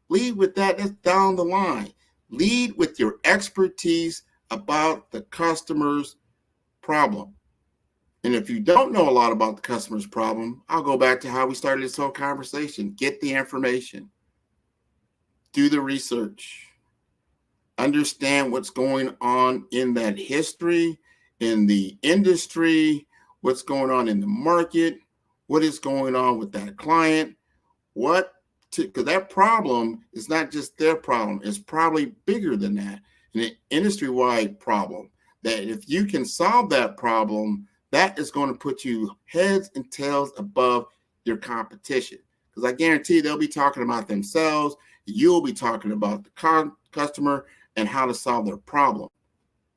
Lead with that. That's down the line. Lead with your expertise about the customer's problem. And if you don't know a lot about the customer's problem, I'll go back to how we started this whole conversation. Get the information. Do the research. Understand what's going on in that history, in the industry, what's going on in the market, what is going on with that client, what because that problem is not just their problem. It's probably bigger than that, an industry-wide problem. That if you can solve that problem, that is going to put you heads and tails above your competition. Because I guarantee they'll be talking about themselves. You'll be talking about the customer and how to solve their problem.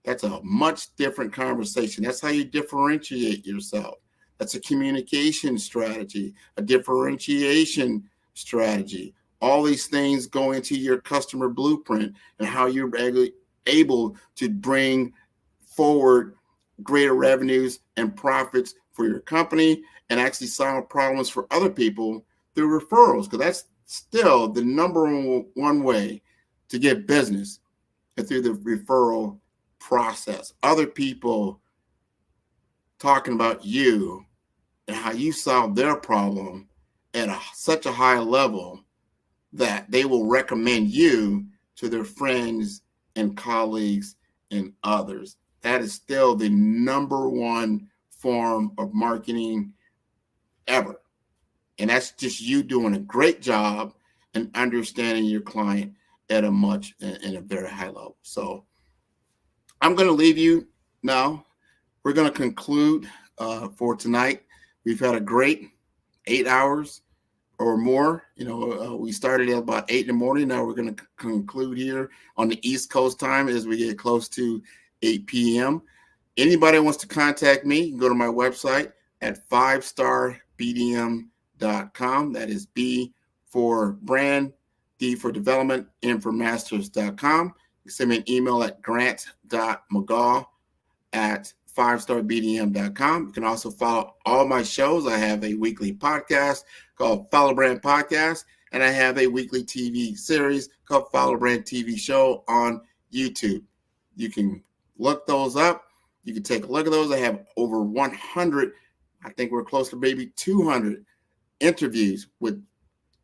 That's a much different conversation. That's how you differentiate yourself. That's a communication strategy, a differentiation strategy. All these things go into your customer blueprint and how you're able to bring forward greater revenues and profits for your company and actually solve problems for other people through referrals, because that's still the number one way to get business, and through the referral process. Other people talking about you and how you solve their problem at such a high level that they will recommend you to their friends and colleagues and others. That is still the number one form of marketing ever. And that's just you doing a great job and understanding your client at in a very high level. So I'm going to leave you now. We're going to conclude for tonight. We've had a great 8 hours or more. We started at about 8 in the morning. Now we're going to conclude here on the East Coast time as we get close to 8 p.m. Anybody wants to contact me, you can go to my website at 5starbdm.com. That is B for brand, D for development, M for masters.com. You can send me an email at grant.mcgaw@5starbdm.com. You can also follow all my shows. I have a weekly podcast called Follow Brand Podcast, and I have a weekly TV series called Follow Brand TV Show on YouTube. You can look those up. You can take a look at those. I have over 100, I think we're close to maybe 200 interviews with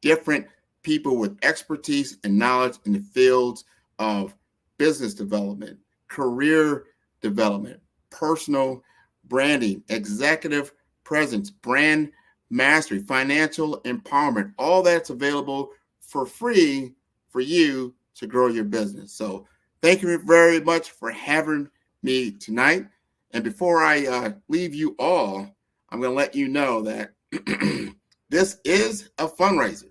different people with expertise and knowledge in the fields of business development, career development, personal branding, executive presence, brand mastery, financial empowerment. All that's available for free for you to grow your business. So thank you very much for having me tonight. And before I leave you all, I'm going to let you know that this is a fundraiser.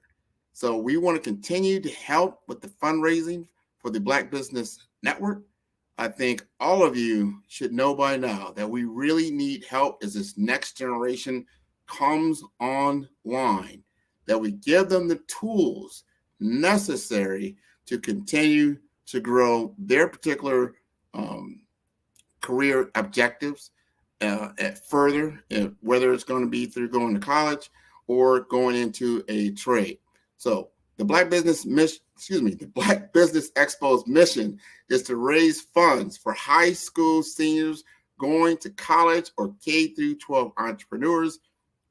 So we want to continue to help with the fundraising for the Black Business Network. I think all of you should know by now that we really need help as this next generation comes online, that we give them the tools necessary to continue to grow their particular career objectives further, whether it's going to be through going to college or going into a trade. So the Black Business Expo's mission is to raise funds for high school seniors going to college or K through 12 entrepreneurs.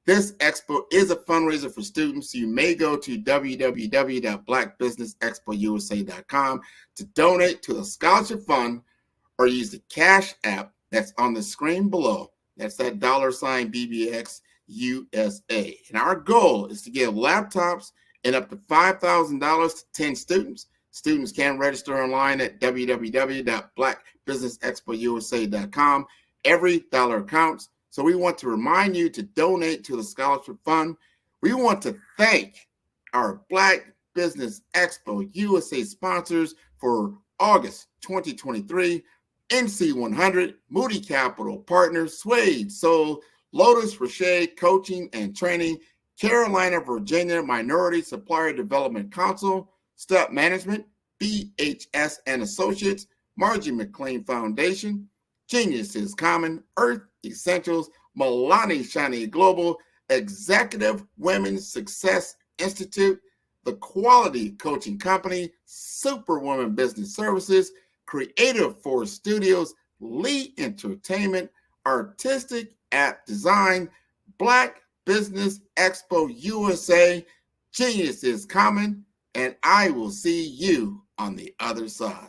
This expo is a fundraiser for students. You may go to www.blackbusinessexpousa.com to donate to a scholarship fund or use the Cash App that's on the screen below. That's that $BBX USA. And our goal is to give laptops and up to $5,000 to 10 students. Students can register online at www.blackbusinessexpousa.com. Every dollar counts. So we want to remind you to donate to the scholarship fund. We want to thank our Black Business Expo USA sponsors for August 2023. NC100, Moody Capital Partners, Suede Soul, Lotus Rocher Coaching and Training, Carolina, Virginia Minority Supplier Development Council, Step Management, BHS and Associates, Margie McLean Foundation, Genius is Common, Earth Essentials, Milani Shani Global, Executive Women's Success Institute, The Quality Coaching Company, Superwoman Business Services, Creative Force Studios, Lee Entertainment, Artistic App Design, Black Business Expo USA, Genius is Common, and I will see you on the other side.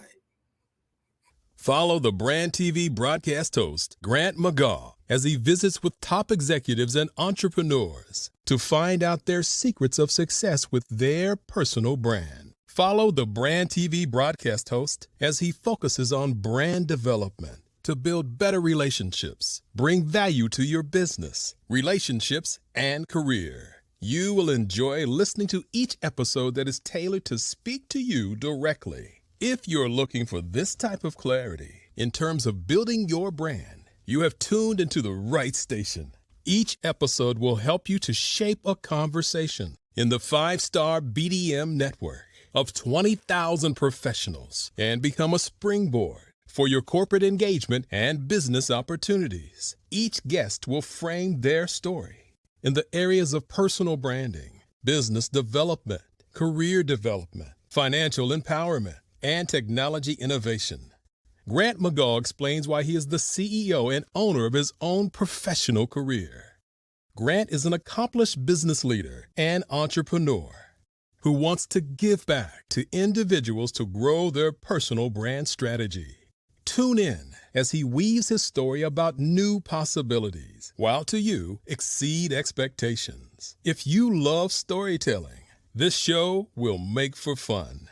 Follow the Brand TV broadcast host, Grant McGaw, as he visits with top executives and entrepreneurs to find out their secrets of success with their personal brand. Follow the Brand TV broadcast host as he focuses on brand development to build better relationships, bring value to your business, relationships, and career. You will enjoy listening to each episode that is tailored to speak to you directly. If you're looking for this type of clarity in terms of building your brand, you have tuned into the right station. Each episode will help you to shape a conversation in the 5-star BDM network of 20,000 professionals and become a springboard for your corporate engagement and business opportunities. Each guest will frame their story in the areas of personal branding, business development, career development, financial empowerment, and technology innovation. Grant McGaw explains why he is the CEO and owner of his own professional career. Grant is an accomplished business leader and entrepreneur who wants to give back to individuals to grow their personal brand strategy. Tune in as he weaves his story about new possibilities, while to you exceed expectations. If you love storytelling, this show will make for fun.